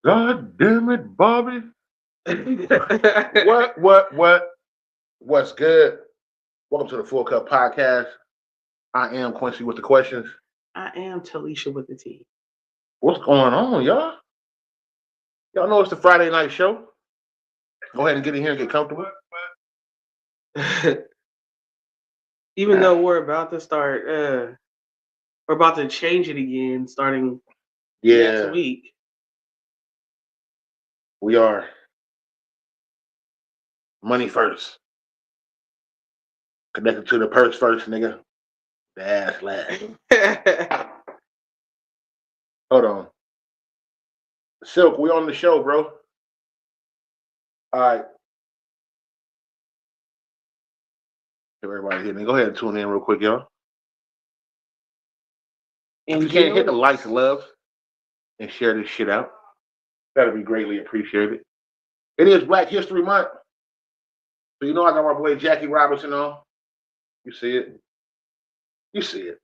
God damn it, Bobby. What's good? Welcome to the Full Cup Podcast. I am Quincy with the questions. I am Talisha with the T. What's going on, y'all? Y'all know it's the Friday night show. Go ahead and get in here and get comfortable. Even though we're about to start, we're about to change it again starting next week. We are. Money first. Connected to the purse first, nigga. The ass last. Hold on. Silk, we on the show, bro. All right. Everybody here, go ahead and tune in real quick, y'all. If you can't hit the likes and loves and share this shit out, that'll be greatly appreciated. It is Black History Month. So you know I got my boy Jackie Robinson on. You see it. You see it.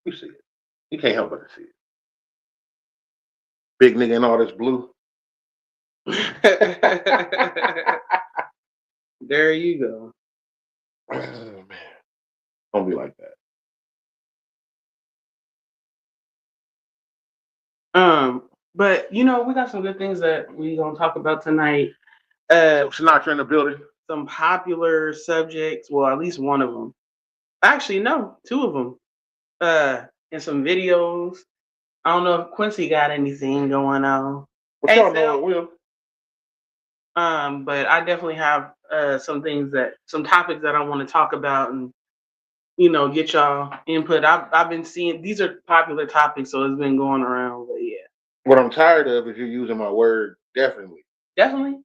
You see it. You can't help but to see it. Big nigga in all this blue. There you go. Oh, man. Don't be like that. But you know, we got some good things that we gonna talk about tonight. Sinatra in the building. Some popular subjects. Well, at least one of them. Actually, no, two of them. And some videos. I don't know if Quincy got anything going on. What y'all know, Will? But I definitely have some topics that I want to talk about and get y'all input. I've been seeing these are popular topics, so it's been going around. But yeah, what I'm tired of is you using my word definitely. Definitely.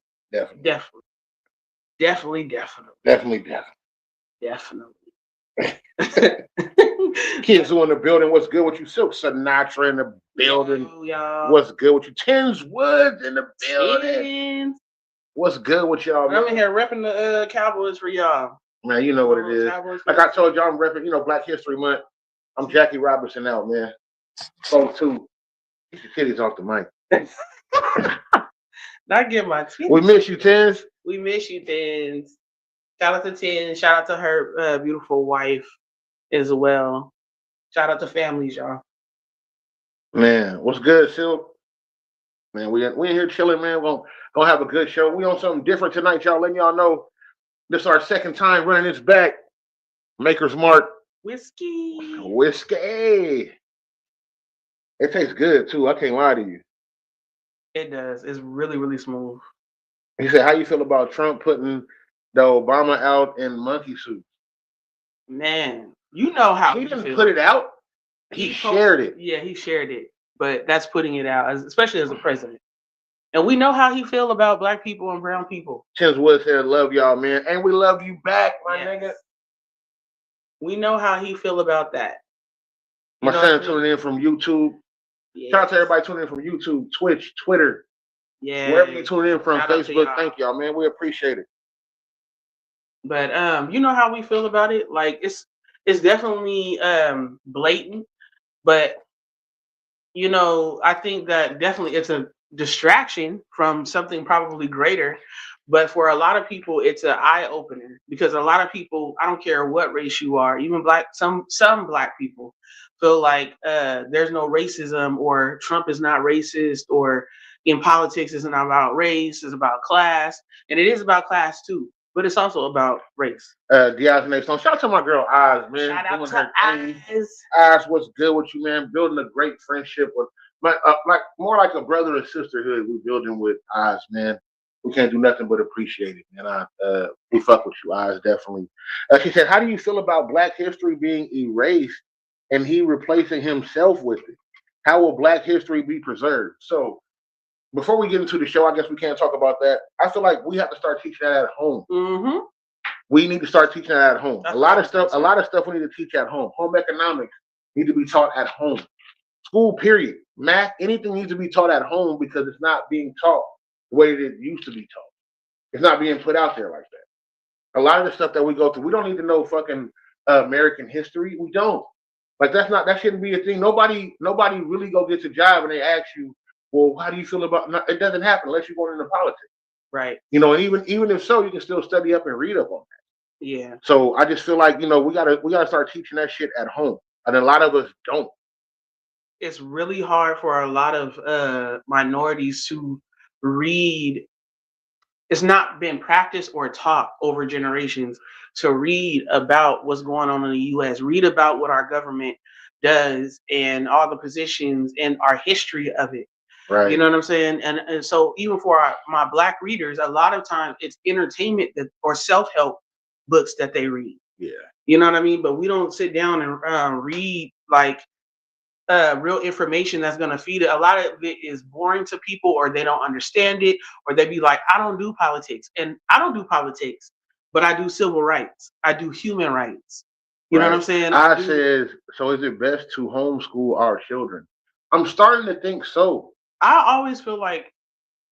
Kids who in the building, what's good with you? Silk Sinatra in the building. Y'all. What's good with you? Tins Woods in the building. Tins. What's good with y'all? I'm in here repping the Cowboys for y'all. Man, you know what it is. Like I told y'all, I'm repping, Black History Month. I'm Jackie Robinson out, man. Phone 2. Get your titties off the mic. Not get my titties. We miss you, Tins. We miss you, Tins. Shout out to Tins. Shout out to her beautiful wife as well. Shout out to families, y'all. Man, what's good, Silk? Man, we in here chilling, man. We're gonna have a good show. We on something different tonight, y'all. Letting y'all know this is our second time running this back. Maker's Mark. Whiskey. It tastes good, too. I can't lie to you. It does. It's really, really smooth. He said, how you feel about Trump putting the Obama out in monkey suits? Man, you know how he didn't put it out. He shared it. Yeah, he shared it. But that's putting it out, especially as a president. And we know how he feel about black people and brown people. Tins Wood said, love y'all, man. And we love you back, my nigga. We know how he feel about that. My son tuning in from YouTube. Yes. Shout out to everybody tuning in from YouTube, Twitch, Twitter. Yeah. Wherever you tune in from, Facebook, thank y'all, man. We appreciate it. But you know how we feel about it? Like it's definitely blatant, but I think that definitely it's a distraction from something probably greater. But for a lot of people, it's an eye opener because a lot of people, I don't care what race you are, even black, some black people feel like there's no racism or Trump is not racist or in politics isn't about race, it's about class. And it is about class too, but it's also about race. Diaz Shout out to my girl Oz, man. Shout out to Oz. Oz, what's good with you, man? Building a great friendship with like more like a brother and sisterhood we're building with Oz, man. We can't do nothing but appreciate it, man. We fuck with you, Oz, definitely. She said, how do you feel about Black history being erased and he replacing himself with it? How will Black history be preserved? So before we get into the show, I guess we can't talk about that. I feel like we have to start teaching that at home. Mm-hmm. We need to start teaching that at home. A lot of stuff we need to teach at home. Home economics need to be taught at home. School, period. Math, anything needs to be taught at home because it's not being taught the way that it used to be taught. It's not being put out there like that. A lot of the stuff that we go through, we don't need to know fucking American history. We don't. Like that shouldn't be a thing. Nobody really go gets a job and they ask you, Well, how do you feel about? It doesn't happen unless you're going into politics. Right. You know, and even if so, you can still study up and read up on that. Yeah. So I just feel like, you know, we gotta start teaching that shit at home, and a lot of us don't. It's really hard for a lot of minorities to read. It's not been practiced or taught over generations to read about what's going on in the US, read about what our government does and all the positions and our history of it. You Right. know what I'm saying? And so even for my black readers, a lot of times it's entertainment or self-help books that they read. Yeah. You know what I mean? But we don't sit down and read like real information that's going to feed it. A lot of it is boring to people, or they don't understand it, or they be like, I don't do politics. And I don't do politics, but I do civil rights. I do human rights. You know what I'm Right. saying? I I do. says, so is it best to homeschool our children? I'm starting to think so. I always feel like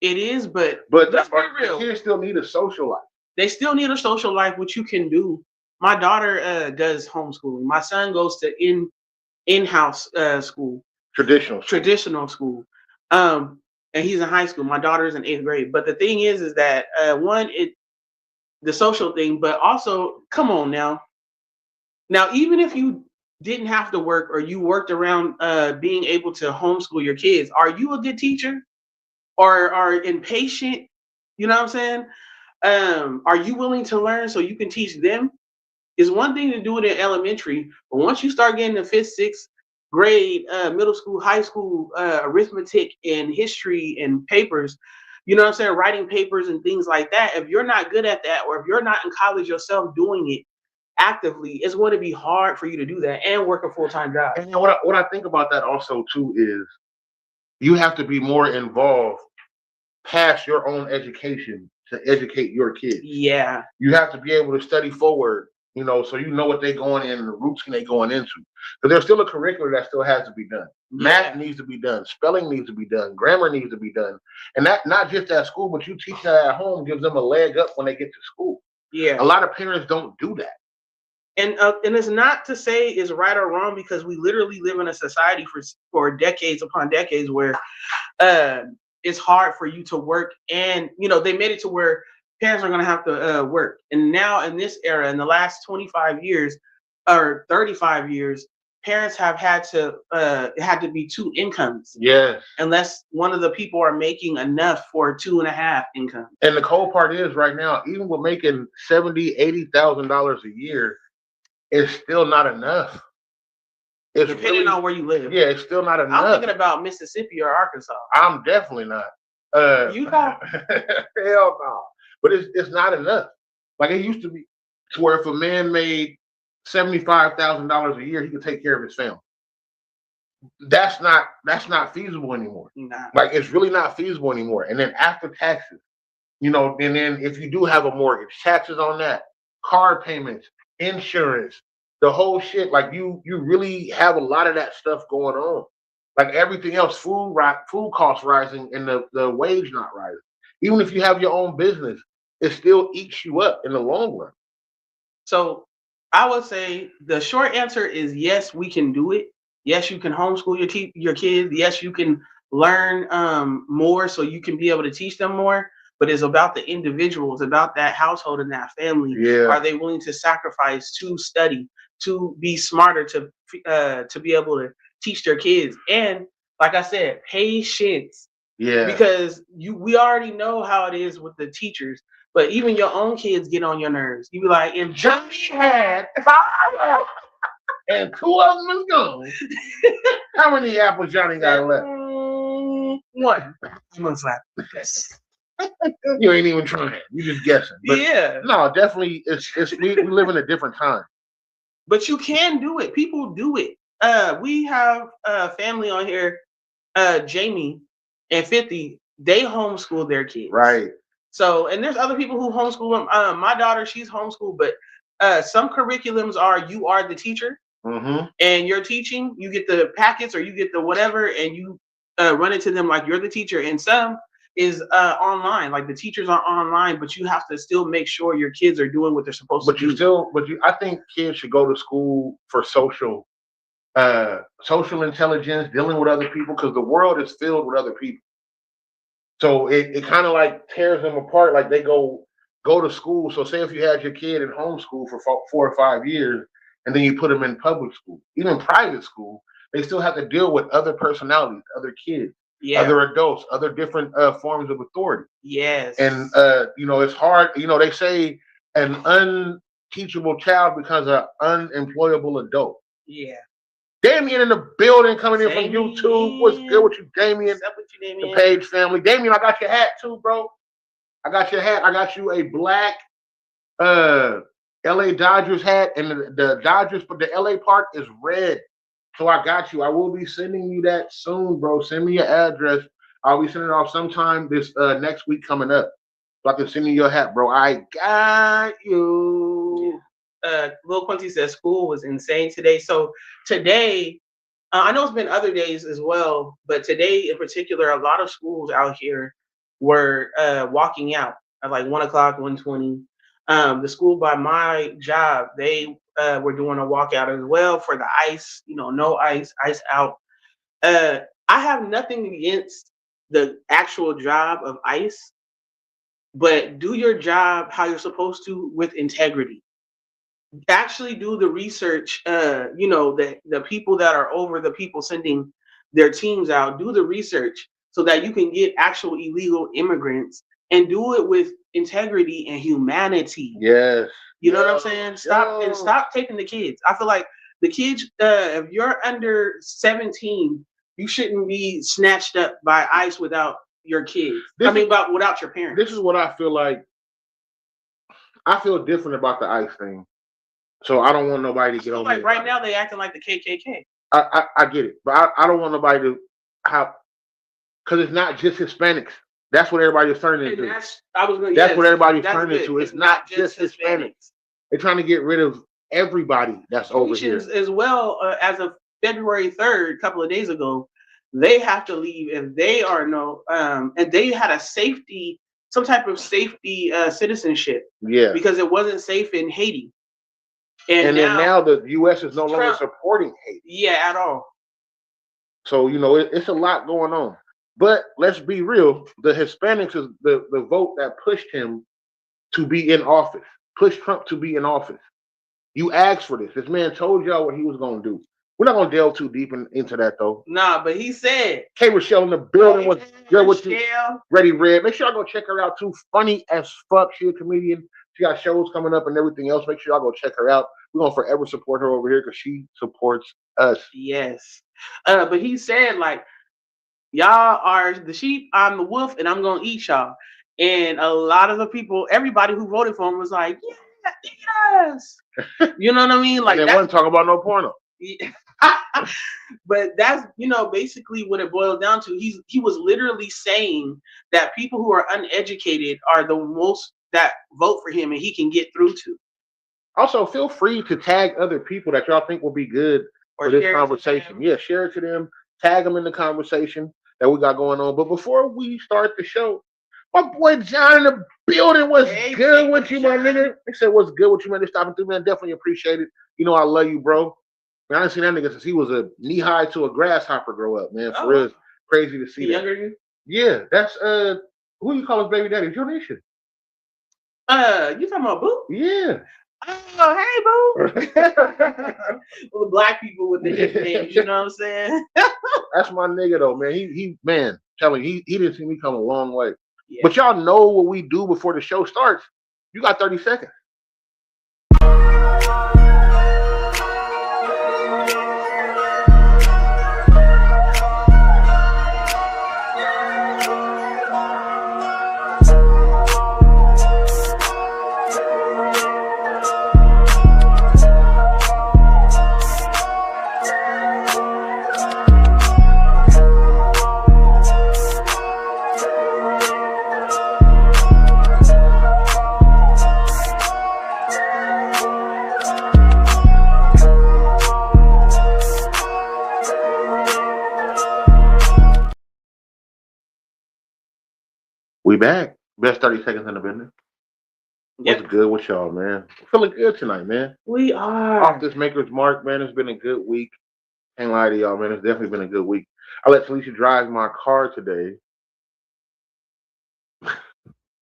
it is, but But let's be the real. kids still need a social life. They still need a social life, which you can do. My daughter does homeschooling. My son goes to in-house school, Traditional school. traditional school. And he's in high school. My daughter is in 8th grade. But the thing is that one, the social thing, but also, come on now. Now, even if you didn't have to work or you worked around being able to homeschool your kids, are you a good teacher or are impatient? You know what I'm saying? Are you willing to learn so you can teach them? It's one thing to do it in elementary, but once you start getting to 5th, 6th grade, middle school, high school, arithmetic and history and papers, you know what I'm saying, writing papers and things like that, if you're not good at that, or if you're not in college yourself doing it actively, it's going to be hard for you to do that and work a full-time job. And you know, what I think about that also too is you have to be more involved past your own education to educate your kids. Yeah. You have to be able to study forward, you know, so you know what they're going in and the routes they going into. Because there's still a curriculum that still has to be done. Math needs to be done, spelling needs to be done, grammar needs to be done. And that not just at school, but you teach that at home gives them a leg up when they get to school. Yeah. A lot of parents don't do that. And it's not to say it's right or wrong, because we literally live in a society for decades upon decades where it's hard for you to work, and you know they made it to where parents are going to have to work. And now in this era, in the last 25 years or 35 years, parents have had to it had to be 2 incomes. Yes. Unless one of the people are making enough for 2.5 income. And the cold part is right now, even with making $70,000-$80,000 a year, it's still not enough. It's depending on where you live. Yeah, it's still not enough. I'm thinking about Mississippi or Arkansas. I'm definitely not. Utah? Hell no. But it's not enough. Like it used to be, to where if a man made $75,000 a year, he could take care of his family. That's not feasible anymore. Nah. Like it's really not feasible anymore. And then after taxes, you know, and then if you do have a mortgage, taxes on that, car payments, insurance, the whole shit, like you really have a lot of that stuff going on. Like everything else, food costs rising and the wage not rising. Even if you have your own business, it still eats you up in the long run. So I would say the short answer is yes, we can do it. Yes, you can homeschool your kids. Yes, you can learn more so you can be able to teach them more. But it's about the individuals, about that household and that family. Yeah. Are they willing to sacrifice to study, to be smarter, to be able to teach their kids? And like I said, patience. Yeah. Because we already know how it is with the teachers, but even your own kids get on your nerves. You be like, if Johnny had 5 and 2 of them is gone, how many apples Johnny got left? 1. I'm gonna slap. You ain't even trying. You just guessing. But yeah. No, definitely. We live in a different time. But you can do it. People do it. We have a family on here, Jamie and 50. They homeschool their kids. Right. So, and there's other people who homeschool them. My daughter, she's homeschooled, but some curriculums are you are the teacher, and you're teaching. You get the packets or you get the whatever, and you run it to them like you're the teacher. And some is online, like the teachers are online, but you have to still make sure your kids are doing what they're supposed to do. I think kids should go to school for social intelligence, dealing with other people, because the world is filled with other people. So it kind of like tears them apart. Like they go to school. So say if you had your kid in homeschool for 4 or 5 years, and then you put them in public school, even private school, they still have to deal with other personalities, other kids, Yeah. other adults, other different forms of authority. Yes. And it's hard. They say an unteachable child becomes an unemployable adult. Yeah. Damien in the building, coming in from Damien. YouTube. What's good with you, Damien? What's up with you, The Damien? Page family. Damien, I got your hat too, bro. I got your hat. I got you a black LA Dodgers hat, and the Dodgers, but the LA part is red. So I got you. I will be sending you that soon, bro. Send me your address. I'll be sending it off sometime this next week coming up. So I can send you your hat, bro. I got you. Lil Quincy says school was insane today. So today, I know it's been other days as well, but today in particular, a lot of schools out here were walking out at like 1 o'clock, 1:20. The school by my job, they were doing a walkout as well for the ice. No ice, ice out. I have nothing against the actual job of ICE, but do your job how you're supposed to with integrity. Actually do the research. The people that are over the people sending their teams out, do the research so that you can get actual illegal immigrants and do it with integrity and humanity. Yes. You know what I'm saying? Stop taking the kids. I feel like the kids, if you're under 17, you shouldn't be snatched up by ICE without your kids. Without your parents. This is what I feel like. I feel different about the ICE thing. So I don't want nobody to get on. Like right now, they acting like the KKK. I get it, but I don't want nobody to have, because it's not just Hispanics. That's what everybody's turning into. That's what everybody's turning into. It's not just Hispanics. They're trying to get rid of everybody that's over here. As well, as of February 3rd, a couple of days ago, they have to leave if they are and they had some type of safety citizenship. Yeah. Because it wasn't safe in Haiti. And then now the U.S. is no longer supporting Haiti. Yeah, at all. So, it's a lot going on. But let's be real. The Hispanics is the vote that pushed him to be in office, pushed Trump to be in office. You asked for this. This man told y'all what he was going to do. We're not going to delve too deep into that, though. Nah, but he said. K. Rochelle in the building was good with you. Ready Red. Make sure y'all go check her out, too. Funny as fuck. She's a comedian. She got shows coming up and everything else. Make sure y'all go check her out. We're going to forever support her over here because she supports us. Yes. But he said, like, y'all are the sheep, I'm the wolf, and I'm going to eat y'all. And a lot of the people, everybody who voted for him was like, yes. You know what I mean? Like, they wasn't talking about no porno. But that's basically what it boils down to. He was literally saying that people who are uneducated are the most that vote for him and he can get through to. Also, feel free to tag other people that y'all think will be good for this conversation. Yeah, share it to them. Tag them in the conversation that we got going on. But before we start the show, my boy John in the building. What's good with you, my nigga? They said, what's good with you, man? They stopping through, man. Definitely appreciate it. I love you, bro. Man, I done seen that nigga since he was a knee-high to a grasshopper grow up, man. For real, it's crazy to see that. Younger than you? Yeah, that's who you call his baby daddy? Your nation. You talking about Boo? Yeah. Oh, hey, Boo. Well, the black people with the nicknames, you know what I'm saying? That's my nigga, though, man. He man, telling he didn't see me come a long way. Yeah. But y'all know what we do before the show starts. You got 30 seconds. We back. Best 30 seconds in the business. Yep. What's good with y'all, man? Feeling good tonight, man. We are. Off this Maker's Mark, man. It's been a good week. Can't lie to y'all, man. It's definitely been a good week. I let Felicia drive my car today.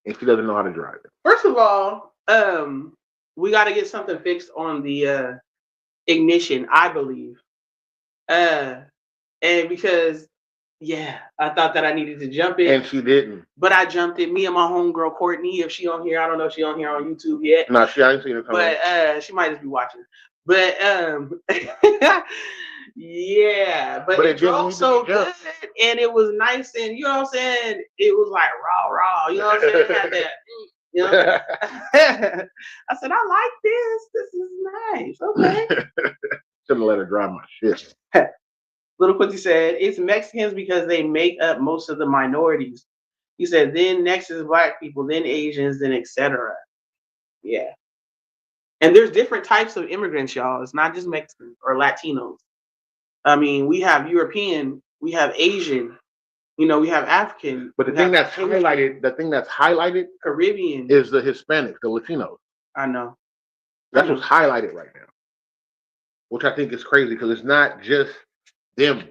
and she doesn't know how to drive it. First of all, we got to get something fixed on the ignition, I believe. And because, yeah, I thought that I needed to jump it. And she didn't. But I jumped it. Me and my homegirl, Courtney, if she on here, I don't know if she on here on YouTube yet. No, I ain't seen her come But she might just be watching. But, yeah. But it drove so good. And it was nice. And, you know what I'm saying? It was like raw. You know what I'm saying? It had that... You know? I said, I like this. This is nice. Okay. Shouldn't let her drive my shit. Little Quincy said, it's Mexicans because they make up most of the minorities. He said, then next is black people, then Asians, then etc. Yeah. And there's different types of immigrants, y'all. It's not just Mexicans or Latinos. I mean, we have European, we have Asian, you know, we have African. But the thing that's highlighted, Caribbean, is the Hispanics, the Latinos. I know. That's what's highlighted right now, which I think is crazy because it's not just them.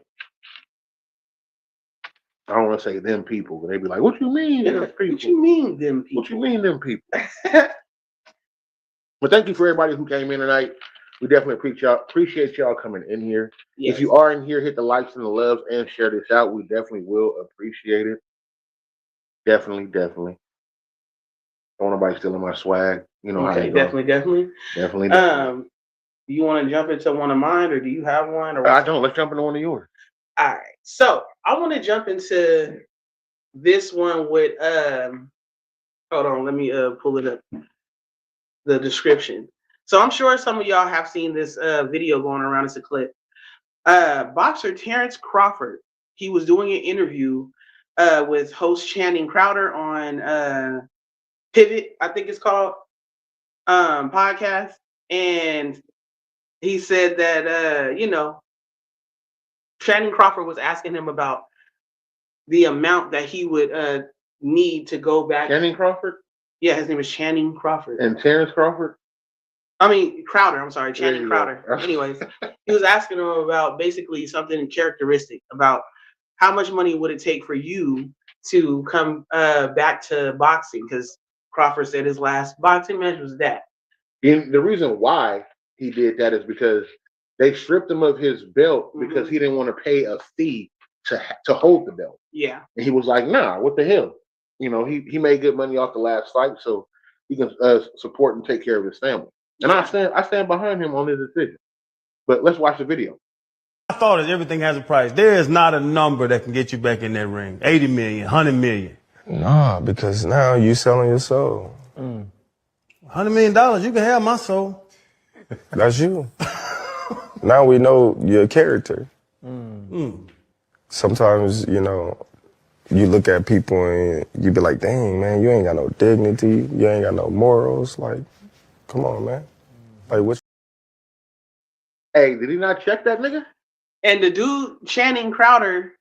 I don't want to say them people, but they be like, "What you mean, them people? What you mean, them people? What you mean, them people?" But thank you for everybody who came in tonight. We definitely appreciate y'all coming in here. Yes. If you are in here, hit the likes and the loves and share this out. We definitely will appreciate it. Definitely. Don't want nobody stealing my swag. You know okay, how definitely. Do you want to jump into one of mine, or do you have one? Or I don't. Let's jump into one of yours. All right. So I want to jump into this one with hold on, let me pull it up. The description. So I'm sure some of y'all have seen this video going around. It's a clip. Boxer Terrence Crawford. He was doing an interview with host Channing Crowder on Pivot, I think it's called, podcast, and he said that you know, Channing Crawford was asking him about the amount that he would need to go back. Channing Crawford? Yeah, his name is Channing Crawford. And Terrence Crawford? I mean, Crowder. I'm sorry, Channing Crowder. Anyways, he was asking him about basically something characteristic about how much money would it take for you to come back to boxing? Because Crawford said his last boxing match was that. And the reason why he did that is because they stripped him of his belt because he didn't want to pay a fee to hold the belt. Yeah. And he was like, nah, what the hell? You know, he made good money off the last fight, so he can support and take care of his family. And I stand behind him on his decision. But let's watch the video. I thought is everything has a price. There is not a number that can get you back in that ring. 80 million, 100 million. Nah, because now you selling your soul. $100 million, you can have my soul. That's you. Now we know your character. Sometimes, you know, you look at people and you be like, dang, man, you ain't got no dignity. You ain't got no morals. Like, come on, man. Like, what? Hey, did he not check that nigga? And the dude, Channing Crowder,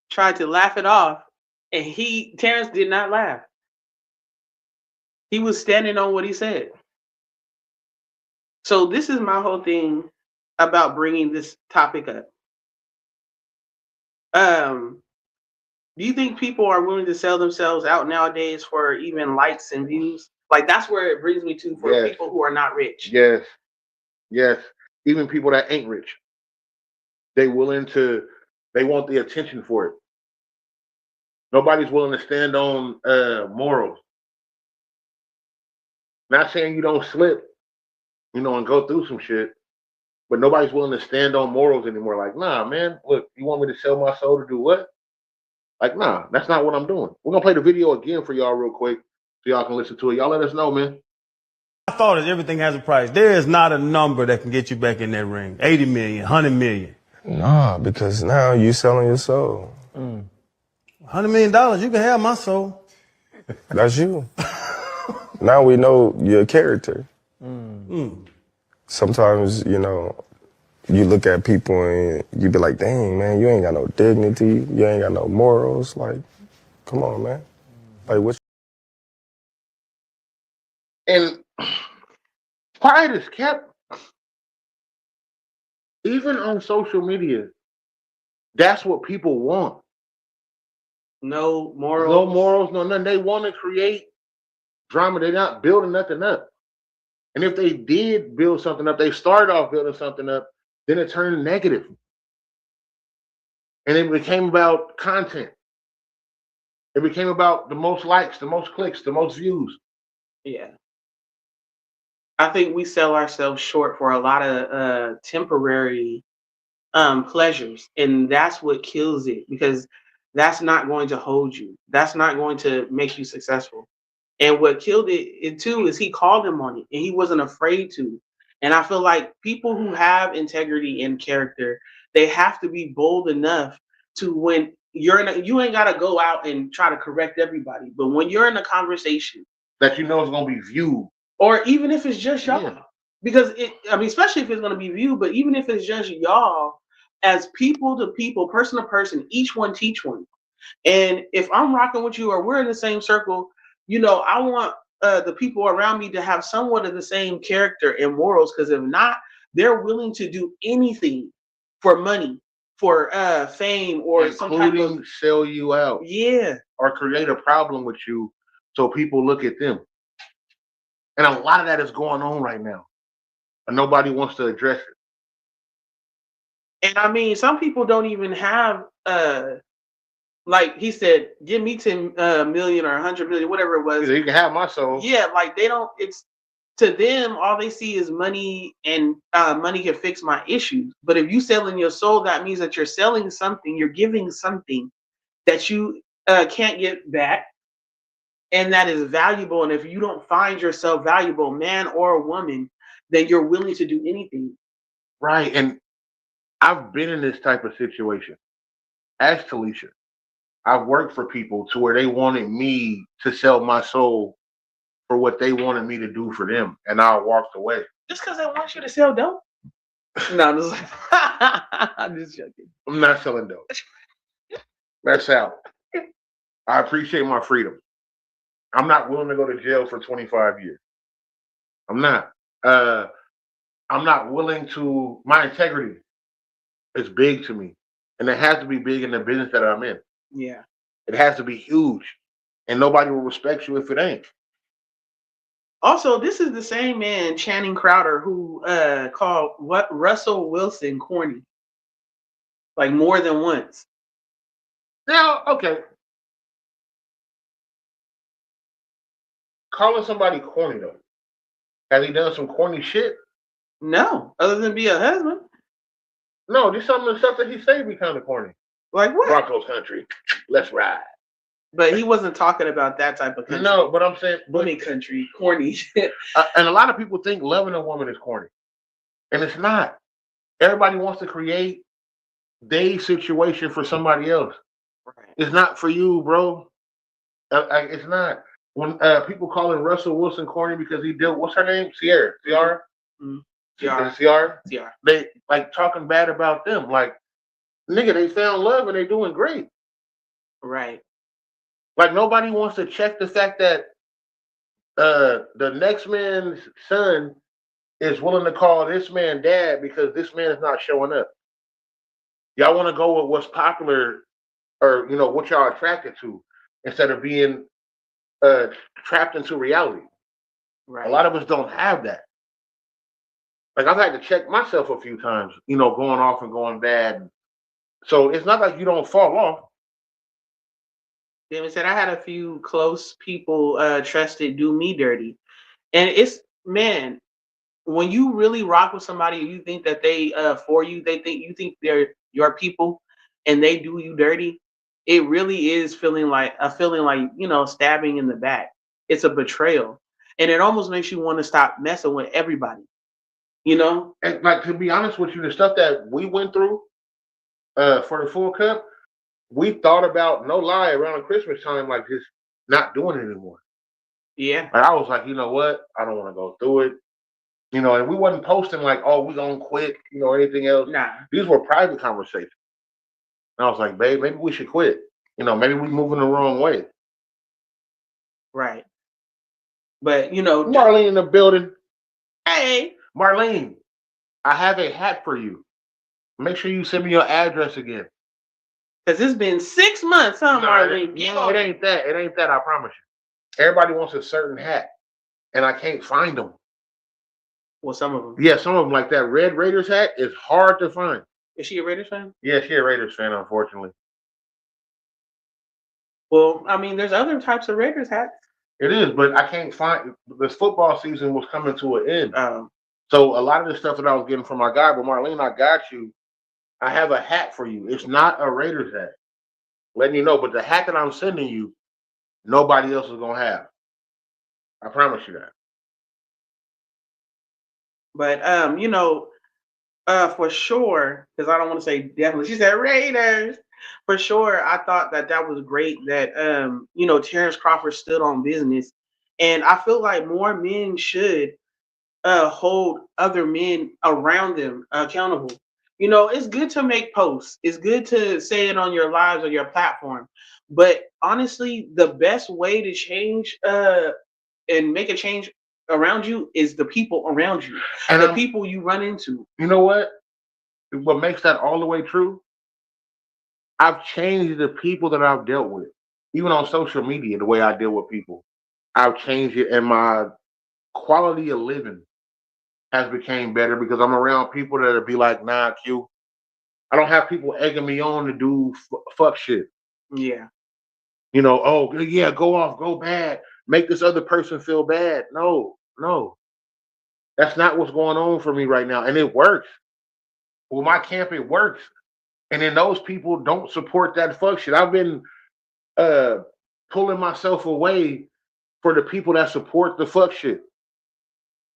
tried to laugh it off, and Terrence did not laugh. He was standing on what he said. So this is my whole thing about bringing this topic up. Do you think people are willing to sell themselves out nowadays for even likes and views? Like, that's where it brings me to for people who are not rich. Yes. Even people that ain't rich. They want the attention for it. Nobody's willing to stand on morals. Not saying you don't slip, you know, and go through some shit, but nobody's willing to stand on morals anymore. Like, nah, man, look, you want me to sell my soul to do what? Like, nah, that's not what I'm doing. We're gonna play the video again for y'all real quick so y'all can listen to it. Y'all let us know, man. I thought is everything has a price. There is not a number that can get you back in that ring. 80 million, 100 million. Nah, because now you selling your soul. $100 million, you can have my soul. That's you. Now we know your character. Sometimes, you know, you look at people and you be like, dang, man, you ain't got no dignity. You ain't got no morals. Like, come on, man. Like, what? And quiet as kept. Even on social media, that's what people want. No morals. No morals, no nothing. They want to create drama. They're not building nothing up. And if they did build something up, they started off building something up, then it turned negative. And it became about content. It became about the most likes, the most clicks, the most views. Yeah. I think we sell ourselves short for a lot of temporary pleasures, and that's what kills it, because that's not going to hold you. That's not going to make you successful. And what killed it too is he called him on it, and he wasn't afraid to. And I feel like people who have integrity and character, they have to be bold enough to, when you're in a, you ain't got to go out and try to correct everybody, but when you're in a conversation That you know is going to be viewed. or even if it's just y'all, Yeah. because I mean, especially if it's going to be viewed, but even if it's just y'all, as people to people, person to person, each one teach one. And if I'm rocking with you or we're in the same circle, I want the people around me to have somewhat of the same character and morals, because if not, they're willing to do anything for money, for fame, or some type including of, sell you out. Yeah. Or create a problem with you so people look at them. And a lot of that is going on right now. And nobody wants to address it. And I mean, some people don't even have like he said, give me 10 million or 100 million, whatever it was. You can have my soul. Yeah, like they don't. It's to them, all they see is money, and money can fix my issues. But if you selling your soul, that means that you're selling something. You're giving something that you can't get back, and that is valuable. And if you don't find yourself valuable, man or woman, then you're willing to do anything. Right. And I've been in this type of situation. Ask Talisha. I've worked for people to where they wanted me to sell my soul for what they wanted me to do for them, and I walked away. Just because they want you to sell dope? No, I'm just joking. I'm not selling dope. That's out. I appreciate my freedom. I'm not willing to go to jail for 25 years. I'm not. I'm not willing to. My integrity is big to me, and it has to be big in the business that I'm in. Yeah. It has to be huge, and nobody will respect you if it ain't. Also, this is the same man, Channing Crowder, who called Russell Wilson corny, like more than once. Now, okay, calling somebody corny though. Has he done some corny shit? No, other than be a husband. No, just some of the stuff that he say be kind of corny. Like what? Broncos country, let's ride. But he wasn't talking about that type of country. No, but I'm saying, women country, corny shit. And a lot of people think loving a woman is corny, and it's not. Everybody wants to create their situation for somebody else. Right. It's not for you, bro. It's not. When people calling Russell Wilson corny because he did, what's her name? Ciara. Mm-hmm. Ciara. Yeah. They like talking bad about them. Like, nigga, they found love and they doing great. Right. Like, nobody wants to check the fact that the next man's son is willing to call this man dad because this man is not showing up. Y'all want to go with what's popular, or what y'all attracted to, instead of being trapped into reality. Right. A lot of us don't have that. Like, I've had to check myself a few times, going off and going bad. So it's not like you don't fall off. David said, I had a few close people trusted do me dirty. And it's, man, when you really rock with somebody, you think that they for you, you think they're your people, and they do you dirty. It really is feeling like stabbing in the back. It's a betrayal, and it almost makes you want to stop messing with everybody. And like, to be honest with you, the stuff that we went through for the Phull Cup, we thought about, no lie, around Christmas time, like, just not doing it anymore. Yeah. Like, I was like, you know what? I don't want to go through it. And we wasn't posting like, oh, we gonna quit, or anything else. Nah. These were private conversations. And I was like, babe, maybe we should quit. Maybe we moving the wrong way. Right. But Marlene in the building. Hey, Marlene, I have a hat for you. Make sure you send me your address again. Because it's been 6 months, huh, Marlene? No, it ain't that. It ain't that, I promise Everybody wants a certain hat, and I can't find them. Well, some of them. Yeah, some of them, like that red Raiders hat, is hard to find. Is she a Raiders fan? Yeah, she a Raiders fan, unfortunately. Well, I mean, there's other types of Raiders hats. It is, but I can't find. This football season was coming to an end, Um, so a lot of the stuff that I was getting from my guy, but Marlene, I got you. I have a hat for you. It's not a Raiders hat. Letting you know, but the hat that I'm sending you, nobody else is gonna have. I promise you that. but you know, for sure, because I don't want to say definitely. She said Raiders. For sure, I thought that that was great that you know, Terrence Crawford stood on business, and I feel like more men should hold other men around them accountable. You know, it's good to make posts. It's good to say it on your lives or your platform. But honestly, the best way to change and make a change around you is the people around you, And the people you run into. you know what? What makes that all the way true? I've changed the people that I've dealt with, even on social media. The way I deal with people, I've changed it, and my quality of living has became better because I'm around people that'll be like, "Nah, Q." I don't have people egging me on to do fuck shit. Yeah. You know, oh yeah, go off, go bad, make this other person feel bad. No, no, that's not what's going on for me right now, and it works. With my camp, it works. And then those people don't support that fuck shit. I've been uh pulling myself away for the people that support the fuck shit.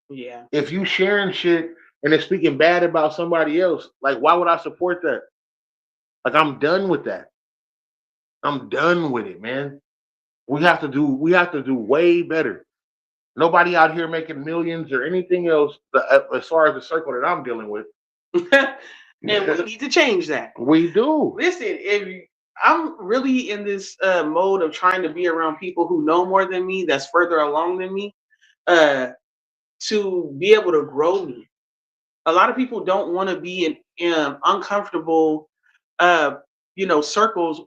Yeah. If you sharing shit and it's speaking bad about somebody else, like why would I support that? Like I'm done with that. I'm done with it, man. We have to do way better. Nobody out here making millions or anything else as far as the circle that I'm dealing with. And we need to change that. We do. Listen, if I'm really in this mode of trying to be around people who know more than me, that's further along than me, uh, to be able to grow me. A lot of people don't want to be in uncomfortable, uh, you know, circles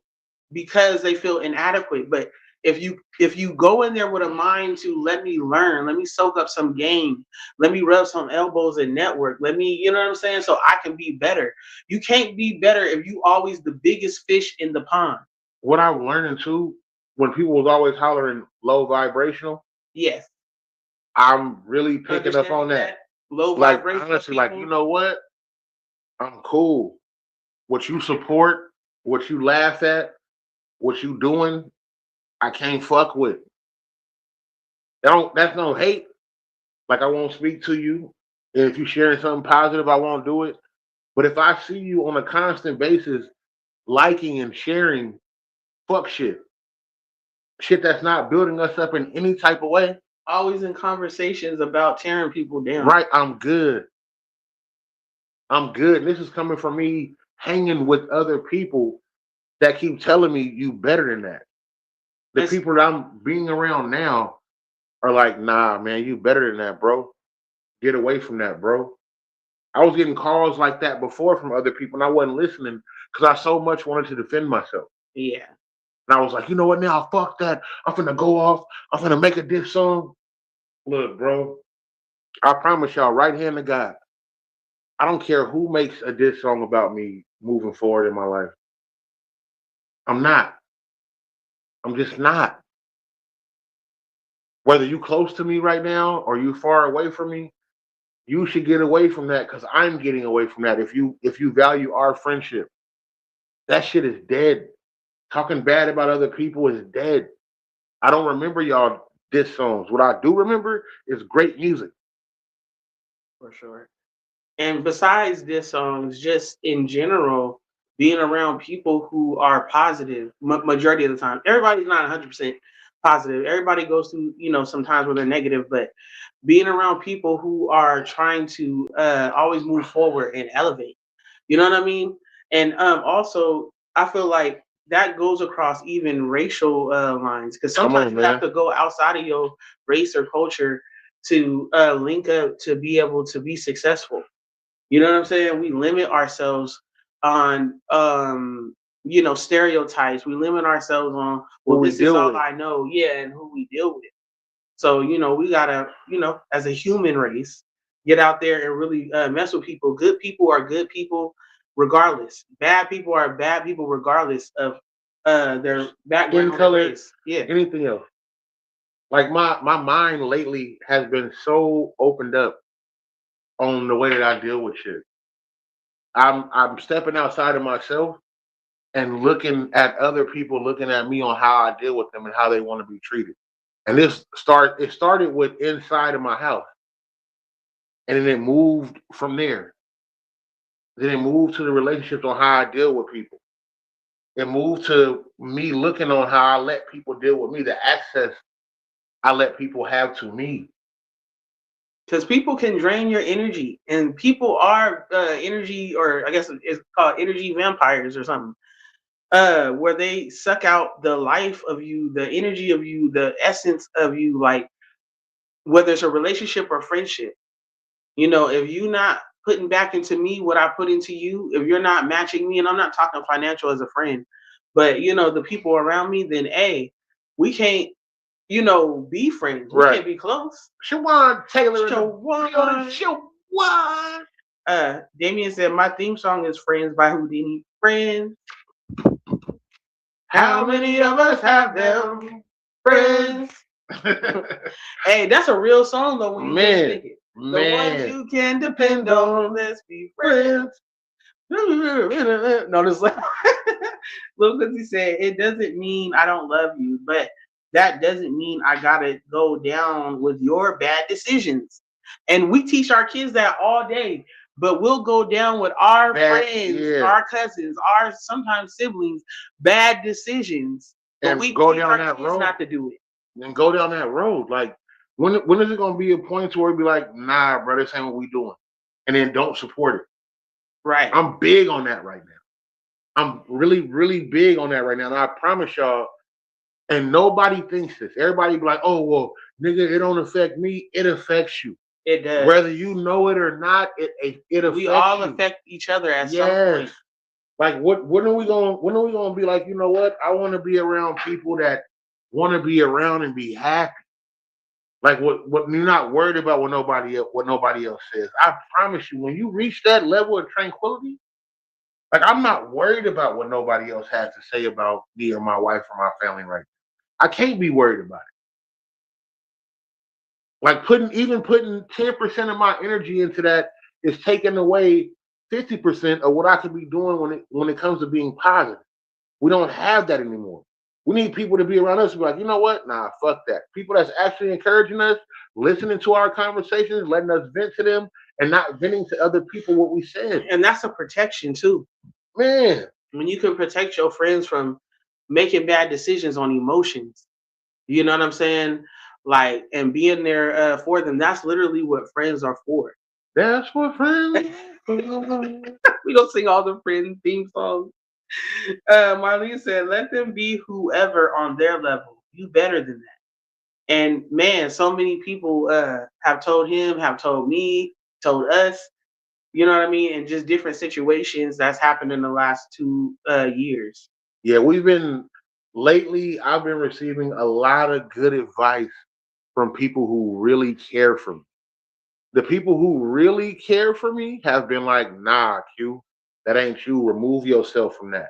because they feel inadequate. But if you go in there with a mind to let me learn, let me soak up some game, let me rub some elbows and network, let me, you know what I'm saying, so I can be better. You can't be better if you always the biggest fish in the pond. What I'm learning too, when people was always hollering low vibrational, Yes, I'm really picking up understand on that. low Like vibration honestly, like people. you know what? I'm cool. What you support, what you laugh at, what you doing, I can't fuck with. That's no hate. Like I won't speak to you. And if you sharing something positive, I won't do it. But if I see you on a constant basis liking and sharing fuck shit, shit that's not building us up in any type of way, Always in conversations about tearing people down. right? I'm good. I'm good. This is coming from me hanging with other people that keep telling me you better than that. The That's people that I'm being around now are like, nah, man, you better than that, bro. Get away from that, bro. I was getting calls like that before from other people, and I wasn't listening because I so much wanted to defend myself. yeah. And I was like, you know what? Now fuck that. I'm finna go off. I'm finna make a diss song. Look, bro. I promise y'all, right hand to God. I don't care who makes a diss song about me moving forward in my life. I'm not. I'm just not. Whether you close to me right now or you far away from me, you should get away from that because I'm getting away from that. If you value our friendship, that shit is dead. Talking bad about other people is dead. I don't remember y'all diss songs. What I do remember is great music. For sure. And besides this just in general, being around people who are positive majority of the time. Everybody's not 100% positive. Everybody goes through, you know, sometimes where they're negative, but being around people who are trying to always move forward and elevate. You know what I mean? And also, I feel like that goes across even racial lines because Come sometimes on, you have man. to go outside of your race or culture to link up to be able to be successful. You know what I'm saying? We limit ourselves on stereotypes. We limit ourselves on, Who well, we this is deal all with. I know. Yeah, and who we deal with. So, we gotta, as a human race, get out there and really mess with people. Good people are good people regardless. Bad people are bad people regardless of their background Skin color, race. Yeah. anything else. Like my mind lately has been so opened up on the way that I deal with shit. I'm stepping outside of myself and looking at other people looking at me on how I deal with them and how they want to be treated. And it started with inside of my house. And then it moved from there. Then it moved to the relationships on how I deal with people. It moved to me looking on how I let people deal with me, the access I let people have to me. Because people can drain your energy, and people are energy, or I guess it's called energy vampires or something. Where they suck out the life of you, the energy of you, the essence of you, like whether it's a relationship or friendship. If you're not putting back into me what I put into you, if you're not matching me, and I'm not talking financial as a friend, but the people around me, then we can't, be friends. We Right. can't be close. Shawan Taylor. Shawan. Shawan. Damien said my theme song is Friends by Houdini. Friends. How many of us have them? Friends. Hey, that's a real song though when you just think it. The ones Man. you can depend on. Let's be friends. No, this Lil Uzi said it doesn't mean I don't love you, but that doesn't mean I gotta go down with your bad decisions. And we teach our kids that all day, but we'll go down with our friends, our cousins, our sometimes siblings, bad decisions. But and we go teach down our that kids road. not to do it. And go down that road. Like when is it gonna be a point to where it be like, nah, bro, this ain't what we doing, and then don't support it. Right. I'm big on that right now. I'm really, really big on that right now. And I promise y'all, and nobody thinks this. Everybody be like, oh well, nigga, it don't affect me. It affects you. It does. Whether you know it or not, it affects we all you. affect each other at some point. Like when are we gonna be like, you know what? I want to be around people that want to be around and be happy. Like what you're not worried about what nobody else says. I promise you, when you reach that level of tranquility, like I'm not worried about what nobody else has to say about me or my wife or my family right now. I can't be worried about it. Like putting 10% of my energy into that is taking away 50% of what I could be doing when it comes to being positive. We don't have that anymore. We need people to be around us and be like, you know what? Nah, fuck that. People that's actually encouraging us, listening to our conversations, letting us vent to them, and not venting to other people what we said. And that's a protection too. Man. When you can protect your friends from making bad decisions on emotions, you know what I'm saying? Like, and being there for them, that's literally what friends are for. That's what friends We don't sing all the friend theme songs. Marlene said, let them be whoever on their level. You better than that. And man, so many people have told him, have told me, told us, you know what I mean? And just different situations that's happened in the last 2 years. Yeah, lately, I've been receiving a lot of good advice from people who really care for me. The people who really care for me have been like, nah, Q, that ain't you. Remove yourself from that.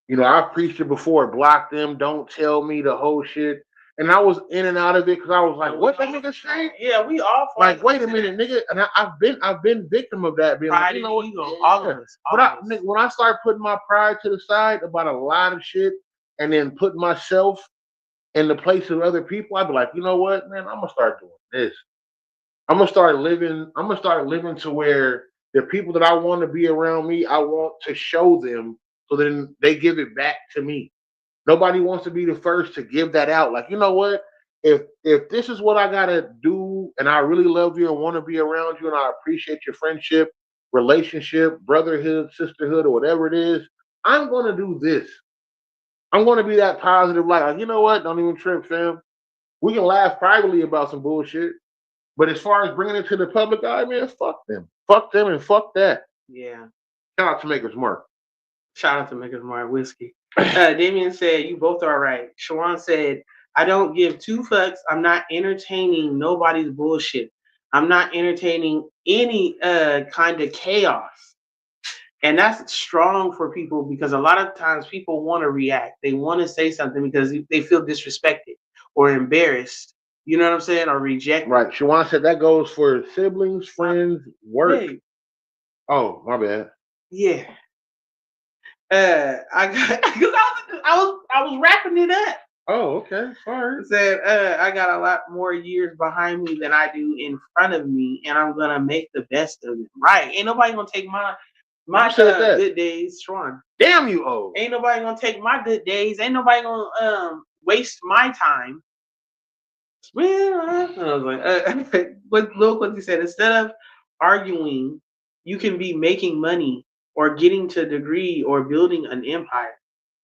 You know, I've preached it before. Block them. Don't tell me the whole shit. And I was in and out of it because I was like, "What that nigga say?" Yeah, we all like, wait a minute, nigga. And I've been victim of that. Being pride like, you know and what? ego, all of us. But when I start putting my pride to the side about a lot of shit, and then putting myself in the place of other people, I'd be like, you know what, man? I'm gonna start doing this. I'm gonna start living. I'm gonna start living to where the people that I want to be around me, I want to show them, so then they give it back to me. Nobody wants to be the first to give that out. Like, you know what? If this is what I gotta do, and I really love you and want to be around you, and I appreciate your friendship, relationship, brotherhood, sisterhood, or whatever it is, I'm gonna do this. I'm gonna be that positive light. Like, you know what? Don't even trip, fam. We can laugh privately about some bullshit, but as far as bringing it to the public eye, man, fuck them, and fuck that. Yeah. Shout out to Maker's Mark. Shout out to Maker's Mark Whiskey. Damien said, you both are right. Shawan said, I don't give two fucks. I'm not entertaining nobody's bullshit. I'm not entertaining any kind of chaos. And that's strong for people because a lot of times people want to react. They want to say something because they feel disrespected or embarrassed. You know what I'm saying? Or rejected. Right. Shawan said that goes for siblings, friends, work. Yeah. Oh, my bad. Yeah. I got because I was wrapping it up. Oh, okay. Sorry. Said I got a lot more years behind me than I do in front of me, and I'm gonna make the best of it. Right? Ain't nobody gonna take my good days, Sean. Damn you, old. Ain't nobody gonna take my good days. Ain't nobody gonna waste my time. Well, I was like, but look what he said. Instead of arguing, you can be making money or getting to a degree or building an empire.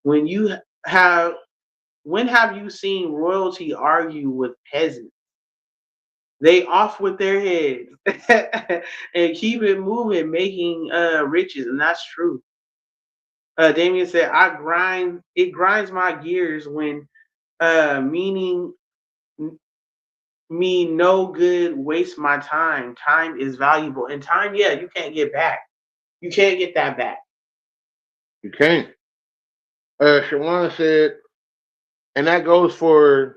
When you have When have you seen royalty argue with peasants? They off with their heads and keep it moving, making riches, and that's true. Damien said, it grinds my gears when meaning me no good waste my time. Time is valuable. And time, yeah, you can't get back. You can't get that back. You can't. Shawana said, and that goes for.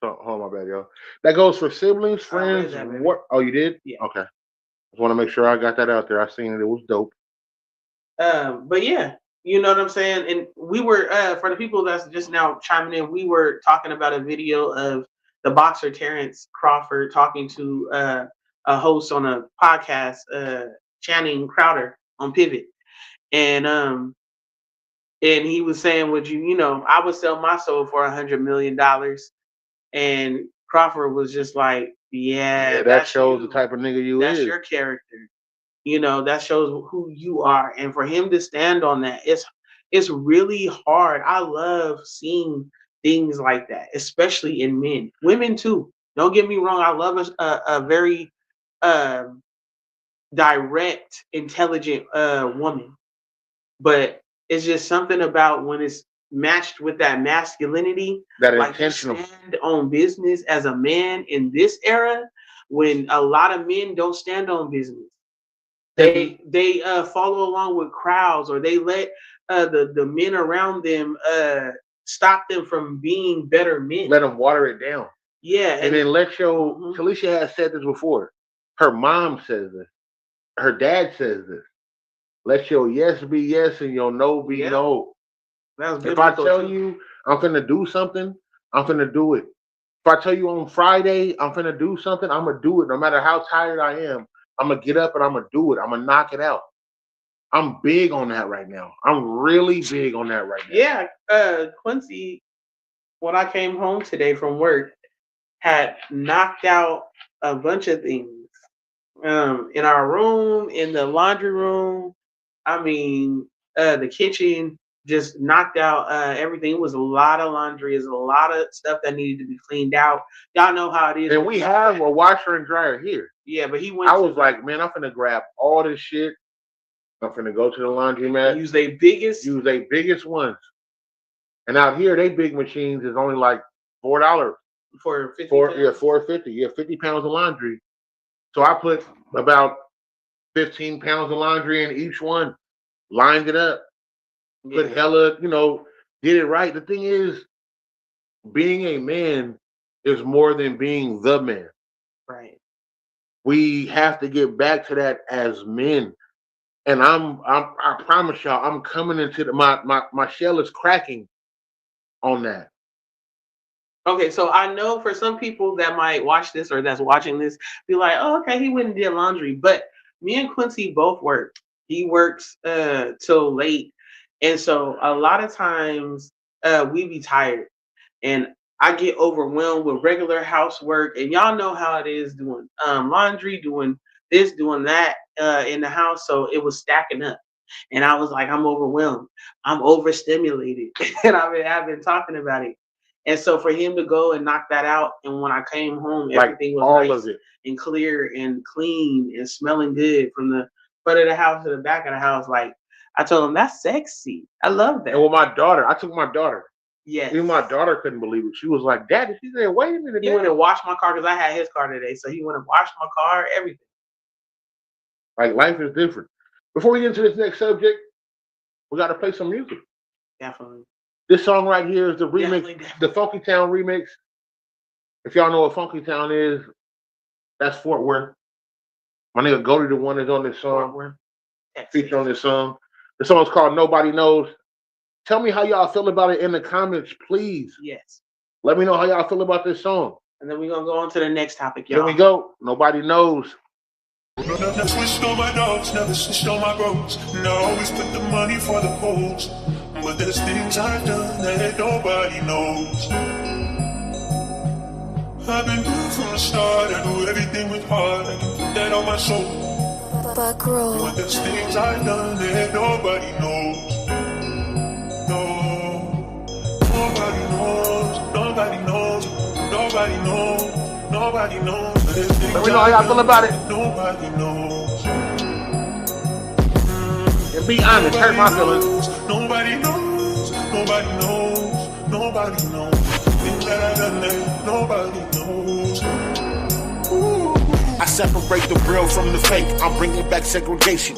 Oh, hold on, my bad, y'all. That goes for siblings, friends. What? Oh, you did? Yeah. Okay. Just want to make sure I got that out there. I seen it. It was dope. But yeah, you know what I'm saying? And we were, for the people that's just now chiming in, we were talking about a video of the boxer Terrence Crawford talking to a host on a podcast, Channing Crowder on Pivot. And he was saying, I would sell my soul for $100 million. And Crawford was just like, yeah, that shows the type of nigga you is. That's your character. That shows who you are. And for him to stand on that, it's really hard. I love seeing things like that, especially in men. Women too. Don't get me wrong. I love a very direct, intelligent woman. But it's just something about when it's matched with that masculinity, that like intentional. Stand on business as a man in this era, when a lot of men don't stand on business. They follow along with crowds, or they let the men around them stop them from being better men. Let them water it down. Yeah, and then let your. Talisha has said this before. Her mom says this. Her dad says this. Let your yes be yes and your no be no. If I tell you I'm finna do something, I'm finna do it. If I tell you on Friday I'm finna do something, I'm gonna do it. No matter how tired I am, I'm gonna get up and I'm gonna do it. I'm gonna knock it out. I'm big on that right now. I'm really big on that right now. Yeah, Quincy, when I came home today from work, had knocked out a bunch of things in our room, in the laundry room. I mean, the kitchen, just knocked out everything. It was a lot of laundry. It was a lot of stuff that needed to be cleaned out. Y'all know how it is. And we have a washer and dryer here. Yeah, but he went. I was like, man, I'm finna grab all this shit. I'm finna go to the laundromat. Use their biggest ones. And out here, they big machines is only like $4 for 50. $4.50. Yeah, 50 pounds of laundry. So I put about 15 pounds of laundry in each one, lined it up, put hella, did it right. The thing is, being a man is more than being the man. Right. We have to get back to that as men. And I promise y'all, I'm coming into my shell is cracking on that. Okay, so I know for some people that might watch this or that's watching this, be like, oh, okay, he wouldn't do laundry. But me and Quincy both work. He works till late. And so a lot of times we be tired. And I get overwhelmed with regular housework. And y'all know how it is doing laundry, doing this, doing that in the house. So it was stacking up. And I was like, I'm overwhelmed. I'm overstimulated. And I've been talking about it. And so for him to go and knock that out, and when I came home, everything was all nice of it and clear and clean and smelling good from the front of the house to the back of the house. Like, I told him that's sexy. I love that. And with my daughter, I took my daughter. Yes. Even my daughter couldn't believe it. She was like, Daddy, she said, wait a minute. He went and washed my car because I had his car today. So he went and washed my car, everything. Like, life is different. Before we get into this next subject, we got to play some music. Definitely. This song right here is the remix, Definitely. the Funky Town remix. If y'all know what Funky Town is, that's Fort Worth. My nigga Goldie, the one that's on this song, featured on this song. The song is called Nobody Knows. Tell me how y'all feel about it in the comments, please. Yes. Let me know how y'all feel about this song. And then we're going to go on to the next topic, y'all. Here we go. Nobody knows. Never switched on my dogs, never switched on my bros. And I always put the money for the hoes. But there's things I've done that nobody knows. I've been good from the start, I do everything with heart. I can put that on my soul. But there's things I've done that nobody knows. No, nobody knows, nobody knows, nobody knows, nobody knows. Let me know how y'all feel about it. Nobody knows. And be honest, hurt my feelings. Nobody knows, nobody knows, nobody knows. Things that I done that nobody knows. Ooh. I separate the real from the fake. I'm bringing back segregation.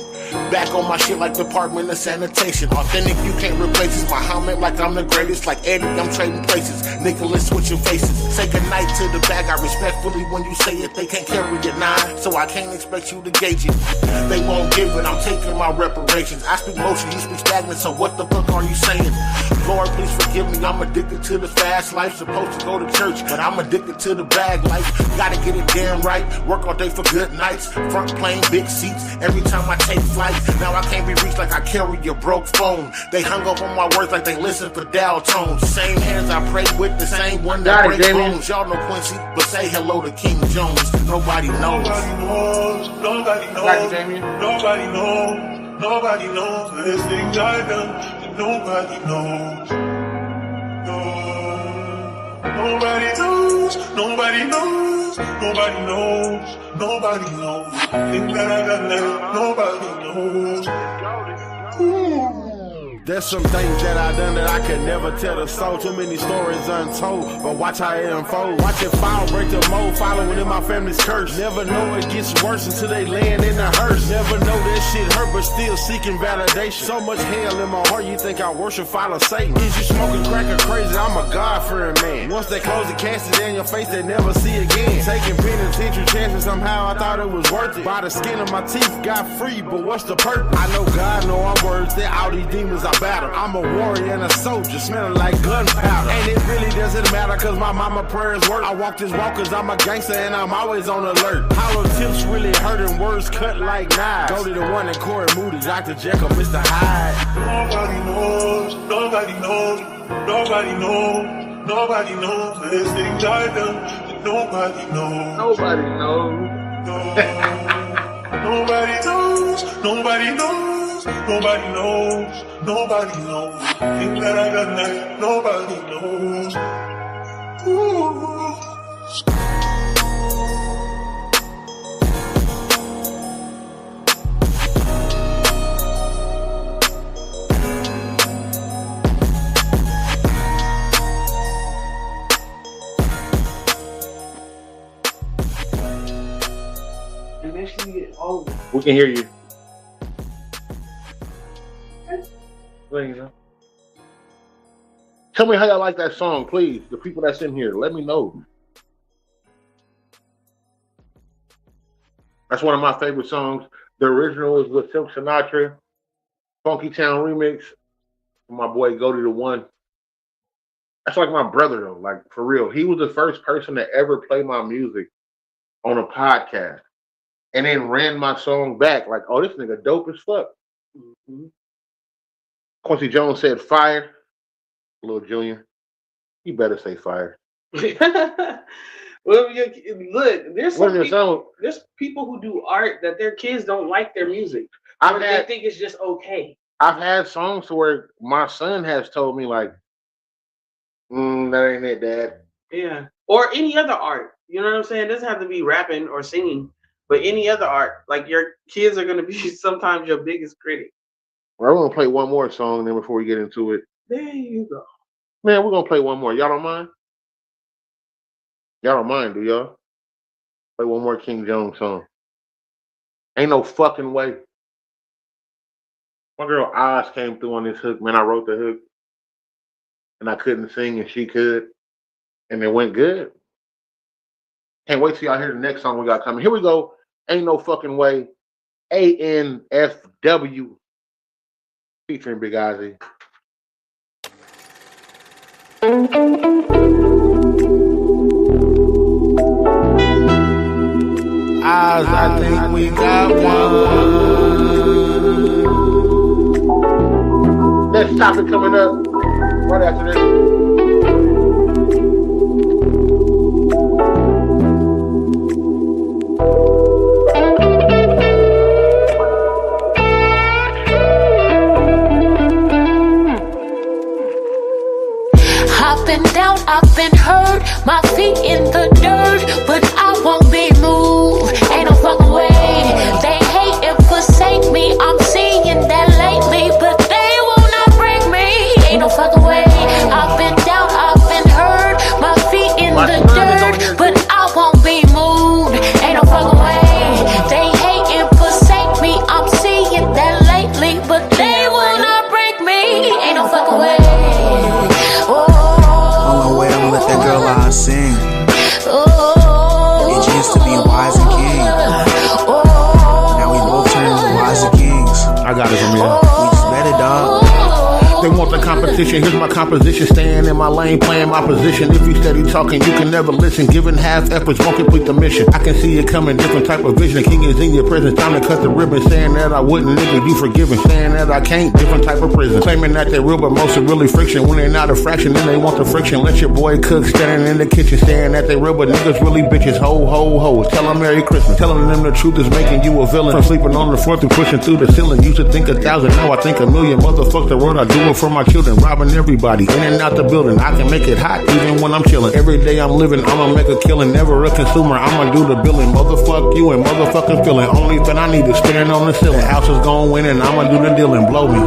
Back on my shit like Department of Sanitation. Authentic, you can't replace this. My helmet like I'm the greatest. Like Eddie, I'm trading places. Nicholas switching faces. Say goodnight to the bag. I respectfully when you say it, they can't carry it 9. So I can't expect you to gauge it. They won't give it, I'm taking my reparations. I speak motion, you speak stagnant. So what the fuck are you saying? Lord, please forgive me. I'm addicted to the fast life. Supposed to go to church, but I'm addicted to the bag life. Gotta get it damn right. Work all day for good nights. Front plane, big seats. Every time I take flight. Now I can't be reached like I carry your broke phone. They hung up on my words like they listen for dial tones. Same hands I pray with, the same one that breaks bones. Y'all know Quincy, but say hello to King Jones. Nobody knows. Nobody knows, nobody knows, nobody knows, nobody knows. There's things I've done that nobody knows. No, nobody knows, nobody knows, nobody knows, nobody knows. Things that I've done that nobody knows. Ooh. There's some things that I done that I could never tell the soul. Too many stories untold, but watch how it unfold. Watch it fall, break the mold, following in my family's curse. Never know it gets worse until they land in the hearse. Never know that shit hurt, but still seeking validation. So much hell in my heart, you think I worship, follow Satan. Is you smoking crack or crazy? I'm a God-fearing man. Once they close the casket in your face, they never see again. Taking penitentiary chances, somehow I thought it was worth it. By the skin of my teeth, got free, but what's the purpose? I know God know I'm worth it. All these demons I battle. I'm a warrior and a soldier, smelling like gunpowder. And it really doesn't matter, cause my mama prayers work. I walk this walk cause I'm a gangster and I'm always on alert. Hollow tips really hurting, words cut like knives. Go to the one in Corey Moody, Dr. Jekyll, Mr. Hyde. Nobody knows, nobody knows, nobody knows, nobody knows. There's things I've done that nobody knows. Nobody knows. Nobody knows, nobody knows, nobody knows, nobody knows. Things that I've done that nobody knows. Ooh. We can hear you. There you go. Tell me how y'all like that song, please. The people that's in here, let me know. That's one of my favorite songs. The original is with Silk Sinatra. Funky Town remix. My boy Goldie the One. That's like my brother though, like for real. He was the first person to ever play my music on a podcast. And then ran my song back like, oh, this nigga dope as fuck. Mm-hmm. Quincy Jones said fire. Little Junior, you better say fire. Well, look, there's people who do art that their kids don't like their music. They think it's just okay. I've had songs where my son has told me like, that ain't it, Dad. Yeah. Or any other art. You know what I'm saying? It doesn't have to be rapping or singing. But any other art, like your kids are going to be sometimes your biggest critic. Well, we're gonna play one more song then before we get into it. There you go. Man, we're gonna play one more. Y'all don't mind? Y'all don't mind, do y'all? Play one more King Jones song. Ain't no fucking way. My girl Oz came through on this hook, man. I wrote the hook. And I couldn't sing and she could. And it went good. Can't wait till y'all hear the next song we got coming. Here we go. Ain't no fucking way. ANFW featuring Big Ozzy. Eyes, I think we got one. Next topic coming up right after this. I've been down, I've been hurt, my feet in the dirt, but I won't be moved. Ain't no fucking way. They hate and forsake me. I'm seeing that lately, but they will not break me. Ain't no fucking way. I've been down, I've been hurt, my feet in the dirt, but I won't be moved. Ain't no fucking way. They hate and forsake me. I'm seeing that lately, but they will not break me. Ain't no fucking way. Let that girl out sing. It used to be wise and king. Now we both turn into wise and kings. I got it from you. We just better, dog. They want the competition, here's my composition. Staying in my lane, playing my position. If you steady talking, you can never listen. Giving half efforts won't complete the mission. I can see it coming, different type of vision. King is in your presence, time to cut the ribbon. Saying that I wouldn't, nigga, you forgiven. Saying that I can't, different type of prison. Claiming that they're real, but most are really friction. When they're not a fraction, then they want the friction. Let your boy cook, standing in the kitchen. Saying that they real, but niggas really bitches. Ho, ho, ho. Tell them Merry Christmas. Telling them the truth is making you a villain. From sleeping on the floor through pushing through the ceiling. Used to think 1,000, now I think 1,000,000. Motherfuck the world, I do it for my children. Robbing everybody, in and out the building. I can make it hot even when I'm chilling. Every day I'm living, I'ma make a killing. Never a consumer, I'ma do the billing. Motherfuck you and motherfucking feeling. Only thing I need is standing on the ceiling. House is gon' win and I'ma do the dealing. Blow me.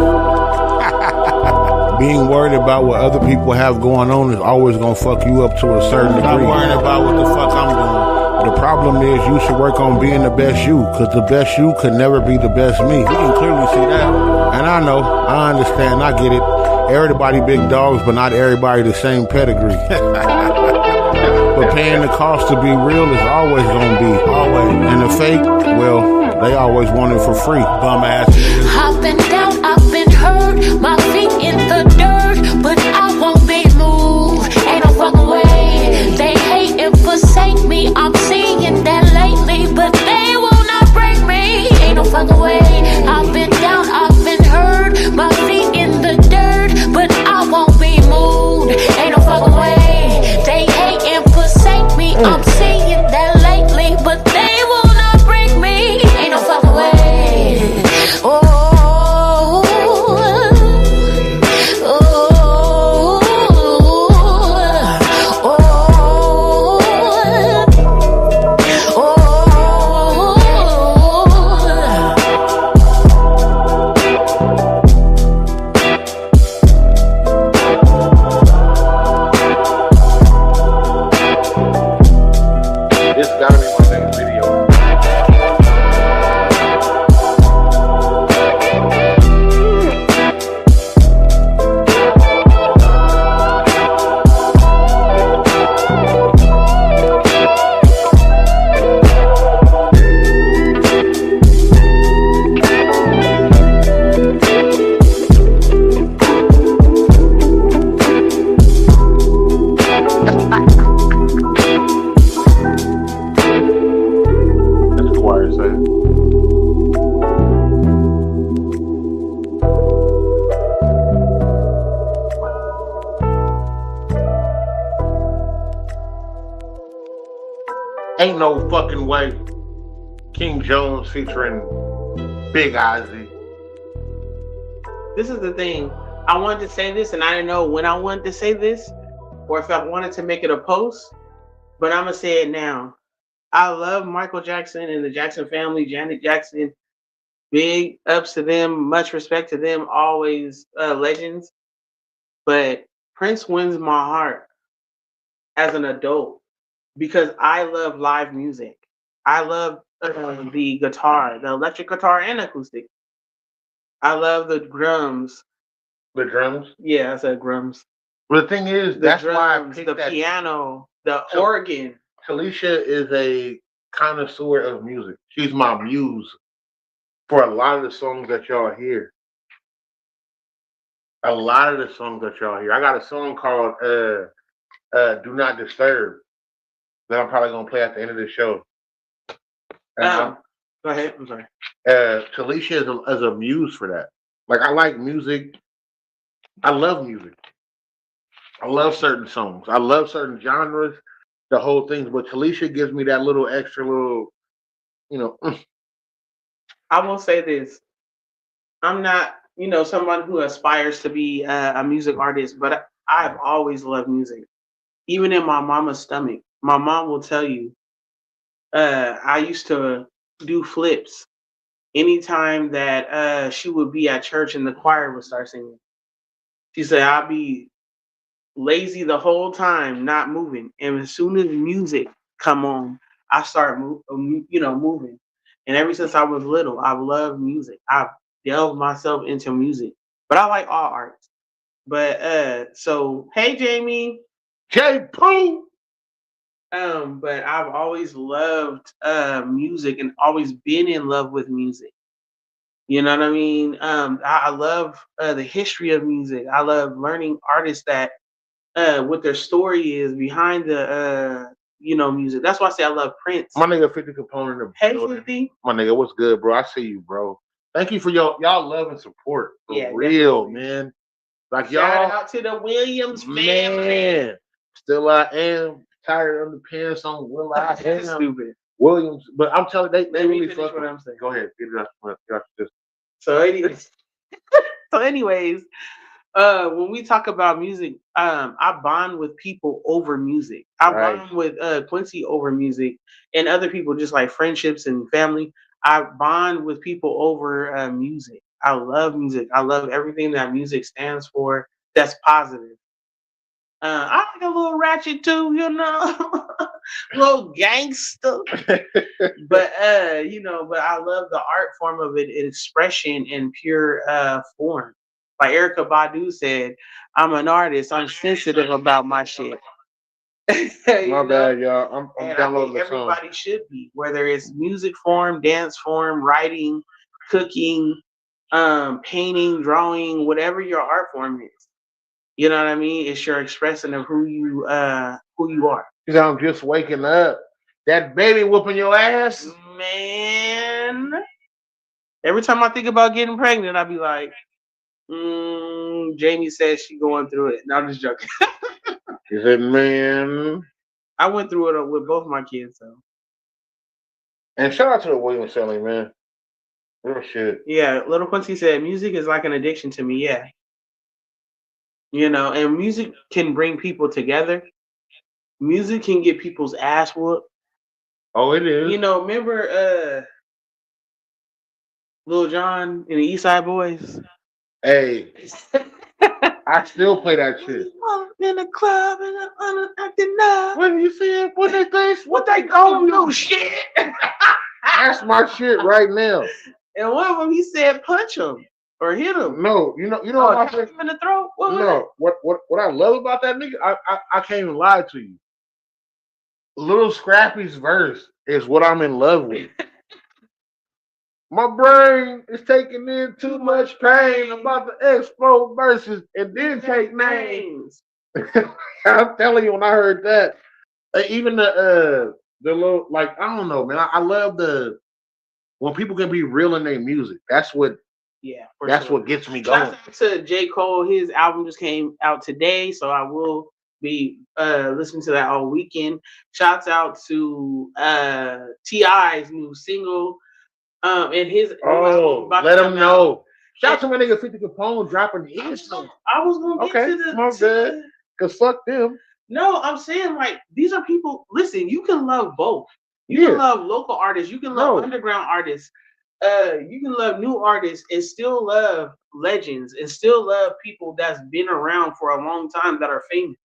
Being worried about what other people have going on is always gonna fuck you up to a certain degree. Not worrying about what the fuck I'm doing. The problem is you should work on being the best you, cause the best you could never be the best me. You can clearly see that. And I know, I understand, I get it. Everybody big dogs, but not everybody the same pedigree. But paying the cost to be real is always gonna be, always. And the fake, well, they always want it for free. Bum ass niggas. I've been down, I've been hurt, my feet in the dirt, but I won't be moved. Ain't no fucking way. They hate and forsake me. I'm seeing that lately, but they will not break me. Ain't no fucking way. I've been down, I've been hurt, my feet in the dirt, but I won't be moved. Ain't no fucking way. They hate and forsake me. I'm seeing that lately, but they will not break me. Ain't no fucking way. Oh. Ain't no fucking way. King Jones featuring Big Ozzy. This is the thing. I wanted to say this, and I didn't know when I wanted to say this, or if I wanted to make it a post, but I'm gonna say it now. I love Michael Jackson and the Jackson family, Janet Jackson, Big ups to them, much respect to them, always legends. But Prince wins my heart as an adult because I love live music. I love the guitar, the electric guitar and acoustic. I love the drums. The drums. Yeah, I said drums. But the thing is, The that's why I drums, picked the that. piano, the So- organ. Talisha is a connoisseur of music. She's my muse for a lot of the songs that y'all hear. A lot of the songs that y'all hear. I got a song called "Do Not Disturb" that I'm probably gonna play at the end of the show. And Go ahead. I'm sorry. Talisha is a muse for that. Like I like music. I love music. I love certain songs. I love certain genres, the whole thing. But Talisha gives me that little extra little, you know. I will say this. I'm not, someone who aspires to be a music artist, but I've always loved music. Even in my mama's stomach, my mom will tell you, I used to do flips anytime that she would be at church and the choir would start singing. She said, I'll be lazy the whole time, not moving. And as soon as music come on, I start moving. And ever since I was little, I've loved music. I've delved myself into music. But I like all arts. But so hey Jamie. J Pooh. But I've always loved music and always been in love with music. You know what I mean? I love the history of music. I love learning artists that what their story is behind the music. That's why I say I love Prince. My nigga 50 component of Hey 50. My nigga, what's good, bro? I see you, bro. Thank you for y'all love and support. For Yeah, real, definitely. man. Like Shout y'all out to the Williams family. man. Still I am tired of the pants on Will I am. Stupid. Williams, but I'm telling you, they Let me really finish fuck what with. I'm saying. Go ahead, get it up. So anyways, when we talk about music, I bond with people over music. I bond with Quincy over music, and other people just like friendships and family. I bond with people over music. I love music. I love everything that music stands for. That's positive. I like a little ratchet too, little gangster. But but I love the art form of it, expression in pure form. Like Erica Badu said, I'm an artist. I'm sensitive about my shit. My bad, y'all. I'm And I downloading think the song. everybody should be, whether it's music form, dance form, writing, cooking, painting, drawing, whatever your art form is. You know what I mean? It's your expression of who you are. Cause I'm just waking up. That baby whooping your ass. Man. Every time I think about getting pregnant, I be like, Jamie says she going through it. No, I'm just joking. He said, man. I went through it with both my kids, though. And shout out to the Williams family, man. Real shit. Yeah, Little Quincy said, music is like an addiction to me. Yeah. And music can bring people together. Music can get people's ass whooped. Oh, it is. Remember Lil Jon and the East Side Boys? Hey, I still play that shit. In the club and I'm acting up. When you see it, what they think, What they gonna do? Shit. That's my shit right now. And one of them, he said, punch him or hit him. No, you know Oh, what him in the throat. What was No, what I love about that nigga, I can't even lie to you. Little Scrappy's verse is what I'm in love with. My brain is taking in too much pain. I'm about to explode verses and then take names. I'm telling you, when I heard that, even the little, like, I don't know, man. I love when people can be real in their music. That's what what gets me going. Shout out to J. Cole. His album just came out today, so I will be listening to that all weekend. Shouts out to T.I.'s new single. And his let him know. Shout out to my nigga 50 Capone dropping his song. I was gonna get to the my bad. Cause fuck them. No, I'm saying like these are people. Listen, you can love both. You can love local artists. You can love underground artists. you can love new artists and still love legends and still love people that's been around for a long time that are famous.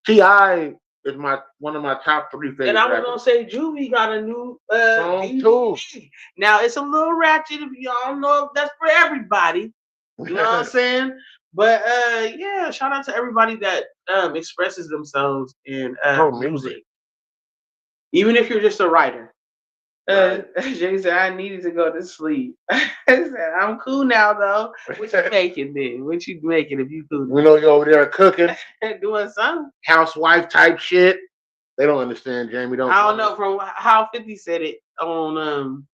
T.I. is one of my top 3 favorite And I was rappers. gonna say Juvie got a new Song too. DVD. Now it's a little ratchet if y'all don't know if that's for everybody. You know what I'm saying? But yeah, shout out to everybody that expresses themselves in music. Even if you're just a writer. Jay said, I needed to go to sleep. I said, I'm cool now, though. What you making, then? What you making if you cool? We know you over there cooking. Doing something. Housewife type shit. They don't understand, Jamie. I don't know. From how 50 said it on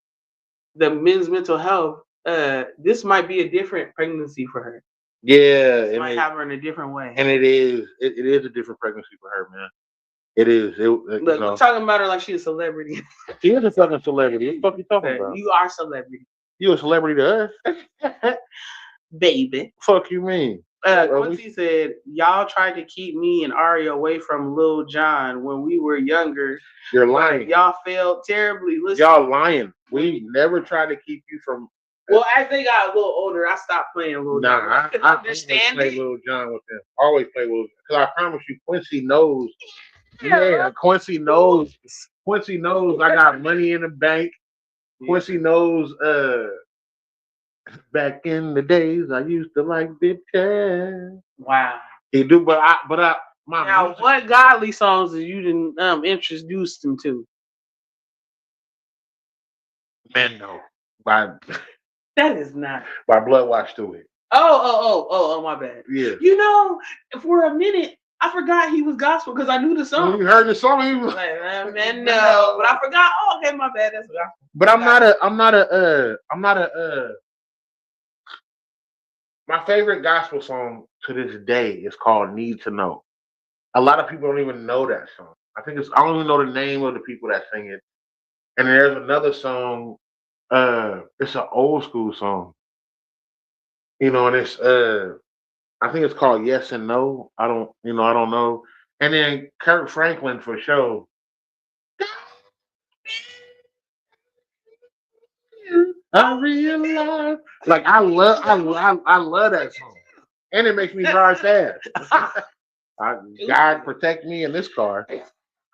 the men's mental health, this might be a different pregnancy for her. Yeah. It might have her in a different way. And it is. It is a different pregnancy for her, man. It is. Look, we're talking about her like she's a celebrity. She is a fucking celebrity. What the fuck you talking about? You are a celebrity. You a celebrity to us? Baby. Fuck you mean? Quincy said, y'all tried to keep me and Ari away from Lil Jon when we were younger. You're lying. Y'all failed terribly. Listen, y'all lying. We never tried to keep you from... Well, as they got a little older, I stopped playing Lil Jon. I understand play Lil Jon with them. Always play Lil Jon. Because I promise you, Quincy knows. Yeah, Quincy knows. Quincy knows I got money in the bank. Quincy knows back in the days I used to like Big Cat. Wow. He do, but now music. What godly songs did you didn't introduce them to? Mendo. That is not by Blood Watch to it. Oh, my bad. Yeah. You know, for a minute I forgot he was gospel because I knew the song. You heard the song, he was like, man, no. But I forgot. Oh, okay, my bad. That's gospel. But I'm not a. My favorite gospel song to this day is called "Need to Know." A lot of people don't even know that song. I don't even know the name of the people that sing it. And there's another song. It's an old school song. You know, and it's I think it's called Yes and No. I don't know. And then Kirk Franklin for sure. I realize, like I love that song, and it makes me drive fast. God protect me in this car.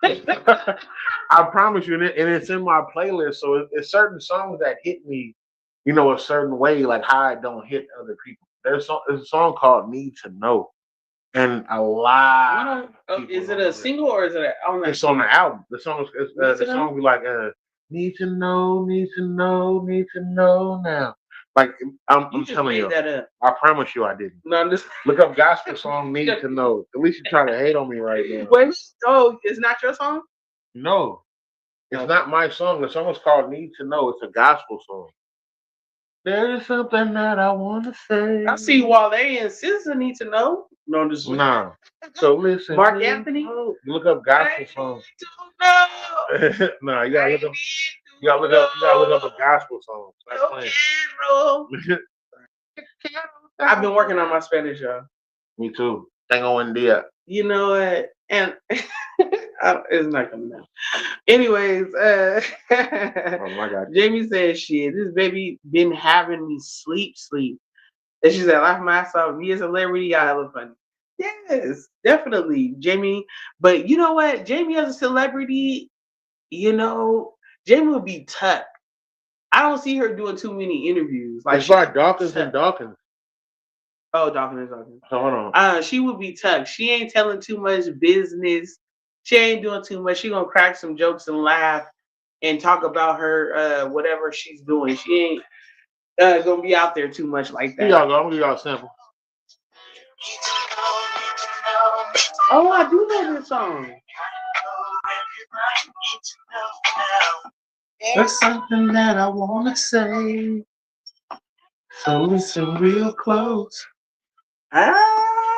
I promise you, and it's in my playlist. So it's certain songs that hit me, you know, a certain way, like how I don't hit other people. There's a song called "Need to Know," and a lot. Is it a single or is it It's on the album. The song be like "Need to know, need to know, need to know now." Like I'm telling you, that up. I promise you, I didn't. No, I'm just look up gospel song "Need to Know." At least you try to hate on me right now. Wait, it's not your song? No, it's not my song. The song is called "Need to Know." It's a gospel song. There is something that I want to say. I see Wale and SZA need to know. No, I'm just nah. So listen, Mark Anthony. You look up gospel songs. Nah, you gotta look up. You gotta look up a gospel song. I've been working on my Spanish, y'all. Me too. Tengo un día. You know what? And it's not coming out. Anyways, oh my God. Jamie said, "Shit, this baby been having me sleep." And she said, "Laugh my ass off. Me as a celebrity, y'all hella funny." Yes, definitely, Jamie. But you know what? Jamie as a celebrity, you know, Jamie would be tucked. I don't see her doing too many interviews. Like it's like Dawkins and Dawkins. Oh, Dawkins. Hold on. She would be tucked. She ain't telling too much business. She ain't doing too much. She gonna crack some jokes and laugh and talk about her whatever she's doing. She ain't gonna be out there too much like that. I'm gonna give y'all a sample. Oh, I do know this song. There's something that I wanna say, so listen real close.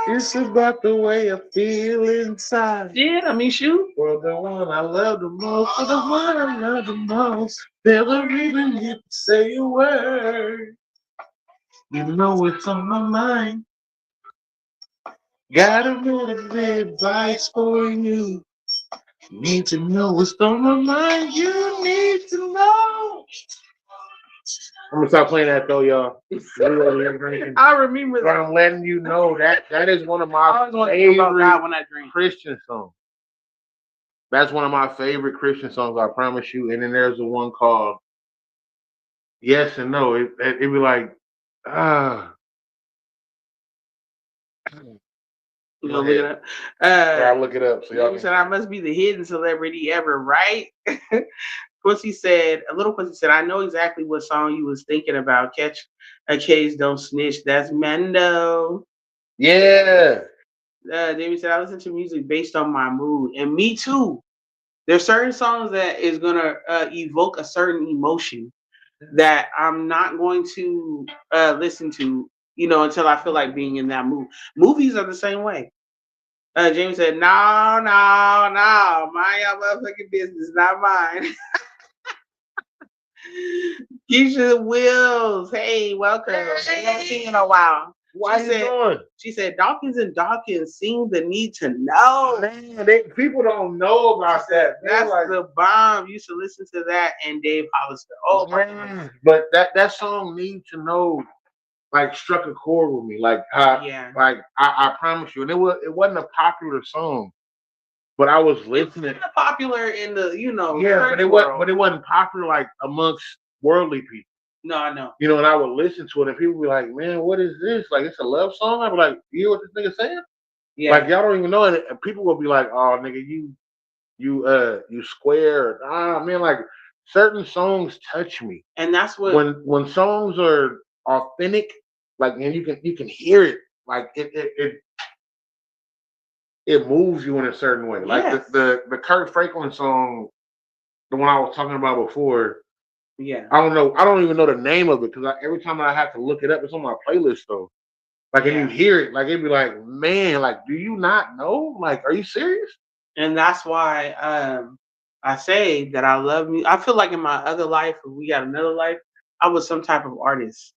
It's about the way I feel inside. Yeah, I mean, shoot. For the one I love the most, for the one I love the most. Never even get to say a word. You know it's on my mind. Got a little bit of advice for you. Need to know what's on my mind. You need to know. I'm gonna stop playing that though, y'all. I remember But I'm letting you know that is one of I my always want to think about God favorite when I drink. Christian songs. That's one of my favorite Christian songs, I promise you. And then there's the one called Yes and No. It be like, ah. You gonna look it up? I'll look it up. So y'all Jamie said, I must be the hidden celebrity ever, right? Quincy said, I know exactly what song you was thinking about. Catch a case, don't snitch. That's Mendo. Yeah. Jamie said, I listen to music based on my mood. And me too. There's certain songs that is going to evoke a certain emotion that I'm not going to listen to, until I feel like being in that mood. Movies are the same way. Jamie said, no, mind your motherfucking business, not mine. Keisha Wills, hey, welcome. I haven't seen you in a while. She said, Dawkins and Dawkins seem the need to know. Man, people don't know about that. That's the bomb. You should listen to that and Dave Hollister. Oh, man. But that song Need to Know like struck a chord with me. Like I promise you. And it wasn't a popular song. But I was listening. It's popular in the, but it wasn't popular like amongst worldly people. No, I know. And I would listen to it, and people be like, "Man, what is this? Like, it's a love song?" I'd be like, "You hear what this nigga saying?" Yeah. Like, y'all don't even know it. And people will be like, "Oh, nigga, you square." Man, like certain songs touch me, and that's what when songs are authentic, like, and you can hear it, like it moves you in a certain way. Like the Kirk Franklin song, the one I was talking about before. Yeah. I don't even know the name of it because every time I have to look it up, it's on my playlist though. Like, and you hear it, like it'd be like, man, like, do you not know? Like, are you serious? And that's why I say that I love music. I feel like in my other life, if we got another life, I was some type of artist.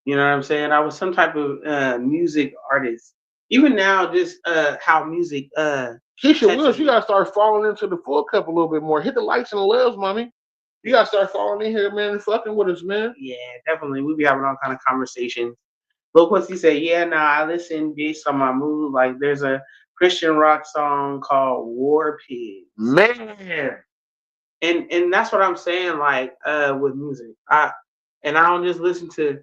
You know what I'm saying? I was some type of music artist. Even now, just how music. Keisha Wills, you gotta start falling into the Phull Cup a little bit more. Hit the likes and the loves, mommy. You gotta start falling in here, man, and fucking with us, man. Yeah, definitely. We be having all kind of conversations. But Quincy said, I listen based on my mood. Like, there's a Christian rock song called War Pigs. Man. And that's what I'm saying, like, with music. I don't just listen to,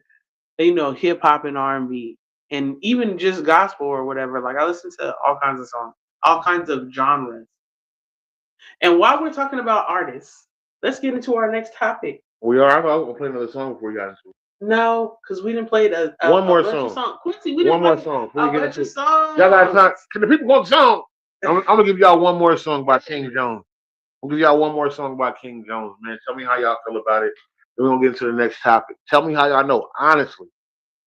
hip hop and R&B and even just gospel or whatever. Like, I listen to all kinds of songs, all kinds of genres. And while we're talking about artists, let's get into our next topic. We are. I'm going to play another song before you got into it. No, because we didn't play one more song. Quincy, we didn't one more song. A bunch of songs. Y'all got time. Can the people want song? I'm going to give y'all one more song by King Jones. I'll give y'all one more song by King Jones, man. Tell me how y'all feel about it. Then we're going to get into the next topic. Tell me how y'all know. Honestly,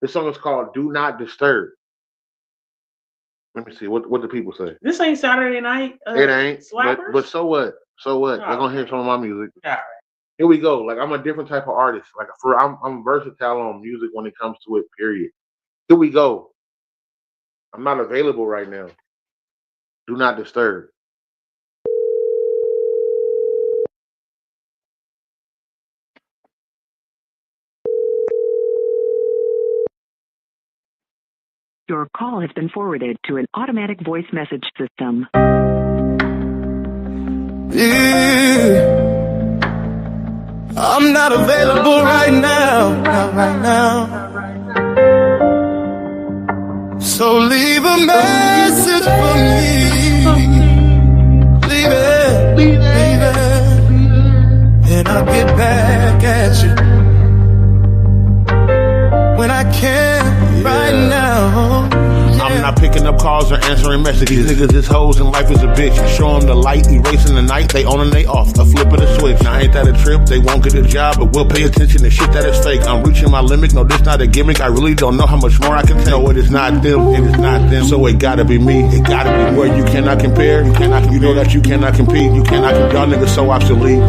this song is called Do Not Disturb. Let me see. What do people say? This ain't Saturday night. It ain't. Slappers? But so what? So what? We're going to hear some of my music. All right. Here we go. Like, I'm a different type of artist. Like, I'm versatile on music when it comes to it, period. Here we go. I'm not available right now. Do Not Disturb. Your call has been forwarded to an automatic voice message system. I'm not available right now, not right now. So leave a message for me. Leave it. And I'll get back at you when I can right now. I'm not picking up calls or answering messages. These niggas is hoes and life is a bitch. Show them the light, erasing the night. They on and they off, a flip of the switch. Now ain't that a trip? They won't get a job, but we'll pay attention to shit that is fake. I'm reaching my limit. No, this not a gimmick. I really don't know how much more I can take. No, it is not them. It is not them. So it gotta be me. It gotta be where you cannot compare. You know that you cannot compete. You cannot compete. Y'all niggas so obsolete.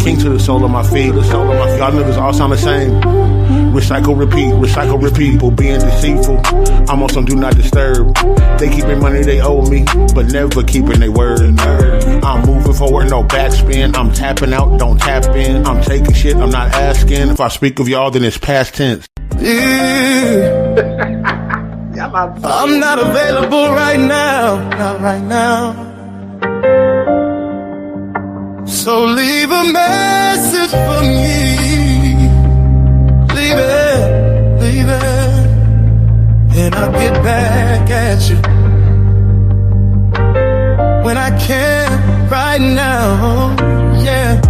King to the sole of my feet. Y'all niggas all sound the same. Recycle, repeat. People being deceitful. I'm on some do not disturb. They keeping money they owe me, but never keeping their word. I'm moving forward, no backspin. I'm tapping out, don't tap in. I'm taking shit, I'm not asking. If I speak of y'all, then it's past tense. I'm not available right now, not right now. So leave a message for me. Leave it, and I'll get back at you when I can right now, yeah.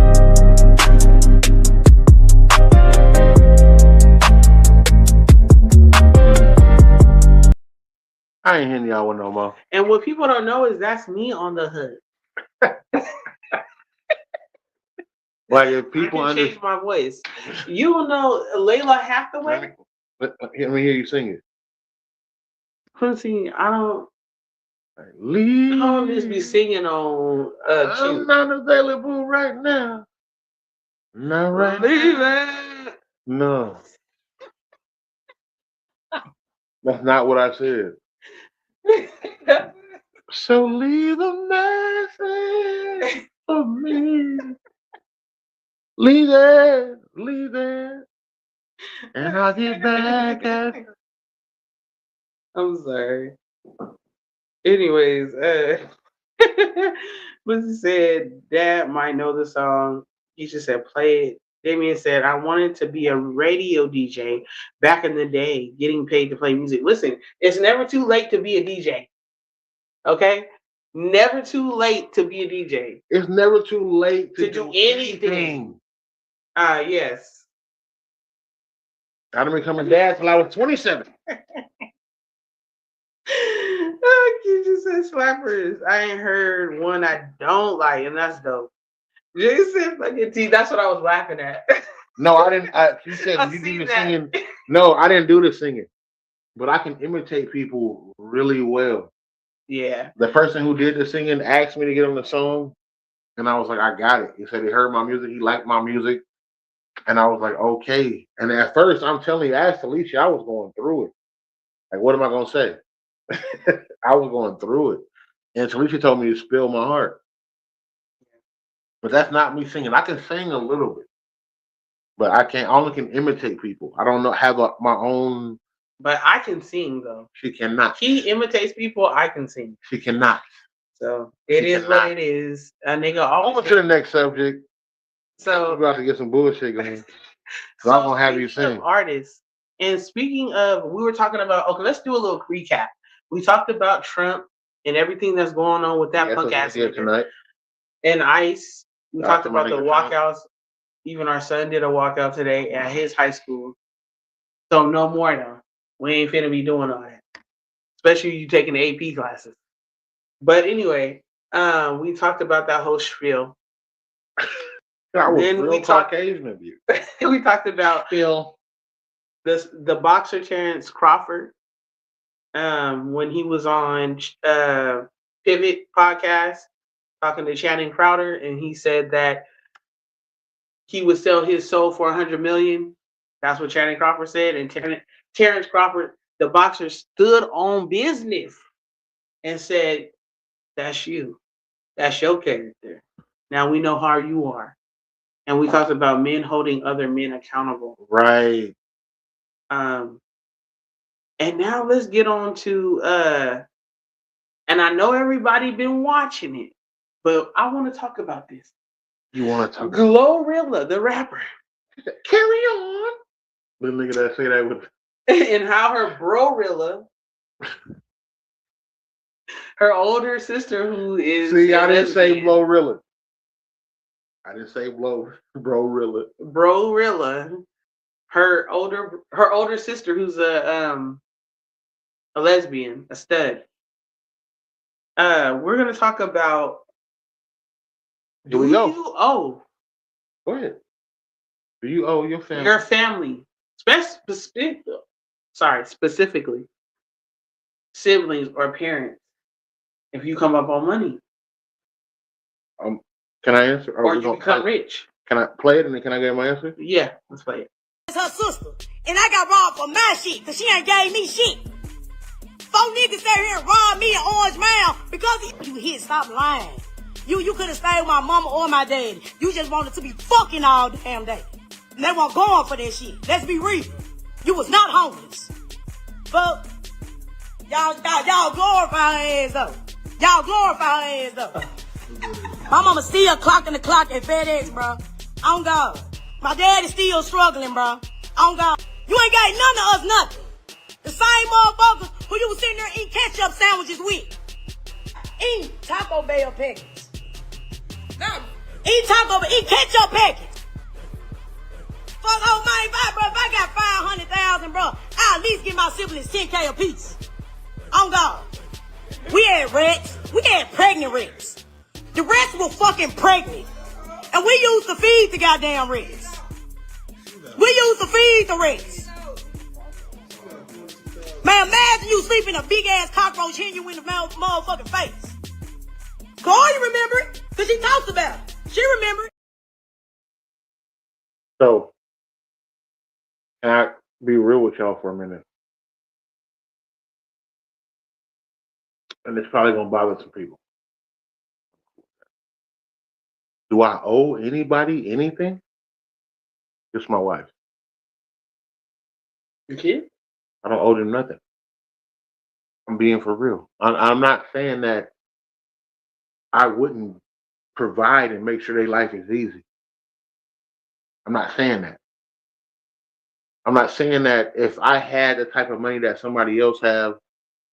I ain't hitting y'all with no more. And what people don't know is that's me on the hood. Like if people I can change my voice. You don't know Layla Hathaway? Let me hear you sing it. Quincy, I don't Leave. just be singing on I'm not available right now. Not right now. No. That's not what I said. So leave a message for me. Leave it, and I'll get back at you. I'm sorry. Anyways, Lucy said Dad might know the song. He just said play it. Damien said, I wanted to be a radio DJ back in the day, getting paid to play music. Listen, it's never too late to be a DJ. Okay? Never too late to be a DJ. It's never too late to do anything. Yes. I done become a dad till I was 27. You just said slappers. I ain't heard one I don't like, and that's dope. Jason fucking T, that's what I was laughing at. No, I didn't. You said you do the singing. No, I didn't do the singing. But I can imitate people really well. Yeah. The person who did the singing asked me to get on the song, and I was like, I got it. He said he heard my music, he liked my music, and I was like, okay. And at first, I'm telling you, ask Alicia, I was going through it. Like, what am I gonna say? I was going through it, and Talisha told me to spill my heart. But that's not me singing. I can sing a little bit, but I only can imitate people. I don't know have my own. But I can sing though. She cannot. He imitates people. I can sing. She cannot. So it is what it is. A nigga always. On to the next subject. So we're about to get some bullshit going. So I'm gonna have you sing. Artists. And speaking of, we were talking about. Okay, let's do a little recap. We talked about Trump and everything that's going on with that punk ass nigga tonight. And ICE. We talked about the walkouts. Even our son did a walkout today at his high school. So no more though. We ain't finna be doing all that. Especially you taking the AP classes. But anyway, we talked about that whole spiel. That was real Caucasian of you. We talked about the boxer Terrence Crawford. When he was on Pivot podcast talking to Channing Crowder, and he said that he would sell his soul for $100 million. That's what Channing Crawford said, and Terrence Crawford, the boxer, stood on business and said, "That's you. That's your character. Now we know how you are." And we talked about men holding other men accountable. Right. And now let's get on to and I know everybody been watching it, but I want to talk about this. You want to talk Glorilla, the rapper. Carry on. Little nigga that say that with and how her Brorilla, her older sister who is I didn't say Blowrilla. I didn't say Brorilla. Brorilla, her older sister who's a lesbian, a stud. We're gonna talk about. Do you owe? Go ahead. Do you owe your family? Your family, specifically, siblings or parents, if you come up on money. Can I answer? Or you become rich. Can I play it and then can I get my answer? Yeah, let's play it. It's her sister, and I got robbed for my shit because she ain't gave me shit. 4 niggas sat here and robbed me an Orange Mound because you hit. Stop lying. You could have stayed with my mama or my daddy. You just wanted to be fucking all damn day. And they weren't going for that shit. Let's be real. You was not homeless. But y'all glorify her ass though. Y'all glorify her ass though. My mama still clocking the clock at FedEx, bro. On God. My dad is still struggling, bro. On God. You ain't got none of us nothing. The same motherfuckers who you was sitting there eating ketchup sandwiches with. Eating Taco Bell packets. Eat ketchup packets. Fuck, oh man, if I got 500,000, bro, I'll at least give my siblings 10K a piece. On God. We had rats. We had pregnant rats. The rats were fucking pregnant. And we used to feed the goddamn rats. We used to feed the rats. Man, imagine you sleeping a big ass cockroach hitting you in the motherfucking face. Corey remember it, because she talks about it. She remember it. So, can I be real with y'all for a minute? And it's probably going to bother some people. Do I owe anybody anything? Just my wife. Your kid? I don't owe them nothing. I'm being for real. I'm not saying that I wouldn't provide and make sure their life is easy. I'm not saying that. I'm not saying that if I had the type of money that somebody else have,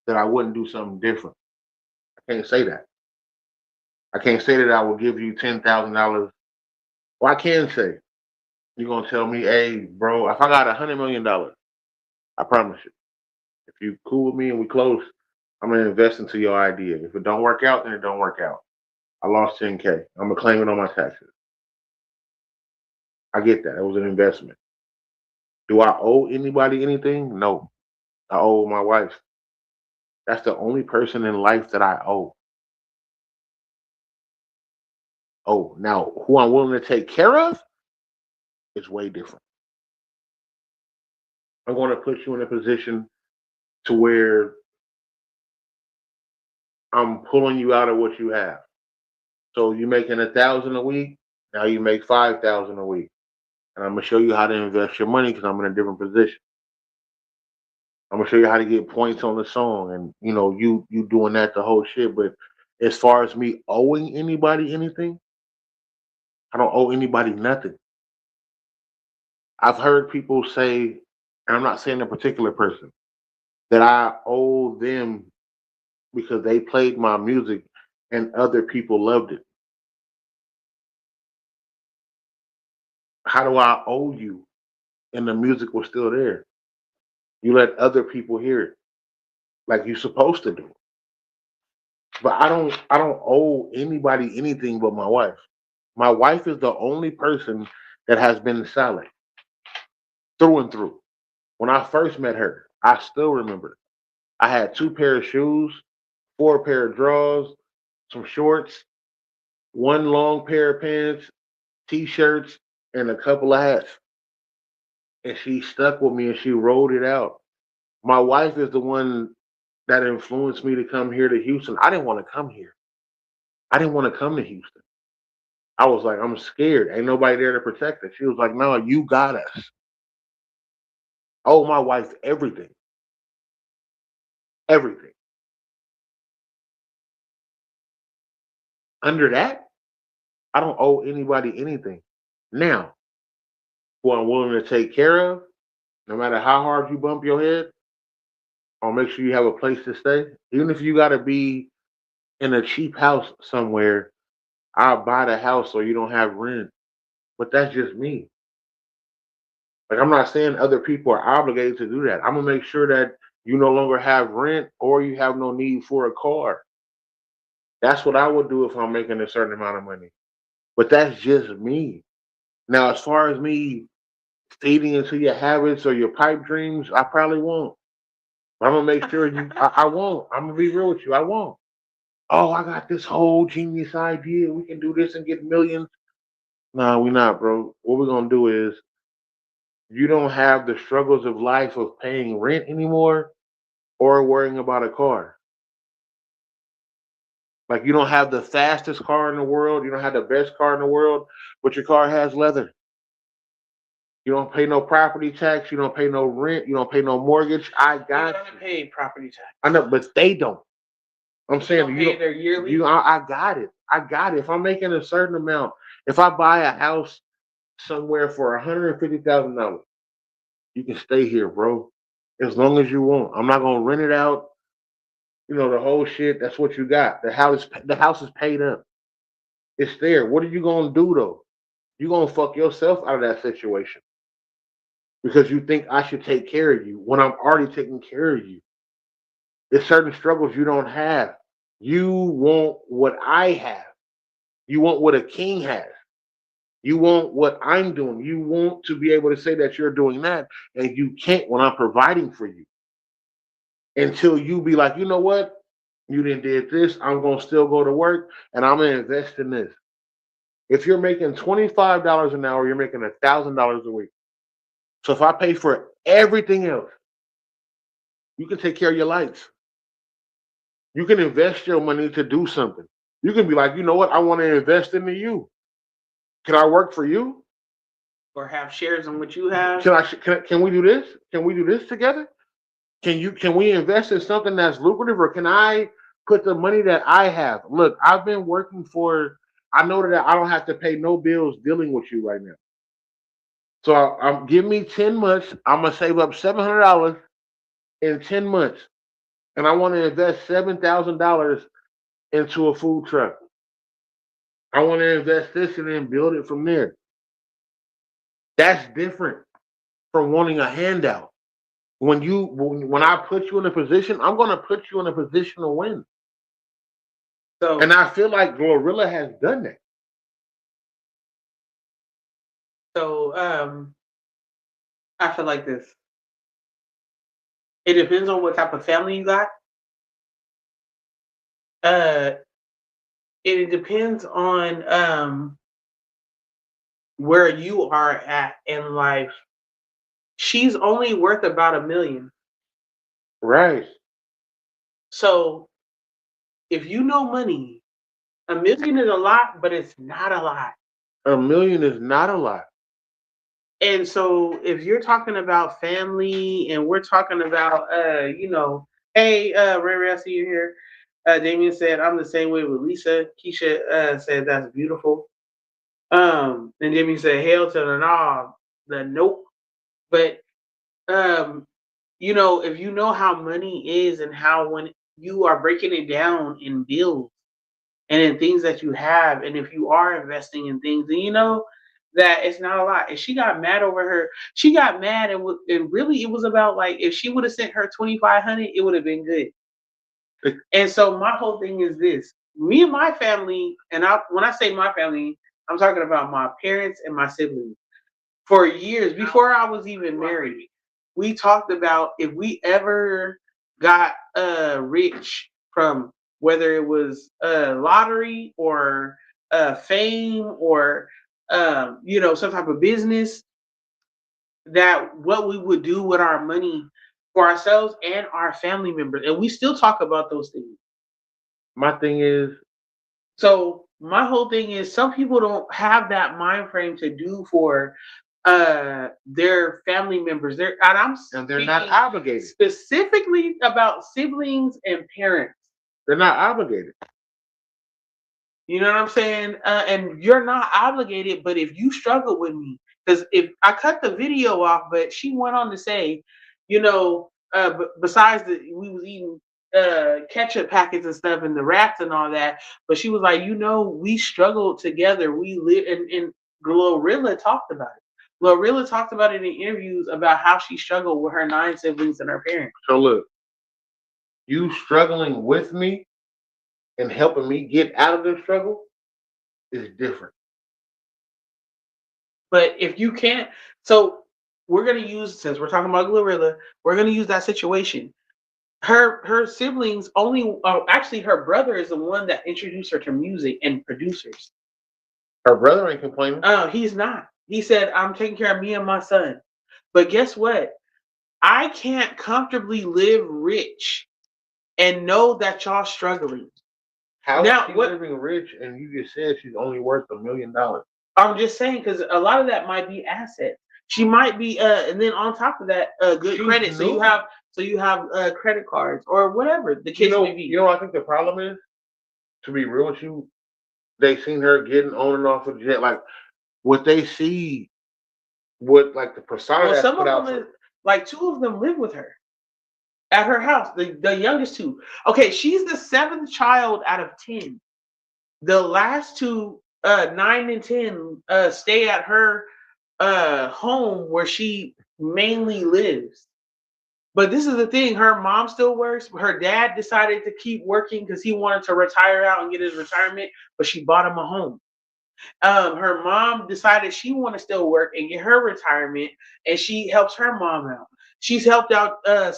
that I wouldn't do something different. I can't say that. I can't say that I will give you $10,000. Well, I can say, you're gonna tell me, hey, bro, if I got $100 million, I promise you, if you cool with me and we close, I'm gonna invest into your idea. If it don't work out, then it don't work out. I lost 10K. I'm gonna claim it on my taxes. I get that. It was an investment. Do I owe anybody anything? No. I owe my wife. That's the only person in life that I owe. Oh, now who I'm willing to take care of is way different. I'm going to put you in a position to where I'm pulling you out of what you have. So you're making 1,000 a week. Now you make 5,000 a week, and I'm gonna show you how to invest your money because I'm in a different position. I'm gonna show you how to get points on the song, and you doing that the whole shit. But as far as me owing anybody anything, I don't owe anybody nothing. I've heard people say, and I'm not saying a particular person, that I owe them because they played my music and other people loved it. How do I owe you and the music was still there? You let other people hear it like you're supposed to do. But I don't owe anybody anything but my wife. My wife is the only person that has been solid through and through. When I first met her, I still remember. I had 2 pair of shoes, 4 pair of drawers, some shorts, 1 long pair of pants, t-shirts, and a couple of hats. And she stuck with me and she rolled it out. My wife is the one that influenced me to come here to Houston. I didn't want to come here. I didn't want to come to Houston. I was like, I'm scared. Ain't nobody there to protect us. She was like, no, you got us. I owe my wife everything. Everything. Under that, I don't owe anybody anything. Now, who I'm willing to take care of, no matter how hard you bump your head, I'll make sure you have a place to stay. Even if you got to be in a cheap house somewhere, I'll buy the house so you don't have rent. But that's just me. Like, I'm not saying other people are obligated to do that. I'm gonna make sure that you no longer have rent or you have no need for a car. That's what I would do if I'm making a certain amount of money. But that's just me. Now, as far as me feeding into your habits or your pipe dreams, I probably won't. But I'm gonna make sure I won't. I'm gonna be real with you. I won't. Oh, I got this whole genius idea. We can do this and get millions. Nah, we not, bro. What we're gonna do is you don't have the struggles of life of paying rent anymore or worrying about a car. Like you don't have the fastest car in the world, you don't have the best car in the world, but your car has leather. You don't pay no property tax, you don't pay no rent, you don't pay no mortgage. I got you. Pay property tax. I know, but they don't. I'm saying You don't pay their yearly. I got it. I got it. If I'm making a certain amount, if I buy a house somewhere for $150,000, you can stay here, bro, as long as you want. I'm not gonna rent it out. You know the whole shit. That's what you got. The house is paid up. It's there. What are you gonna do though? You gonna fuck yourself out of that situation because you think I should take care of you when I'm already taking care of you. There's certain struggles you don't have. You want what I have. You want what a king has. You want what I'm doing. You want to be able to say that you're doing that, and you can't when I'm providing for you. Until you be like, you know what? You didn't did this. I'm gonna still go to work, and I'm gonna invest in this. If you're making $25 an hour, you're making $1,000 a week. So if I pay for everything else, you can take care of your lights. You can invest your money to do something. You can be like, you know what? I want to invest into you. Can I work for you? Or have shares in what you have. Can we do this? Can we do this together? Can we invest in something that's lucrative, or can I put the money that I have? Look, I've been working for. I know that I don't have to pay no bills dealing with you right now. So give me 10 months. I'm gonna save up $700 in 10 months, and I want to invest $7,000 into a food truck. I want to invest this and then build it from there. That's different from wanting a handout. When I put you in a position, I'm gonna put you in a position to win. So, And I feel like Glorilla has done that. So I feel like this. It depends on what type of family you got. It depends on where you are at in life. She's only worth about $1 million. Right. So if you know money, $1 million is a lot, but it's not a lot. $1 million is not a lot. And so if you're talking about family and we're talking about hey, Ray Ray, I see you here. Damien said, I'm the same way with Lisa. Keisha said, that's beautiful. And Damien said, hell to the nah, the nope. But, if you know how money is and how when you are breaking it down in bills and in things that you have, and if you are investing in things, then you know that it's not a lot. And she got mad over her. She got mad, and really it was about like if she would have sent her $2,500, it would have been good. And so my whole thing is this: me and my family, and when I say my family, I'm talking about my parents and my siblings. For years before I was even married, we talked about if we ever got rich from whether it was lottery or fame or some type of business, that what we would do with our money for ourselves and our family members. And we still talk about those things. My thing is, so my whole thing is some people don't have that mind frame to do for their family members. They're not obligated. Specifically about siblings and parents. They're not obligated. You know what I'm saying? And you're not obligated, but if you struggle with me, because if I cut the video off, but she went on to say, besides we was eating ketchup packets and stuff and the rats and all that, but she was like, we struggled together. We live, and Glorilla talked about it. Glorilla talked about it in interviews about how she struggled with her 9 siblings and her parents. So look, you struggling with me and helping me get out of the struggle is different. But if you can't, so we're going to use, since we're talking about Glorilla, we're going to use that situation. Her siblings actually her brother is the one that introduced her to music and producers. Her brother ain't complaining. Oh, he's not. He said, I'm taking care of me and my son. But guess what? I can't comfortably live rich and know that y'all struggling. How Now, is she what- living rich and you just said she's only worth $1 million? I'm just saying because a lot of that might be assets. She might be, and then on top of that, good She's credit. So new. you have credit cards or whatever the case may be. You know what I think the problem is? To be real with you, they seen her getting on and off of the jet. Like what they see, what like the persona Well, that's some put of out. them, like 2 of them live with her at her house. The youngest 2. Okay, she's the 7th child out of 10. The last 2, 9 and 10, stay at her home where she mainly lives. But this is the thing, her mom still works. Her dad decided to keep working because he wanted to retire out and get his retirement, but she bought him a home. Her mom decided she wanted to still work and get her retirement, and she helps her mom out. She's helped out a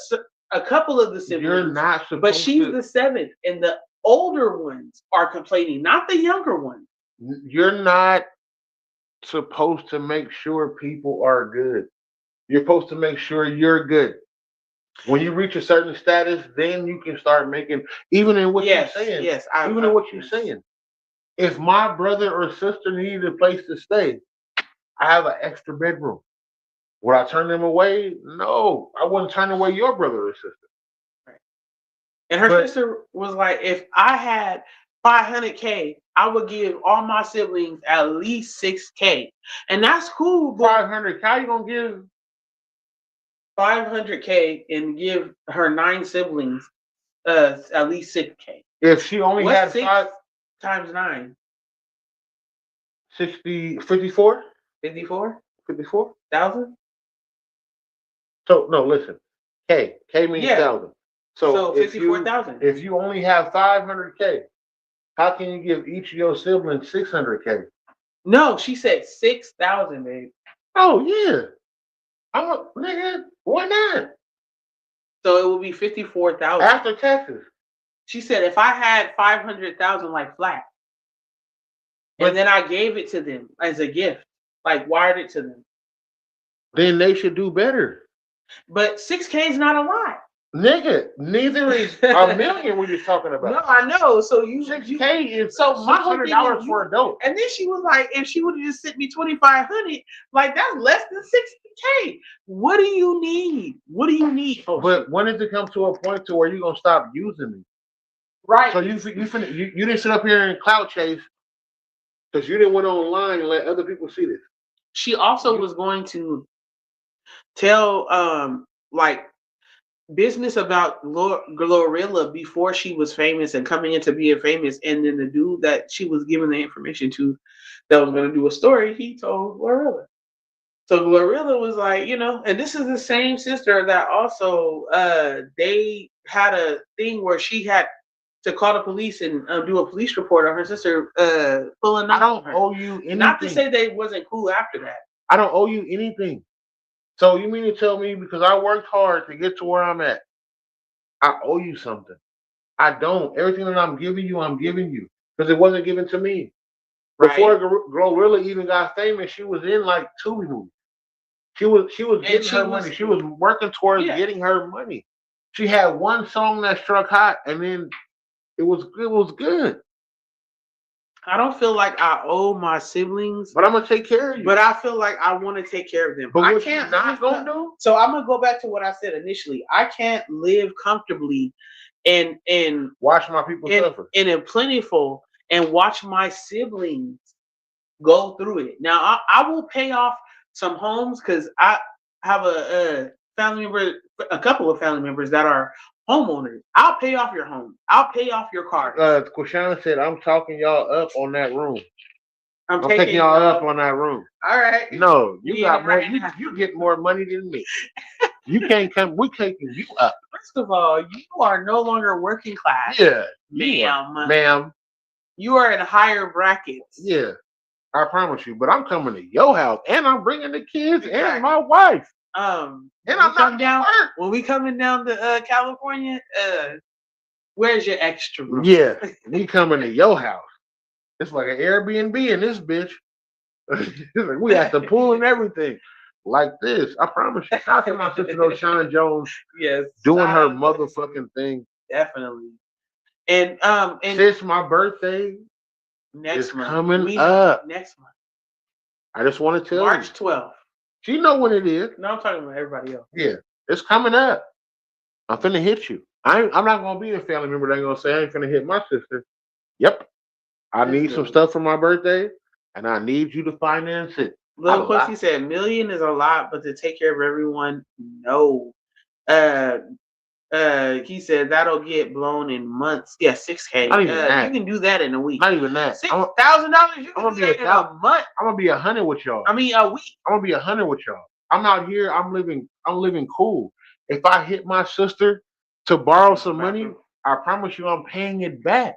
couple of the siblings. You're not supposed but she's to. the 7th, and the older ones are complaining, not the younger ones. You're not supposed to make sure people are good. You're supposed to make sure you're good. When you reach a certain status, then you can start making, even in what you're saying. Yes, Even in what you're saying. If my brother or sister needed a place to stay, I have an extra bedroom. Would I turn them away? No, I wouldn't turn away your brother or sister. Right. And her sister was like, if I had $500K, I would give all my siblings at least $6K, and that's cool. $500K, how you gonna give $500K and give her 9 siblings at least $6K? If she only had 6 5 times 9? 60, 54? 54? 54,000? So no, listen. K means 1,000. So 54,000. If you only have 500K, how can you give each of your siblings 600K? No, she said 6,000, babe. Oh yeah. I'm a nigga. Why not? So it will be 54,000 after taxes. She said if I had 500,000 like flat, and then I gave it to them as a gift, like wired it to them, then they should do better. But 6K is not a lot. Nigga, neither is $1 million we just talking about. No, I know. So 6K is so my whole thing $600 is for a dope. And then she was like, if she would have just sent me 2,500, like that's less than 60K. What do you need? What do you need? But when did it come to a point to where you're gonna stop using me? Right. So you didn't sit up here and clout chase because you didn't went online and let other people see this. She also was going to tell like business about Glorilla before she was famous and coming into being famous, and then the dude that she was giving the information to that was going to do a story, he told Glorilla. So Glorilla was like, and this is the same sister that also they had a thing where she had to call the police and do a police report on her sister pulling I don't owe you anything. Not to say they wasn't cool after that. I don't owe you anything. So you mean to tell me because I worked hard to get to where I'm at, I owe you something? I don't. Everything that I'm giving you because it wasn't given to me. Right. Before Glorilla even got famous, she was in like 2 movies. She was getting her money. She was working towards getting her money. She had one song that struck hot, and then it was good. I don't feel like I owe my siblings, but I'm gonna take care of you. But I feel like I want to take care of them. But I what can't. You not gonna do? So I'm gonna go back to what I said initially. I can't live comfortably and watch my people suffer and in plentiful and watch my siblings go through it. Now I will pay off some homes because I have a family member, a couple of family members that are homeowners. I'll pay off your home. I'll pay off your car. Quashana said, I'm talking y'all up on that room. I'm taking y'all up on that room. All right. No, you got more. You get more money than me. You can't come. We're taking you up. First of all, you are no longer working class. Yeah. Ma'am. You are in higher brackets. Yeah. I promise you. But I'm coming to your house, and I'm bringing the kids and my wife. And I'm not down when we coming down to California. Where's your extra room? Yeah, we coming to your house. It's like an Airbnb in this bitch. Like we at the pool and everything, like this. I promise you. Shout out to my sister, Sean Jones. Yes, doing her motherfucking thing. Definitely. And since my birthday next is month coming up, next month, I just want to tell March you. 12th. You know when it is. No, I'm talking about everybody else. Yeah, it's coming up. I'm finna hit you. I'm not gonna be a family member that's gonna say I ain't finna hit my sister. Yep. I need some stuff for my birthday, and I need you to finance it. Lil Quincy said, $1 million is a lot, but to take care of everyone, no. He said that'll get blown in months. Yeah, $6K. Not even that. You can do that in a week. Not even that. $6,000. You can do that in a month. I'm gonna be 100 with y'all. I mean, a week. I'm gonna be 100 with y'all. I'm out here. I'm living cool. If I hit my sister to borrow some money, I promise you, I'm paying it back.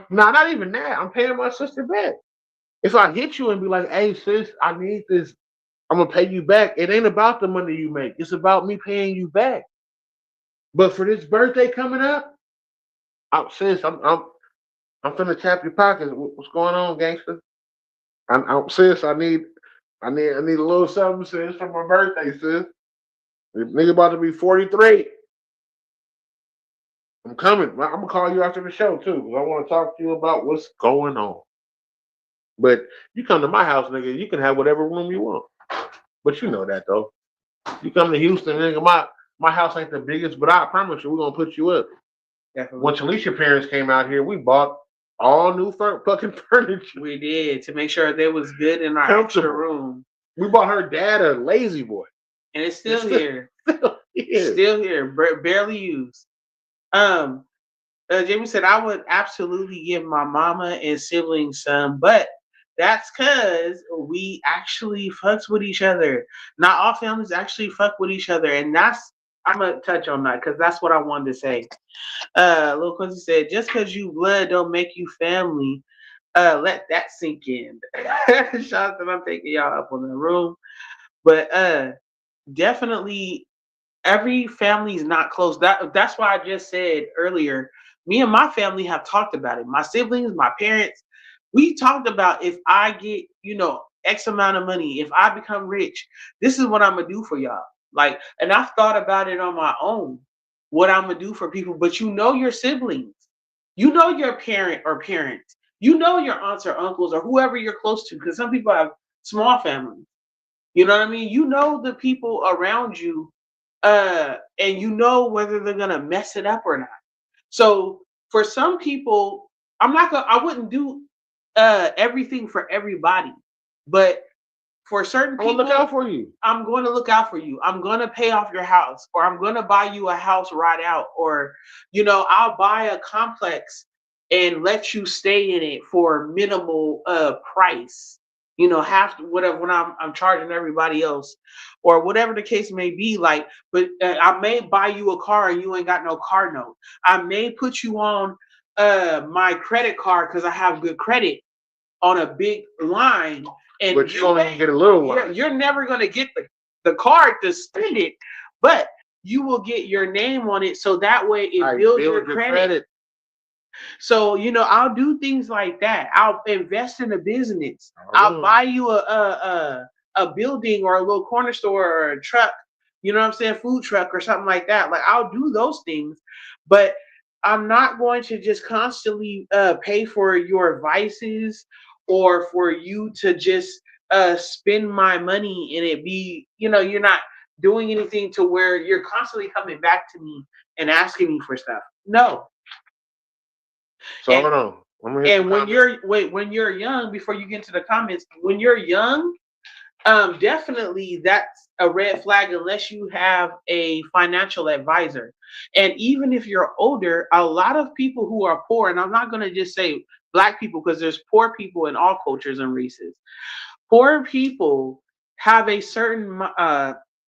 No, not even that. I'm paying my sister back. If I hit you and be like, "Hey, sis, I need this. I'm gonna pay you back." It ain't about the money you make. It's about me paying you back. But for this birthday coming up, sis, I'm finna tap your pockets. What's going on, gangster? Sis, I need a little something, sis, for my birthday, sis. The nigga about to be 43. I'm coming. I'm gonna call you after the show too, because I want to talk to you about what's going on. But you come to my house, nigga, you can have whatever room you want. But you know that though. You come to Houston, nigga, my house ain't the biggest, but I promise you, we're gonna put you up. Definitely. When Talisha parents came out here, we bought all new fucking furniture. We did, to make sure they was good in our extra room. We bought her dad a lazy boy. And it's still here. Still here, barely used. Jamie said, I would absolutely give my mama and siblings some, but that's because we actually fucks with each other. Not all families actually fuck with each other. And I'm going to touch on that because that's what I wanted to say. Lil Quincy said, just because you blood don't make you family. Let that sink in. Shout out that I'm taking y'all up on the room. But definitely every family is not close. That's why I just said earlier, me and my family have talked about it. My siblings, my parents, we talked about if I get, X amount of money, if I become rich, this is what I'm gonna do for y'all. Like, and I've thought about it on my own, what I'm gonna do for people, but your siblings, your parent or parents, your aunts or uncles or whoever you're close to, because some people have small families. You know what I mean? The people around you, and whether they're gonna mess it up or not. So for some people, I wouldn't do everything for everybody, but for certain people, look out for you. I'm going to look out for you. I'm going to pay off your house, or I'm going to buy you a house right out, or I'll buy a complex and let you stay in it for minimal price. Half whatever when I'm charging everybody else, or whatever the case may be. Like, but I may buy you a car and you ain't got no car note. I may put you on my credit card because I have good credit on a big line, but you only get a little line. You're never gonna get the card to spend it, but you will get your name on it, so that way it builds your credit. So, I'll do things like that. I'll invest in a business. I'll buy you a building or a little corner store or a truck, food truck or something like that. Like, I'll do those things, but I'm not going to just constantly pay for your vices or for you to just spend my money and it be, you're not doing anything to where you're constantly coming back to me and asking me for stuff. No. So hold on. And when you're young, before you get into the comments, when you're young, definitely that's a red flag unless you have a financial advisor. And even if you're older, a lot of people who are poor, and I'm not going to just say Black people because there's poor people in all cultures and races. Poor people have a certain,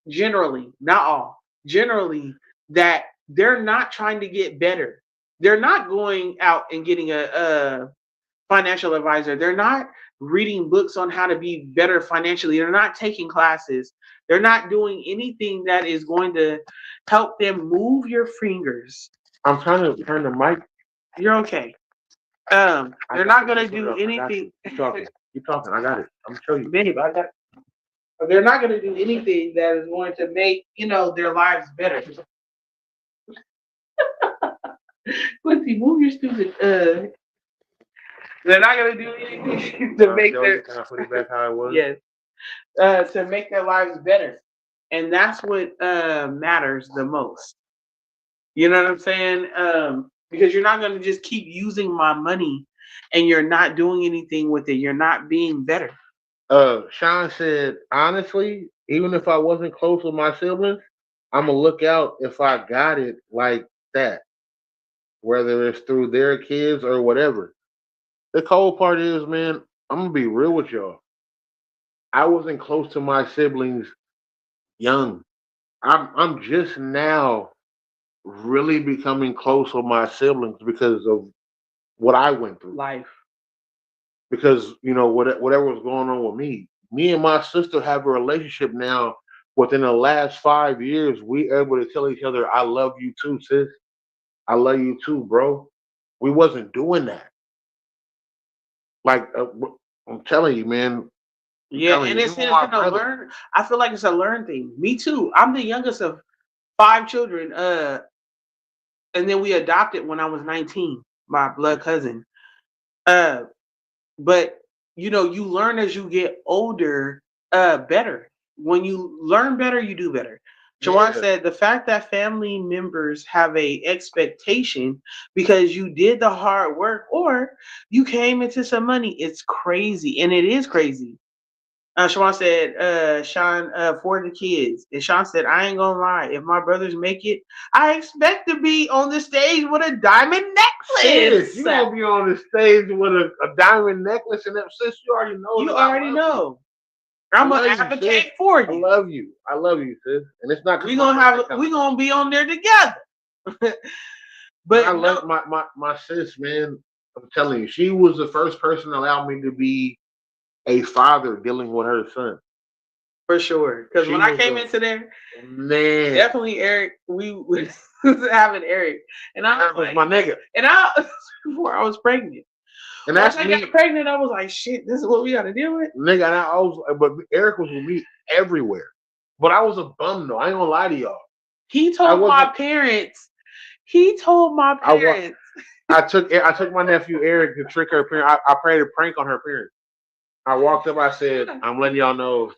generally, not all, generally, that they're not trying to get better. They're not going out and getting a financial advisor. They're not reading books on how to be better financially. They're not taking classes. They're not doing anything that is going to help them move your fingers. I'm trying to turn the mic. You're okay. They're not going to do anything. Keep talking. I got it. I'm gonna show you. Babe, I got it. They're not going to do anything that is going to make, their lives better. Quincy, move your stupid. They're not gonna do anything to make their. Can I put it back how it was? Yes. To make their lives better, and that's what matters the most. You know what I'm saying? Because you're not gonna just keep using my money, and you're not doing anything with it. You're not being better. Sean said, honestly, even if I wasn't close with my siblings, I'm gonna look out if I got it like that, whether it's through their kids or whatever. The cold part is, man, I'm gonna be real with y'all. I wasn't close to my siblings young. I'm just now really becoming close with my siblings because of what I went through. Life. Because whatever was going on with me, me and my sister have a relationship now. Within the last 5 years, we able to tell each other, "I love you too, sis. I love you too, bro." We wasn't doing that. Like I'm telling you, man. Yeah, and it's gonna learn. I feel like it's a learn thing. Me too. I'm the youngest of 5 children. And then we adopted when I was 19, my blood cousin. But you learn as you get older, better. When you learn better, you do better. Jawan said the fact that family members have a expectation because you did the hard work or you came into some money, it's crazy. And it is crazy. Shawan said, Sean, for the kids. And Sean said, I ain't gonna lie. If my brothers make it, I expect to be on the stage with a diamond necklace. You gonna be on the stage with a diamond necklace and that, sis, you already know. You already know. I'm gonna advocate for you. I love you. I love you, sis. And it's not we gonna be on there together. But I love my sis, man. I'm telling you, she was the first person to allow me to be a father dealing with her son. For sure. Because when I came into there, man, definitely Eric, we was having Eric. And I was like, my nigga. And before I was pregnant. And that's I got pregnant, I was like, shit, this is what we gotta deal with. Nigga, and but Eric was with me everywhere. But I was a bum though. I ain't gonna lie to y'all. He told my parents. I took my nephew Eric to trick her parents. I played a prank on her parents. I walked up, I said, I'm letting y'all know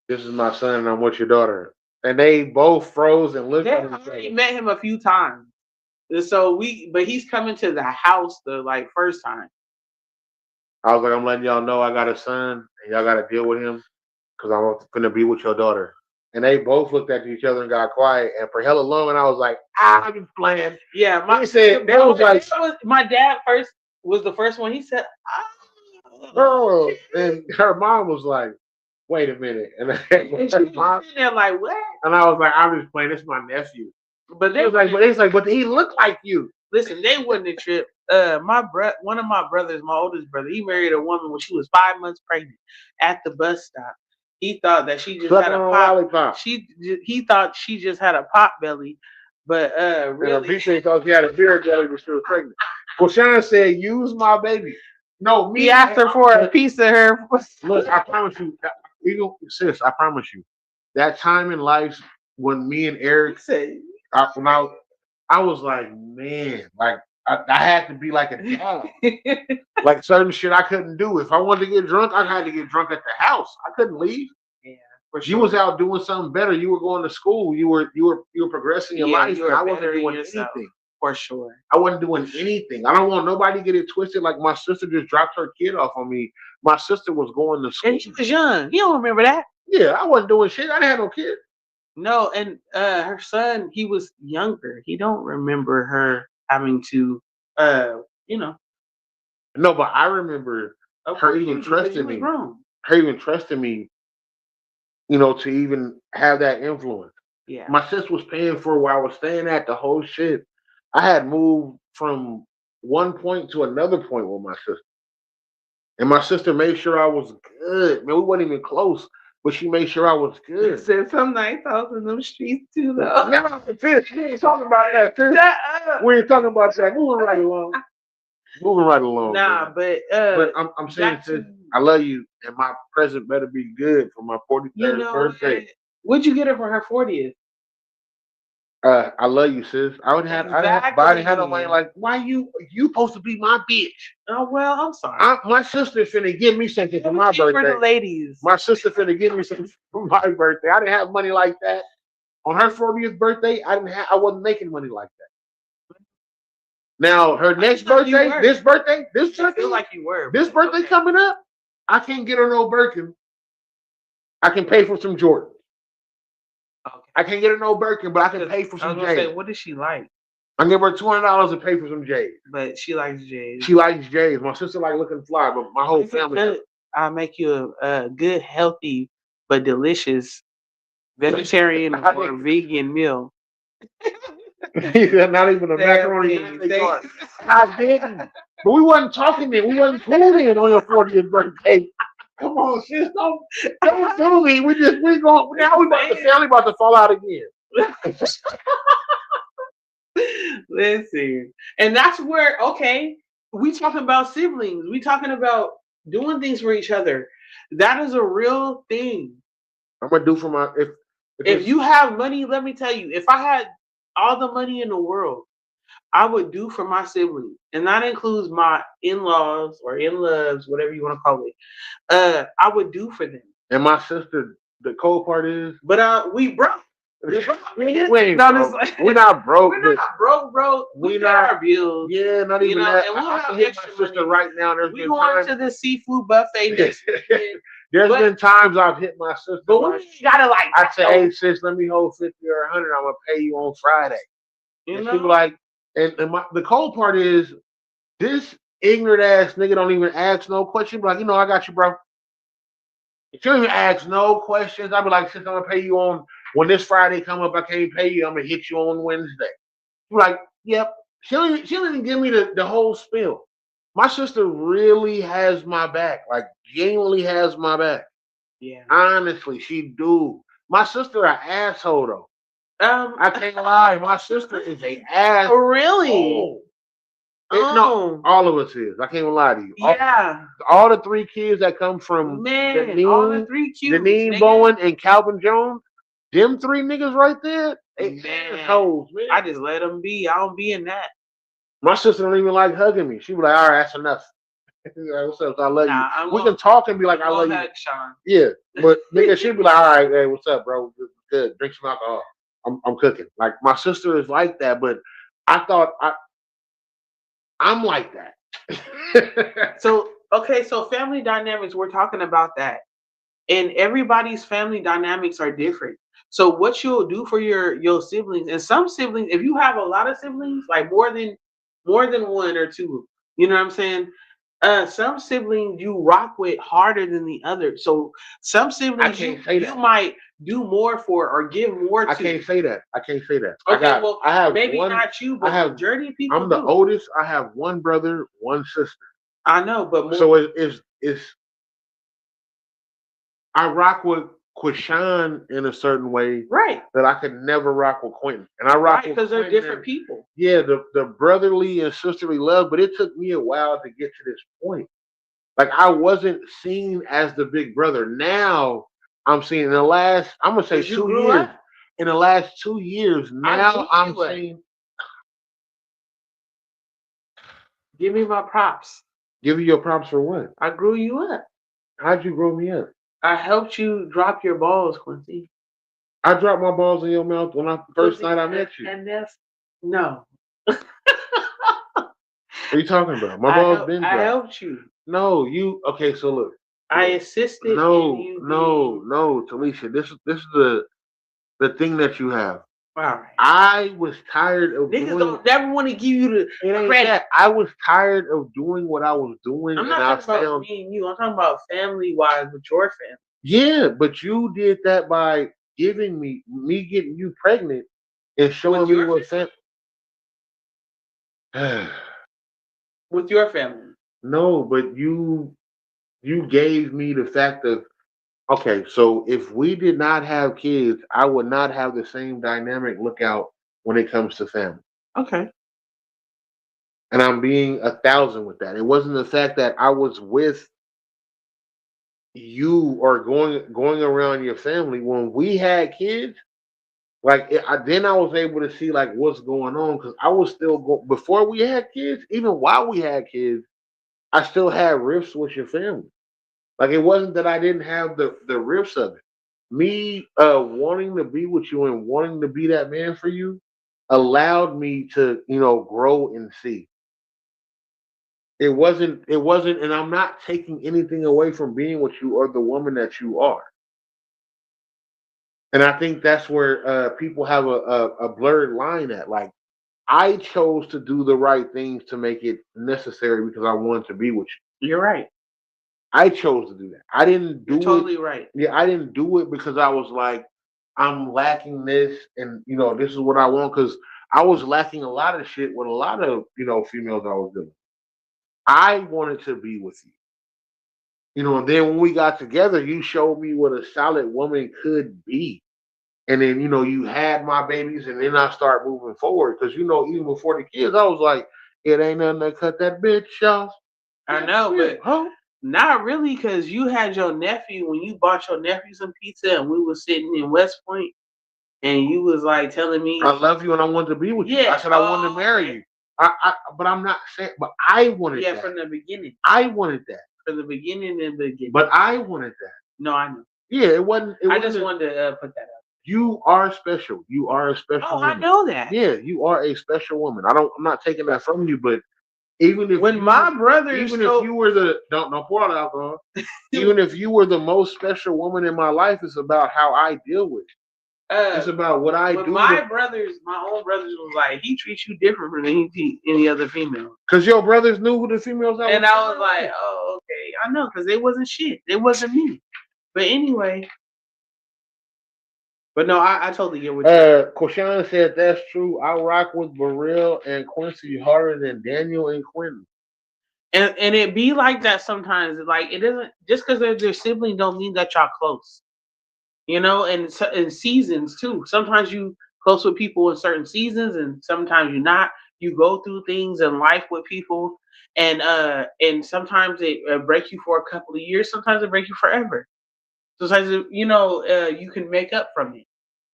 this is my son and I'm with your daughter. And they both froze and looked at each other. Met him a few times. So but he's coming to the house the first time. I was like, I'm letting y'all know I got a son and y'all gotta deal with him because I'm gonna be with your daughter. And they both looked at each other and got quiet. And for hella long, and I was like, I'm just playing. Yeah, my dad was the first one. He said, oh, and her mom was like, wait a minute. And she was in there like, what? And I was like, I'm just playing. This is my nephew. But they was like, but he looked like you. Listen, they wouldn't have tripped. One of my brothers, my oldest brother, he married a woman when she was 5 months pregnant at the bus stop. He thought that she just had a pop. He thought she just had a pot belly, but really, he thought she had a beer belly when she was pregnant. Well, Sean said, "Use my baby." No, he asked her for a piece of her. Look, I promise you, sis, I promise you, that time in life when me and Eric said, I was like, man, like I had to be like a dad. Like certain shit I couldn't do. If I wanted to get drunk, I had to get drunk at the house. I couldn't leave. Yeah, for sure. You was out doing something better. You were going to school. You were progressing your life. I wasn't doing anything. For sure. I wasn't doing anything. I don't want nobody to get it twisted. Like my sister just dropped her kid off on me. My sister was going to school. And she was young. You don't remember that? Yeah, I wasn't doing shit. I didn't have no kid. No, and her son, he was younger. He don't remember her having to, No, but I remember her even trusting me. Her even trusting me, to even have that influence. Yeah. My sis was paying for where I was staying at, the whole shit. I had moved from one point to another point with my sister. And my sister made sure I was good. Man, we weren't even close, but she made sure I was good. She said some nice house in them streets too, though. No, sis, we ain't talking about that, sis. We ain't talking about that. Moving right along. Nah, man. But I'm saying, sis, I love you, and my present better be good for my 43rd birthday. What'd you get her for her 40th? I love you, sis. I didn't have no money. Like, why you supposed to be my bitch? Oh well, I'm sorry. My sister finna give me something for my birthday. For the ladies. My sister finna give me something for my birthday. I didn't have money like that. On her 40th birthday, I wasn't making money like that. Now her next birthday, this birthday, I feel like you were. This birthday coming up, I can't get her no Birkin. I can pay for some Jordan. Okay. I can't get her no Birkin, but I can pay for some J's. Say, what does she like? I give her $200 to pay for some J's. But she likes J's. She likes J's. My sister like looking fly, but my whole family. I'll make you a good, healthy, but delicious vegetarian or vegan meal. Not even a macaroni. I didn't. But we wasn't talking then. We wasn't cool then on your 40th birthday. Come on, sis, don't do me. We going now. The family about to fall out again. Listen, and that's where we talking about siblings. We talking about doing things for each other. That is a real thing. I'm gonna do for my if you have money. Let me tell you, if I had all the money in the world, I would do for my siblings, and that includes my in-laws or in-laws, whatever you want to call it. I would do for them. And my sister, the cold part is, but we broke. We're not broke. We're not broke, bro. We got our bills. Yeah, not even that. And we'll I hit my sister right now. We going to the seafood buffet next weekend. There's been times I've hit my sister. But we gotta I say, hey sis, let me hold 50 or 100. I'm gonna pay you on Friday. And she be like, and the cold part is, this ignorant ass nigga don't even ask no question. Be like, I got you, bro. If you don't even ask no questions, I'll be like, sis, I'm gonna pay you on when this Friday come up. I can't pay you. I'm gonna hit you on Wednesday. You're like, yep. She don't even give me the whole spiel. My sister really has my back, like genuinely has my back. Yeah. Honestly, she do. My sister an asshole though. I can't lie. My sister is a asshole. Really? No, all of us is. I can't even lie to you. Yeah. All the 3 kids that come from all the 3 kids. Janine Bowen and Calvin Jones, them 3 niggas right there, they assholes, man. I just let them be. I don't be in that. My sister don't even like hugging me. She be like, all right, that's enough. Like, what's up? I love you. We can talk and be like, I love you. Sean. Yeah, but nigga, she be like, all right, hey, what's up, bro? Good. Drink some alcohol. I'm cooking. Like, my sister is like that, but I thought I'm like that. So family dynamics, we're talking about that. And everybody's family dynamics are different. So what you'll do for your siblings, and some siblings, if you have a lot of siblings, like more than 1 or 2, you know what I'm saying? Some siblings you rock with harder than the other. So some siblings you might do more for or give more to. I can't say that. Okay, I have maybe not you, but majority of people. I'm the oldest. I have 1 brother, 1 sister. I know, but more. So it's I rock with Quishan in a certain way, right? That I could never rock with Quentin, and I rock with because they're different people. Yeah, the brotherly and sisterly love, but it took me a while to get to this point. Like, I wasn't seen as the big brother. Now I'm seeing in the last, I'm gonna say 2 years. In the last 2 years, now I'm saying, give me my props. Give you your props for what? I grew you up. How'd you grow me up? I helped you drop your balls, Quincy. I dropped my balls in your mouth when first night I met you. And that's no. What are you talking about? My balls been dropped. I helped you. No, you okay? So look, I assisted. No, Talisha. This is the thing that you have. All right. I was tired of niggas don't never want to give you the credit. I was tired of doing what I was doing. I'm not talking about me and you. I'm talking about family wise with your family. Yeah, but you did that by giving me getting you pregnant and showing me what family. With your family. No, but you gave me the fact of, okay, so if we did not have kids, I would not have the same dynamic lookout when it comes to family. Okay. And I'm being 1,000 with that. It wasn't the fact that I was with you or going around your family. When we had kids, Like then I was able to see like what's going on because I was still before we had kids. Even while we had kids, I still had rifts with your family. Like it wasn't that I didn't have the rifts of it. Me wanting to be with you and wanting to be that man for you allowed me to grow and see. It wasn't, and I'm not taking anything away from being with you or the woman that you are. And I think that's where people have a blurred line at. Like I chose to do the right things to make it necessary because I wanted to be with you. You're right. I chose to do that. I didn't do You're it. totally right. Yeah, I didn't do it because I was like, I'm lacking this, and this is what I want. Because I was lacking a lot of shit with a lot of females I was doing. I wanted to be with you. And then when we got together, you showed me what a solid woman could be. And then, you had my babies, and then I start moving forward. Because, even before the kids, I was like, it ain't nothing to cut that bitch off. I know, but not really, because you had your nephew, when you bought your nephew some pizza, and we were sitting in West Point, and you was like telling me, I love you and I wanted to be with you. Yeah. I said I wanted to marry you. But I'm not saying, but I wanted that. From the beginning. I wanted that. From the beginning and the beginning. But I wanted that. No, I know. Yeah, it wasn't. I just wanted to put that up. You are special. You are a special woman. I know that. Yeah, you are a special woman. I'm not taking that from you, but even if my brothers, if you were the don't pour out alcohol, even if you were the most special woman in my life, it's about how I deal with it. It's about what I do. My own brothers was like, he treats you different from any other female. Because your brothers knew who the females are. And I was like, oh, okay. I know, because they wasn't shit. They wasn't me. But anyway. But no, I totally get what you're Koshan said that's true. I rock with Burrell and Quincy harder than Daniel and Quentin. And it be like that sometimes. Like, it isn't just because they're their sibling don't mean that y'all close. And in seasons too. Sometimes you close with people in certain seasons, and sometimes you're not. You go through things in life with people, and sometimes it breaks you for a couple of years. Sometimes it breaks you forever. Sometimes you can make up from it.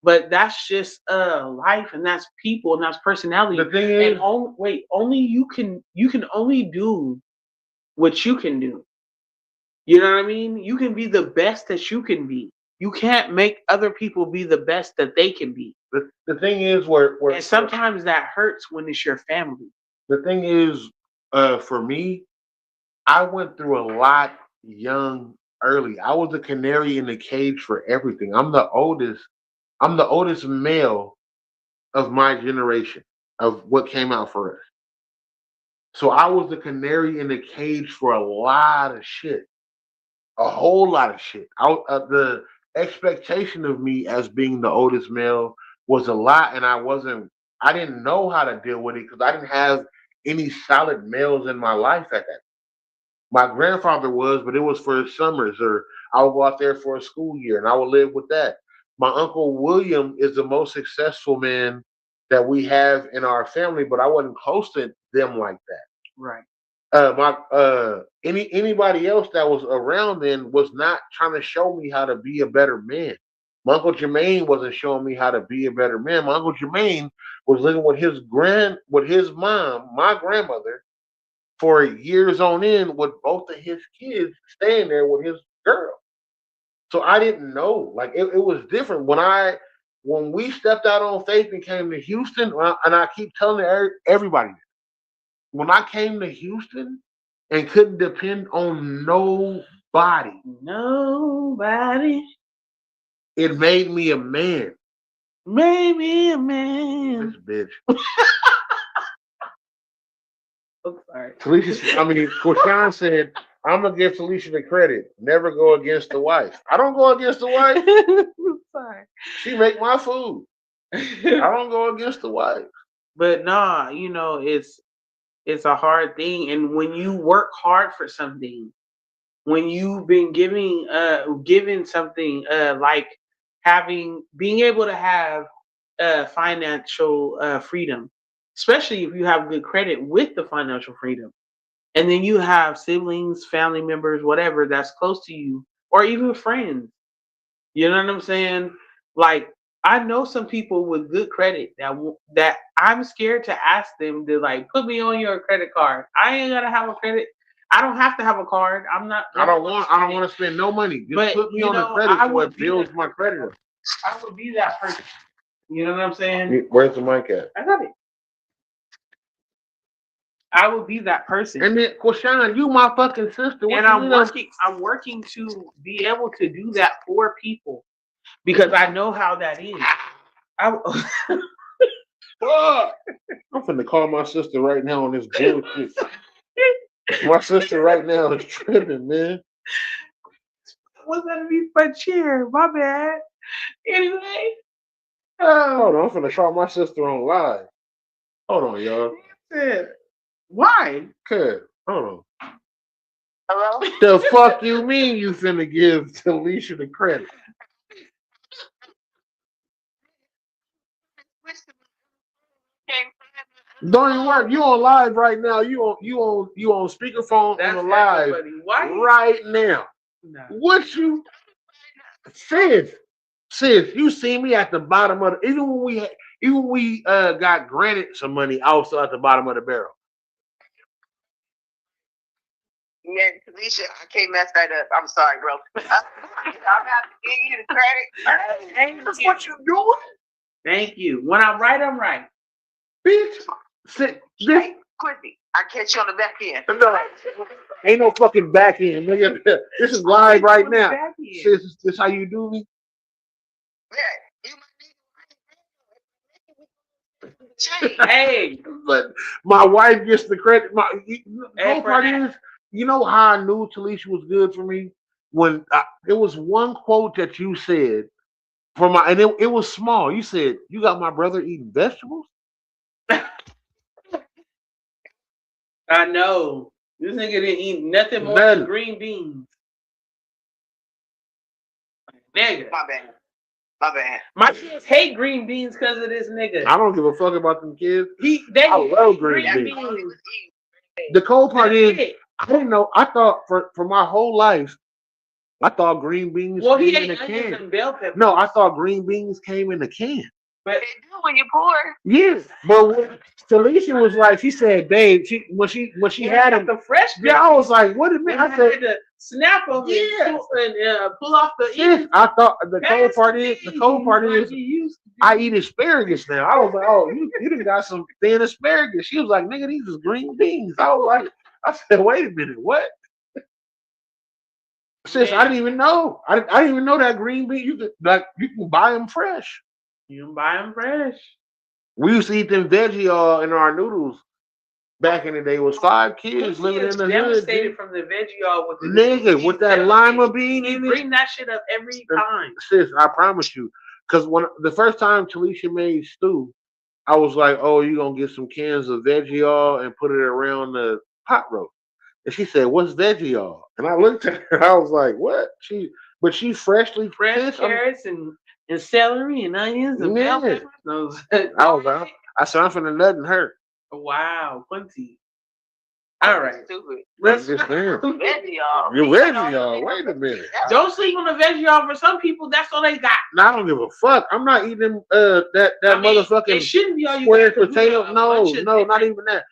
But that's just life, and that's people, and that's personality. The thing is, only you can only do what you can do. You know what I mean? You can be the best that you can be. You can't make other people be the best that they can be. The thing is where and sometimes that hurts when it's your family. The thing is, for me, I went through a lot young, early. I was a canary in the cage for everything. I'm the oldest male of my generation, of what came out for us. So I was the canary in the cage for a lot of shit. A whole lot of shit. The expectation of me as being the oldest male was a lot, and I didn't know how to deal with it because I didn't have any solid males in my life at that time. My grandfather was, but it was for summers, or I would go out there for a school year and I would live with that. My uncle William is the most successful man that we have in our family, but I wasn't close to them like that. Right. Anybody else that was around then was not trying to show me how to be a better man. My Uncle Jermaine wasn't showing me how to be a better man. My Uncle Jermaine was living with his mom, my grandmother, for years on end, with both of his kids staying there with his girl. So I didn't know. Like it was different when we stepped out on faith and came to Houston. And I keep telling everybody, when I came to Houston and couldn't depend on nobody, it made me a man. Made me a man. This bitch. I'm sorry. Koshan said, I'm gonna give Talisha the credit. Never go against the wife. I don't go against the wife. Sorry. She make my food. I don't go against the wife. But nah, it's a hard thing. And when you work hard for something, when you've been given something like being able to have financial freedom, especially if you have good credit with the financial freedom, and then you have siblings, family members, whatever that's close to you, or even friends. You know what I'm saying? Like, I know some people with good credit that I'm scared to ask them to like put me on your credit card. I ain't gotta have a credit. I don't have to have a card. I'm not. I don't want to spend no money. Just But, put me you on the know, credit I so would it be builds that my credit up. I would be that person. You know what I'm saying? Where's the mic at? I got it. I would be that person. And then, Quashan, you my fucking sister. What And you mean I'm working to be able to do that for people because I know how that is. Fuck. I'm finna call my sister right now on this bullshit. My sister right now is tripping, man. What's underneath my chair? My bad. Anyway. Hold on, I'm finna call my sister on live. Hold on, y'all. Why? Cuz, hold on. Hello? The fuck you mean you finna give Talisha the credit? Don't even work. You on live right now. You on speakerphone on the live right now. No. What you sis, you see me at the bottom of the even when we got granted some money, I was still at the bottom of the barrel. Yeah, Talisha, I can't mess that up. I'm sorry, bro. I'm gonna have to give you the credit. That's what you doing. Thank you. When I'm right, I'm right. Bitch. Sit Hey, Quincy, I catch you on the back end. No, ain't no fucking back end, nigga. This is live right now. Sis, this how you do me? Yeah, you might need Hey, but my wife gets the credit. The whole part that. is, you know how I knew Talisha was good for me? When there was one quote that you said and it was small. You said, "You got my brother eating vegetables." I know. This nigga didn't eat nothing more than green beans. Nigga. My bad. My bad. My kids hate green beans because of this nigga. I don't give a fuck about them kids. I love green beans. The cold part is, I didn't know. I thought for my whole life, I thought green beans came in a can. No, I thought green beans came in a can. But they do when you're poor. Yes, but when Talisha was like, she said, "Dave," when she had him the fresh. Yeah, I was like, "What a minute!" I said, to snap them and pull off the. Yes, I thought the cold part is I eat asparagus now. I was like, "Oh, you done got some thin asparagus." She was like, "Nigga, these is green beans." I said, "Wait a minute, what?" Sis, I didn't even know. I didn't even know that green bean you can buy them fresh. You can buy them fresh. We used to eat them veggie in our noodles back in the day. It was 5 kids living in the hood. Devastated from the veggie with the nigga with that lima bean in it. Bring that shit up every time. Sis, I promise you. Because when the first time Talisha made stew, I was like, "Oh, you gonna get some cans of veggie and put it around the pot roast." And she said, "What's veggie?" And I looked at her. I was like, "What?" She freshly fresh carrots and celery and onions and bell peppers. I said, "I'm finna nut and her." Wow, Quincy. All right. Stupid. Let's just Veggie, You're veggie. Wait a minute. Don't sleep on the veggie. For some people, that's all they got. I don't give a fuck. I'm not eating that motherfucking it shouldn't be all you square potato. No, not even that.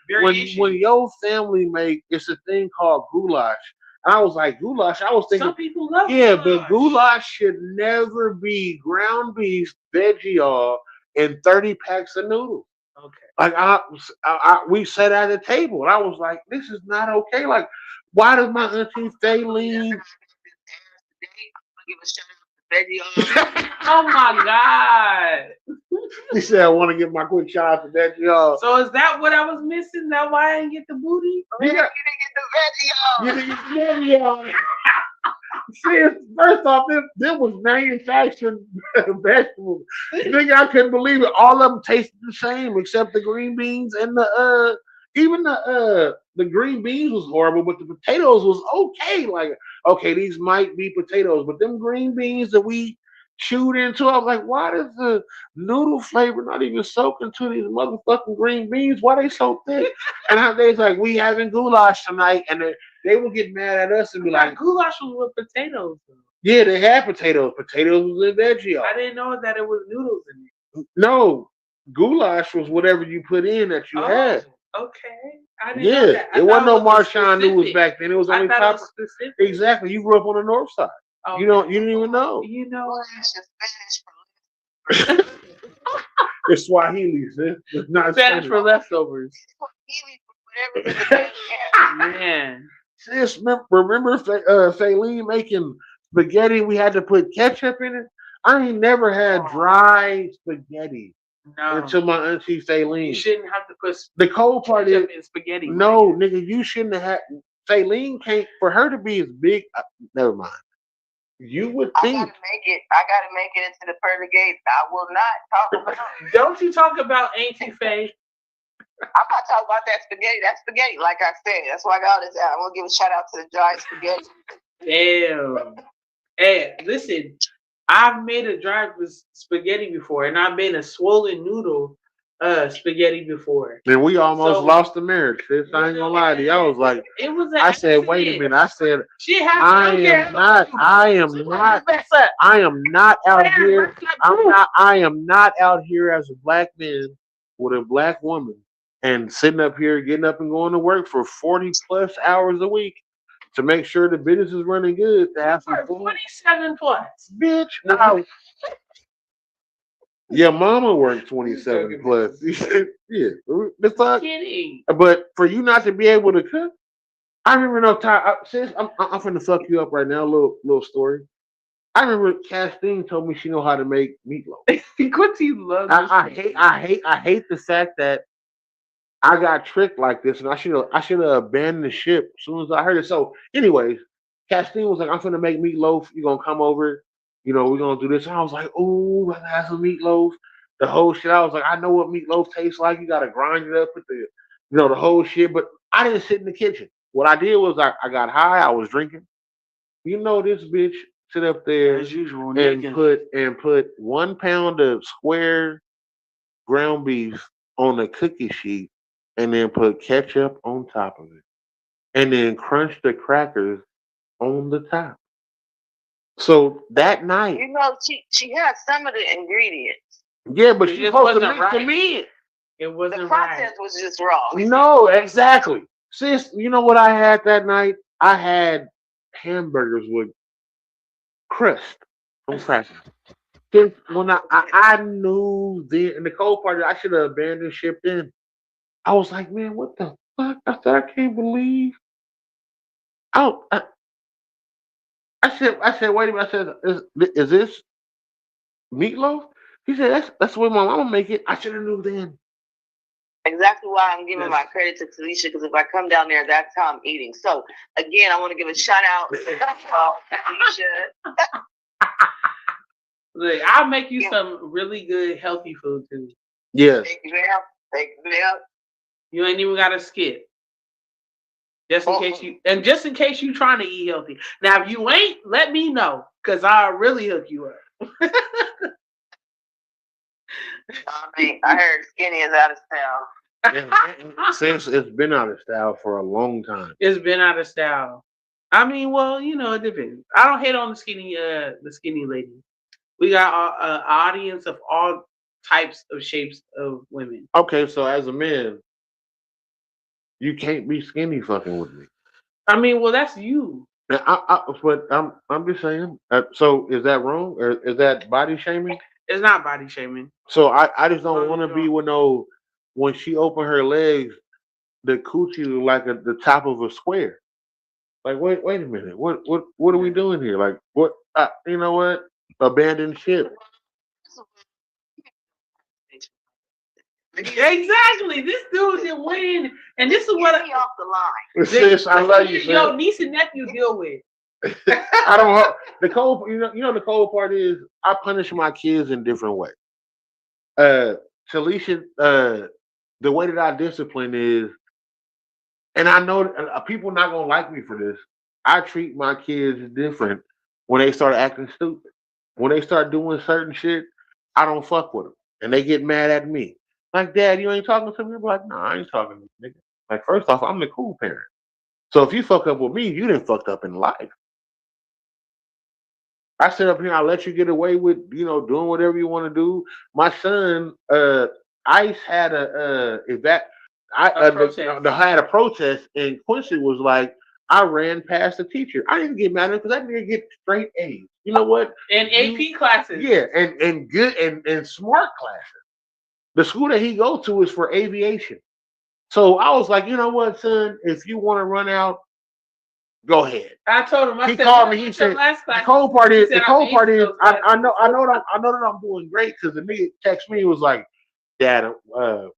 When your family make, it's a thing called goulash. And I was like, goulash. I was thinking some people love goulash. But goulash should never be ground beef, veggie, and 30 packs of noodles. Okay. Like we sat at a table, and I was like, "This is not okay." Like, why does my auntie Faylene? Oh my God! She said, "I want to give my quick shout out to that y'all." So is that what I was missing? That why I didn't get the booty? Yeah. You didn't get the veggie. See, first off, them was manufactured vegetables. Nigga, I couldn't believe it. All of them tasted the same except the green beans and even the green beans was horrible, but the potatoes was okay. Like, okay, these might be potatoes, but them green beans that we chewed into, I was like, why does the noodle flavor not even soak into these motherfucking green beans? Why they so thick? And they's like, we having goulash tonight, and they would get mad at us and be like, goulash was with potatoes. Yeah, they had potatoes. Potatoes was in veggie. I didn't know that it was noodles in it. No, goulash was whatever you put in that you had. Okay. I didn't know Yeah, that. I it wasn't thought no it was Marshawn noodles specific. back then. It was I only thought it top. was specific. Exactly. You grew up on the north side. Okay. You didn't even know. You know, It's Swahili, sis. It's not Spanish Spanish. for leftovers. Man. Sis, remember Faline making spaghetti? We had to put ketchup in it. I ain't never had dry spaghetti No. until my auntie You Faline. shouldn't have to put The cold part is, ketchup in spaghetti. no, nigga, you shouldn't have had. Faline can't, for her to be as big. Never mind. You would think. I gotta make it into the pearly gates. I will not talk about it. Don't you talk about Auntie Faye? I'm not talking about that spaghetti. That spaghetti, like I said, that's why I got this out. I want to give a shout out to the dry spaghetti. Damn. Hey, listen, I've made a dry spaghetti before, and I've made a swollen noodle spaghetti before. And we almost lost the marriage, sis. I ain't gonna lie to you. I was like, it was. I said, wait a minute. I said, I am not out here. I am not out here as a black man with a black woman and sitting up here, getting up and going to work for 40 plus hours a week to make sure the business is running good. To have some food. 27 plus, bitch. No. Your mama worked 27 plus. Yeah, the fuck. Kidding. But for you not to be able to cook, I remember no time. Sis, I'm finna fuck you up right now. Little story. I remember Castine told me she know how to make meatloaf. Quincy loves. I hate the fact that I got tricked like this, and I should have abandoned the ship as soon as I heard it. So, anyways, Castine was like, "I'm finna make meatloaf. You gonna come over? You know, we're gonna do this." And I was like, "Oh, I have some meatloaf." The whole shit. I was like, "I know what meatloaf tastes like. You gotta grind it up with the whole shit." But I didn't sit in the kitchen. What I did was I got high. I was drinking. You know, this bitch sit up there as usual and put 1 pound of square ground beef on a cookie sheet, and then put ketchup on top of it, and then crunch the crackers on the top. So that night, you know, she had some of the ingredients. Yeah, but she's supposed to mix them in. It wasn't the process was just wrong. No, exactly. Sis, you know what I had that night? I had hamburgers with crust on crackers. When I knew then, and the cold part, I should have abandoned ship then. I was like, man, what the fuck? I said, I can't believe. I said, wait a minute. I said, is this meatloaf? He said, that's the way my mama make it. I should have knew then. Exactly why I'm giving my credit to Talisha, because if I come down there, that's how I'm eating. So again, I want to give a shout out to Talisha. Look, I'll make you some really good healthy food too. Yeah. Thank you, ma'am. You ain't even got to skip. Just in case you trying to eat healthy. Now, if you ain't, let me know, because I'll really hook you up. I heard skinny is out of style. Since it's been out of style for a long time. It's been out of style. I mean, well, it depends. I don't hate on the skinny lady. We got an audience of all types of shapes of women. Okay, so as a man, you can't be skinny fucking with me. I mean, well, that's you. But I'm just saying. So is that wrong, or is that body shaming? It's not body shaming. So I just don't want to be when she open her legs, the coochie look like the top of a square. Like wait a minute, what are we doing here? Like what? You know what? Abandoned ship. Exactly. This dude didn't win, and this is what off the line. Sis, I love you. Your niece and nephew deal with. I don't. The cold. The cold part is I punish my kids in different ways. Talisha, the way that I discipline is, and I know people not gonna like me for this. I treat my kids different when they start acting stupid. When they start doing certain shit, I don't fuck with them, and they get mad at me. Like, Dad, you ain't talking to me? I'm like, no, I ain't talking to you, nigga. Like, first off, I'm the cool parent. So if you fuck up with me, you done fucked up in life. I sit up here, I let you get away with, doing whatever you want to do. My son, ICE had had a protest, and Quincy was like, I ran past the teacher. I didn't get mad at him because I didn't get straight A's. You know what? And AP classes. Yeah, and good and smart classes. The school that he go to is for aviation. So I was like, you know what, son? If you want to run out, go ahead. I told him. He called me. He said, "The cold part is, I know that I'm doing great because the nigga text me was like, Dad,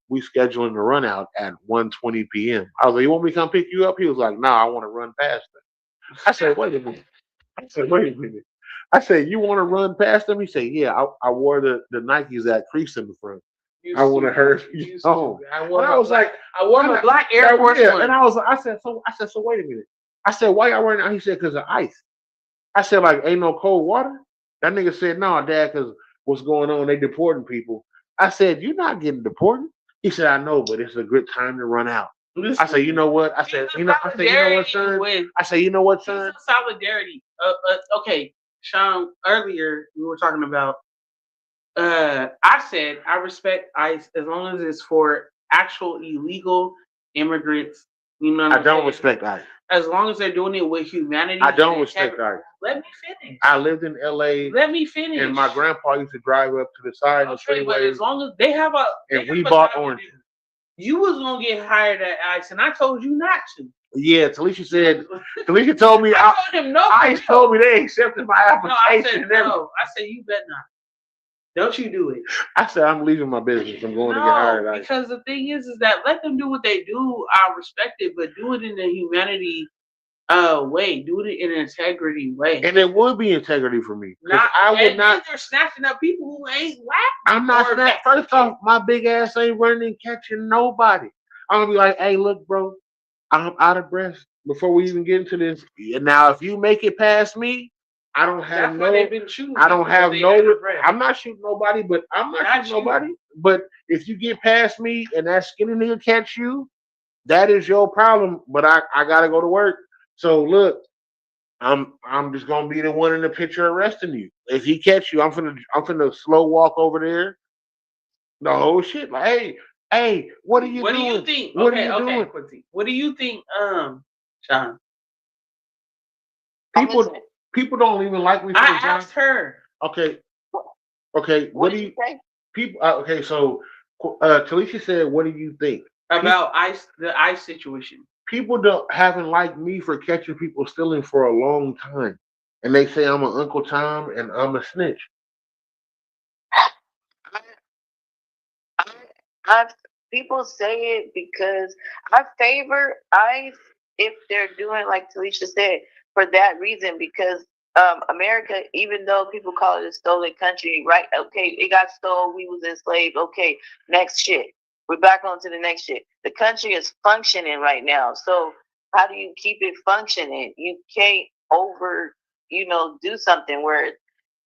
we scheduling the run out at 1:20 p.m. I was like, you want me to come pick you up? He was like, no, I want to run past them. I said, wait a minute. I said, you want to run past them? He said, yeah. I wore the Nikes that crease in the front. I want to hurt you. Oh, I was like, I wore my black Air Force One. And I said, so wait a minute. I said, why y'all running out? He said, because of ice. I said, like, ain't no cold water? That nigga said, no, Dad, because what's going on? They deporting people. I said, you're not getting deported. He said, I know, but it's a good time to run out. I said, you know what? I said, you know what, son? I said, you know what, son? Solidarity. Okay, Sean, earlier we were talking about, I said, I respect ICE as long as it's for actual illegal immigrants. You know what I don't respect ICE. As long as they're doing it with humanity. I don't respect ICE. Let me finish. I lived in LA. Let me finish. And my grandpa used to drive up to the side of the freeway. But as long as they have a... And we bought oranges. You was going to get hired at ICE, and I told you not to. Yeah, Talisha told me... I told him no. ICE told me they accepted my application. No, I said, you bet not. Don't you do it. I said, I'm leaving my business. I'm going to get hired at ICE. Because the thing is that let them do what they do. I respect it, but do it in a humanity way. Do it in an integrity way. And it would be integrity for me. They're snatching up people who ain't black. I'm not snatching. First off, my big ass ain't running and catching nobody. I'm going to be like, hey, look, bro, I'm out of breath before we even get into this. Now, if you make it past me, I don't have I'm not shooting nobody, but I'm not shooting nobody. But if you get past me and that skinny nigga catch you, that is your problem. But I gotta go to work. So look, I'm just gonna be the one in the picture arresting you. If he catch you, I'm finna slow walk over there. The whole shit. Like, hey, what are you doing? What do you think? What are you doing? Quincy. What do you think, Sean? People don't even like me. I asked her. Okay. What do you think? People. Okay. So, Talisha said, "What do you think about the ICE situation?" People haven't liked me for catching people stealing for a long time, and they say I'm an Uncle Tom and I'm a snitch. People say it because I favor ICE if they're doing like Talisha said. For that reason, because America, even though people call it a stolen country, right? Okay, it got stolen. We was enslaved. Okay, next shit. We're back on to the next shit. The country is functioning right now. So how do you keep it functioning? You can't do something where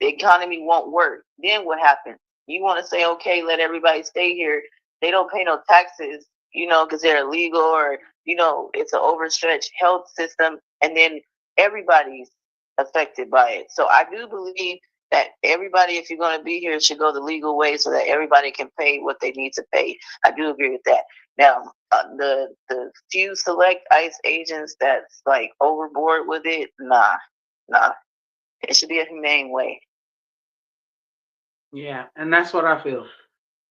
the economy won't work. Then what happens? You want to say, okay, let everybody stay here. They don't pay no taxes, because they're illegal or, it's an overstretched health system. And then everybody's affected by it. So I do believe that everybody, if you're going to be here, should go the legal way so that everybody can pay what they need to pay. I do agree with that. Now, the few select ICE agents that's like overboard with it, nah. It should be a humane way. Yeah, and that's what I feel.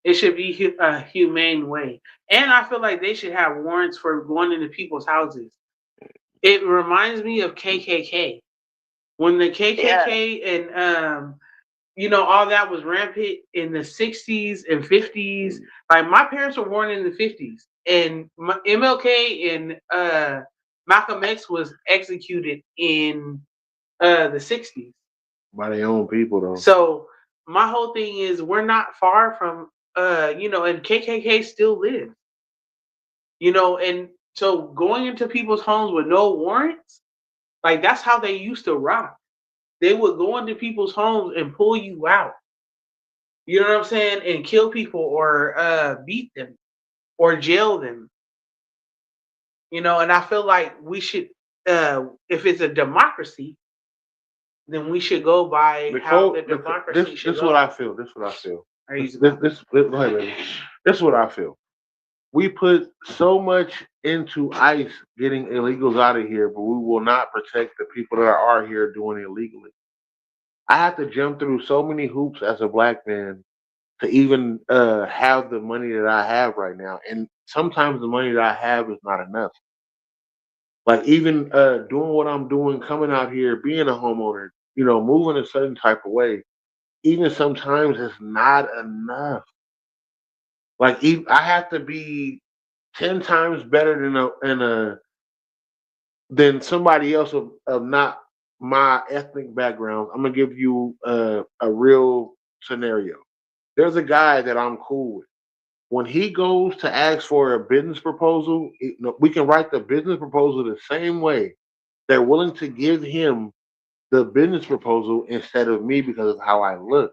It should be a humane way. And I feel like they should have warrants for going into people's houses. It reminds me of KKK. When the KKK and all that was rampant in the 60s and 50s. Like my parents were born in the 50s, and MLK and Malcolm X was executed in the 60s by their own people, though. So my whole thing is we're not far from and KKK still lives. And so going into people's homes with no warrants, like that's how they used to rock. They would go into people's homes and pull you out. You know what I'm saying? And kill people or beat them or jail them. And I feel like we should, if it's a democracy, then we should go by how the democracy should This is go. what I feel. This is what I feel. Go ahead, baby. This is what I feel. We put so much into ICE getting illegals out of here, but we will not protect the people that are here doing it illegally. I have to jump through so many hoops as a black man to even have the money that I have right now. And sometimes the money that I have is not enough. Like even doing what I'm doing, coming out here, being a homeowner, moving a certain type of way, even sometimes it's not enough. Like I have to be 10 times better than somebody else of not my ethnic background. I'm gonna give you a real scenario. There's a guy that I'm cool with. When he goes to ask for a business proposal, we can write the business proposal the same way. They're willing to give him the business proposal instead of me because of how I look.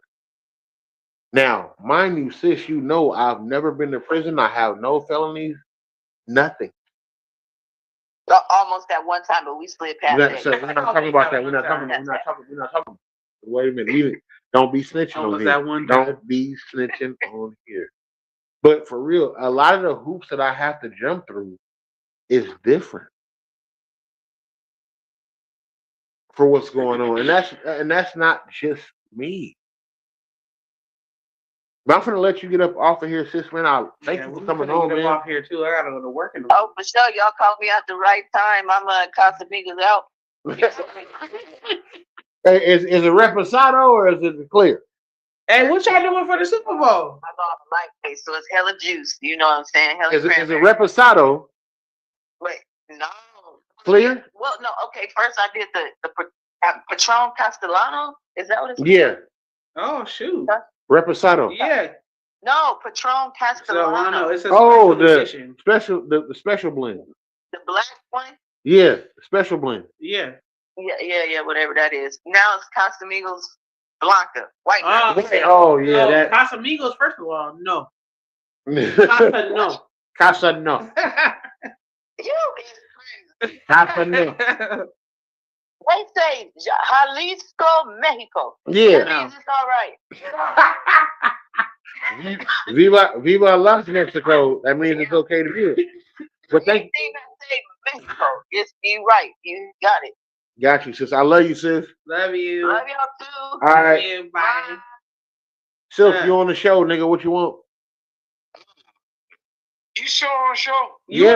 Now, mind you, sis, I've never been to prison. I have no felonies, nothing. Almost at one time, but we slid past that. So we're not talking about that. We're not talking. Wait a minute. Don't be snitching on here. Don't be snitching on here. But for real, a lot of the hoops that I have to jump through is different for what's going on, and that's not just me. But I'm gonna let you get up off of here, sis, man. Thank you for coming on, man. Off here too. I gotta go to work in the Oh, for sure. Y'all called me at the right time. I'm Casamigos out. Hey, is it reposado or is it clear? Hey, what y'all doing for the Super Bowl? I'm on a light face, so it's hella juice. You know what I'm saying? Hella is it reposado? Wait, no. Clear? Well, no. Okay, first I did the Patron Castellano. Is that what it's called? Yeah. Oh shoot. Reposado. Yeah. No, Patron Castellano. It's a special edition. the special blend. The black one? Yeah, special blend. Yeah. Yeah, whatever that is. Now it's Casamigos Blanca. White. Oh yeah, no, that Casamigos, first of all, no. Casa no. Casa no. You is crazy. Casa no. They say Jalisco, Mexico. Yeah. That means it's all right. Viva Las Mexico. That means it's okay to do it. But thank you. Say Mexico. Yes, you right. You got it. Got you, sis. I love you, sis. Love you. Love y'all too. All right. You, bye. Silk, you on the show, nigga. What you want? You still on the show? You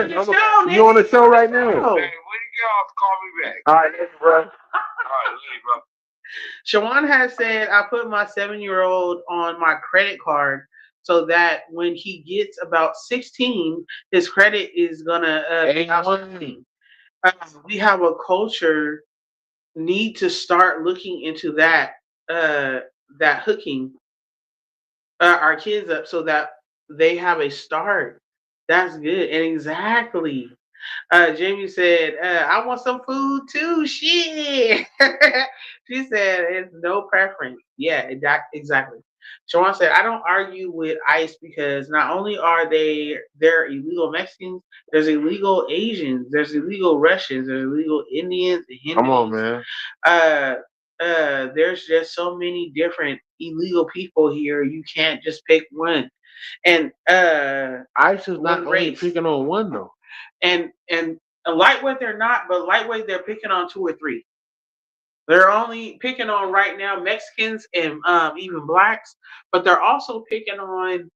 on the show right now. Hey, when you get off, call me back. All right, thank you, bro. All right, later, bro. Shawan has said, I put my 7-year-old on my credit card so that when he gets about 16, his credit is going to be outstanding. We have a culture need to start looking into that hooking our kids up so that they have a start. That's good. And exactly. Jamie said, I want some food too. Shit. She said, it's no preference. Yeah, exactly. Shawan said, I don't argue with ICE because not only are there illegal Mexicans, there's illegal Asians, there's illegal Russians, there's illegal Indians, Hindus. Come on, man. There's just so many different illegal people here. You can't just pick one. And ICE is not only picking on one though. And lightweight they're not, but lightweight they're picking on 2 or 3. They're only picking on right now Mexicans and even blacks, but they're also picking on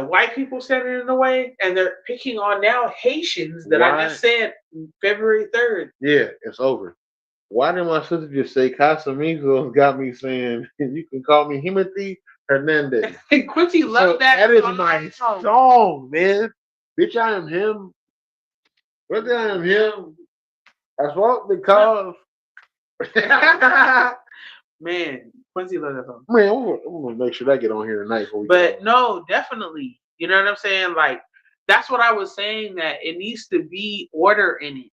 white people standing in the way, and they're picking on now Haitians that I just said February 3rd. Yeah, it's over. Why did my sister just say Casamigos got me saying you can call me Himothy Hernandez? Quincy loved that. That is my song, man. Bitch, I am him. Bitch, I am him. That's what because man, Quincy loved that song. Man, I'm gonna make sure that get on here tonight. But no, definitely. You know what I'm saying? Like, that's what I was saying, that it needs to be order in it.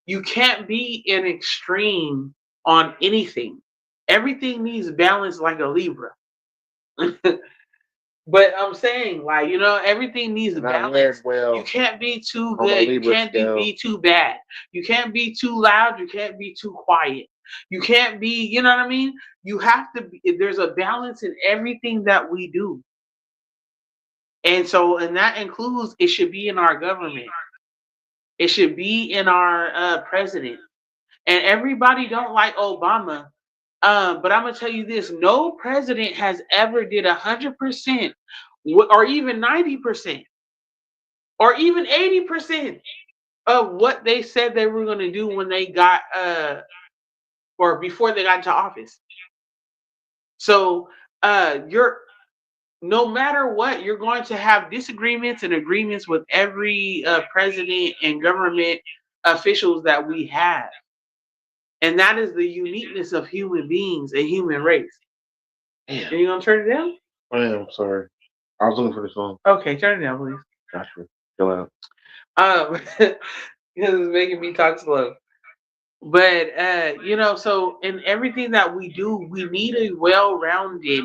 You can't be in extreme on anything. Everything needs balance like a Libra. But I'm saying, like, everything needs And I married balance. well You can't be too on the good. You Libra can't scale. be too bad. You can't be too loud. You can't be too quiet. You can't be, you know what I mean? You have to be, there's a balance in everything that we do. And that includes, it should be in our government. It should be in our president. And everybody don't like Obama. But I'm gonna tell you this: no president has ever did 100%, or even 90%, or even 80% of what they said they were gonna do when they got or before they got into office. So you're no matter what, you're going to have disagreements and agreements with every president and government officials that we have. And that is the uniqueness of human beings and human race. Damn. Are you gonna turn it down? I am sorry. I was looking for the song. Okay, turn it down, please. Gotcha. Chill out. Because it's making me talk slow. But so in everything that we do, we need a well-rounded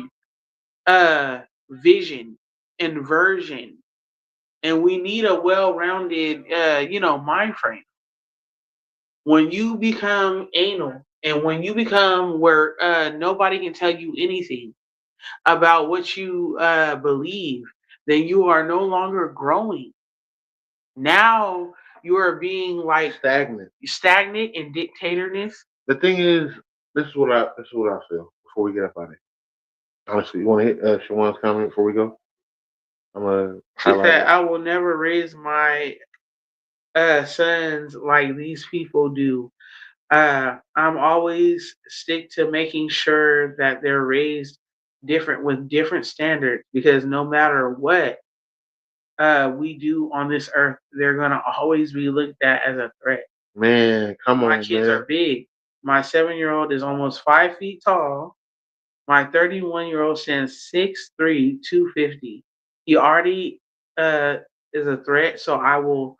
vision and version, and we need a well-rounded mind frame. When you become anal, and when you become where nobody can tell you anything about what you believe, then you are no longer growing. Now you are being like stagnant and dictatorness. The thing is, this is what I feel before we get up on it. Honestly, you want to hit Shawan's comment before we go? I'm gonna She highlight said, it. "I will never raise my sons like these people do. I'm always stick to making sure that they're raised different with different standards, because no matter what we do on this earth, they're gonna always be looked at as a threat." Man, come My on, kids man. are big. My 7-year-old is almost 5 feet tall. My 31-year-old stands 6'3", 250. He already is a threat, so I will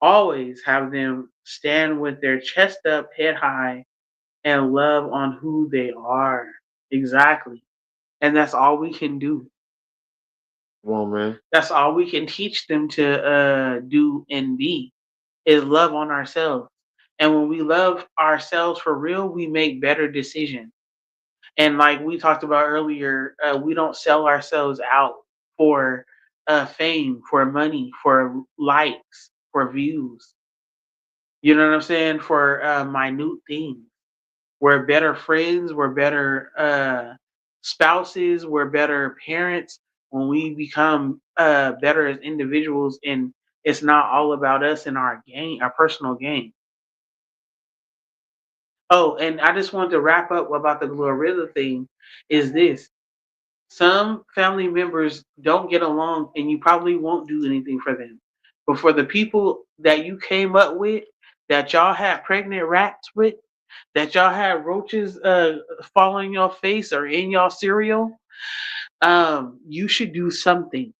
always have them stand with their chest up, head high, and love on who they are. Exactly. And that's all we can do. Come on, man. That's all we can teach them to do and be, is love on ourselves. And when we love ourselves for real, we make better decisions. And like we talked about earlier, we don't sell ourselves out for fame, for money, for likes, for views. You know what I'm saying? For minute things. We're better friends. We're better spouses. We're better parents when we become better as individuals. And it's not all about us and our gain, our personal gain. Oh, and I just wanted to wrap up about the Glorilla thing. Is this: some family members don't get along, and you probably won't do anything for them. But for the people that you came up with, that y'all had pregnant rats with, that y'all had roaches fall in your face or in your cereal, you should do something.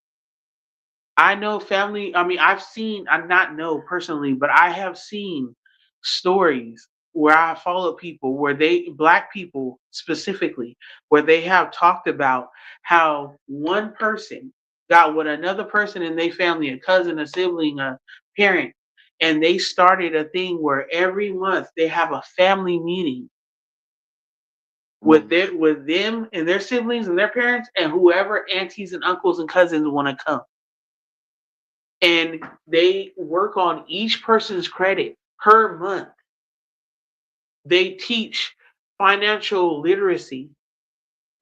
I know family, I mean, I not know personally, but I have seen stories where I follow people where black people specifically, where they have talked about how one person got with another person in their family, a cousin, a sibling, a parent, and they started a thing where every month they have a family meeting with them and their siblings and their parents and whoever aunties and uncles and cousins want to come. And they work on each person's credit per month. They teach financial literacy.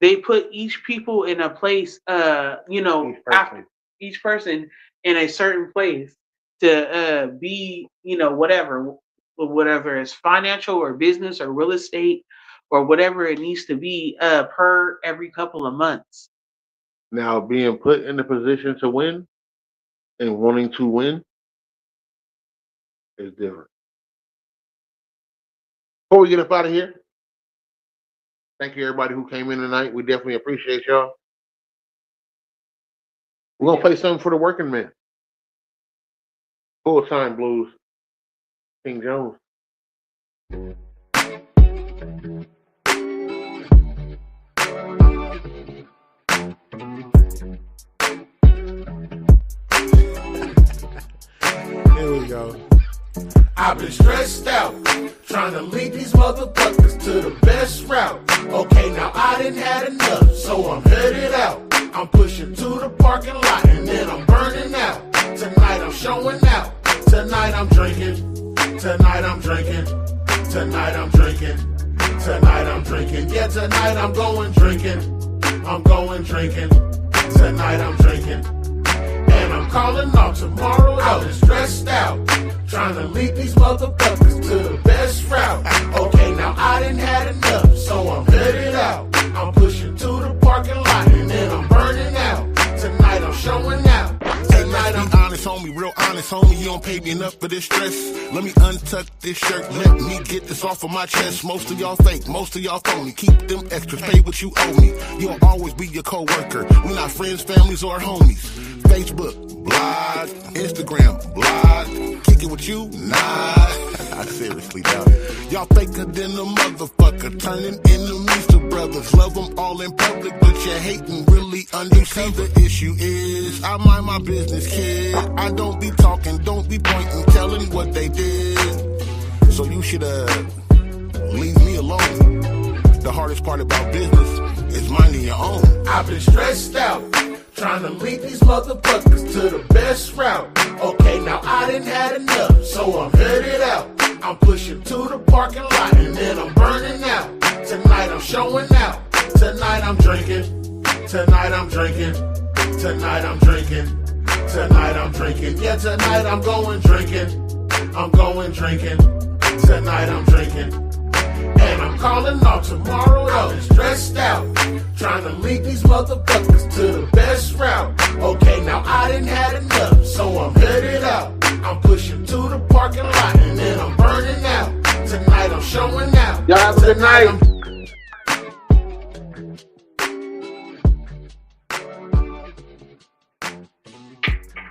They put each people in a place, after each person in a certain place to be, whatever is financial or business or real estate or whatever it needs to be per every couple of months. Now, being put in the position to win and wanting to win is different. Before we get up out of here, thank you everybody who came in tonight. We definitely appreciate y'all. We're gonna play something for the working man. Full time blues. King Jones. I've been stressed out, trying to lead these motherfuckers to the best route. Okay, now I didn't had enough, so I'm headed out. I'm pushing to the parking lot and then I'm burning out. Tonight I'm showing out. Tonight I'm drinking. Tonight I'm drinking. Tonight I'm drinking. Tonight I'm drinking. Yeah, tonight I'm going drinking. I'm going drinking. Tonight I'm drinking. And I'm calling off tomorrow. I've been stressed out, trying to lead these motherfuckers to the best route. Okay, now I didn't had enough, so I'm headed out. I'm pushing to the parking lot and then I'm burning out. Tonight I'm showing out. Tonight I'm honest, homie, real honest, homie. You don't pay me enough for this stress. Let me untuck this shirt, let me get this off of my chest. Most of y'all fake, most of y'all phony. Keep them extras, pay what you owe me. You'll always be your co-worker. We're not friends, families, or homies. Facebook, block. Instagram, block. Kick it with you? Nah. I seriously doubt it. Y'all faker than a motherfucker, turning enemies to brothers. Love them all in public, but you hating really undercover. The issue is, I mind my business, kid. I don't be talking, don't be pointing, telling what they did. So you should leave me alone. The hardest part about business is minding your own. I've been stressed out, trying to lead these motherfuckers to the best route. Okay, now I didn't had enough, so I'm headed out. I'm pushing to the parking lot and then I'm burning out. Tonight I'm showing out. Tonight I'm drinking. Tonight I'm drinking. Tonight I'm drinking. Tonight I'm drinking. Yeah, tonight I'm going drinking. I'm going drinking. Tonight I'm drinking. And I'm calling off tomorrow. I've been stressed out, trying to lead these motherfuckers to the best route. Okay, now I didn't had enough, so I'm headed out. I'm pushing to the parking lot and then I'm burning out. Tonight I'm showing out. Y'all have a good night.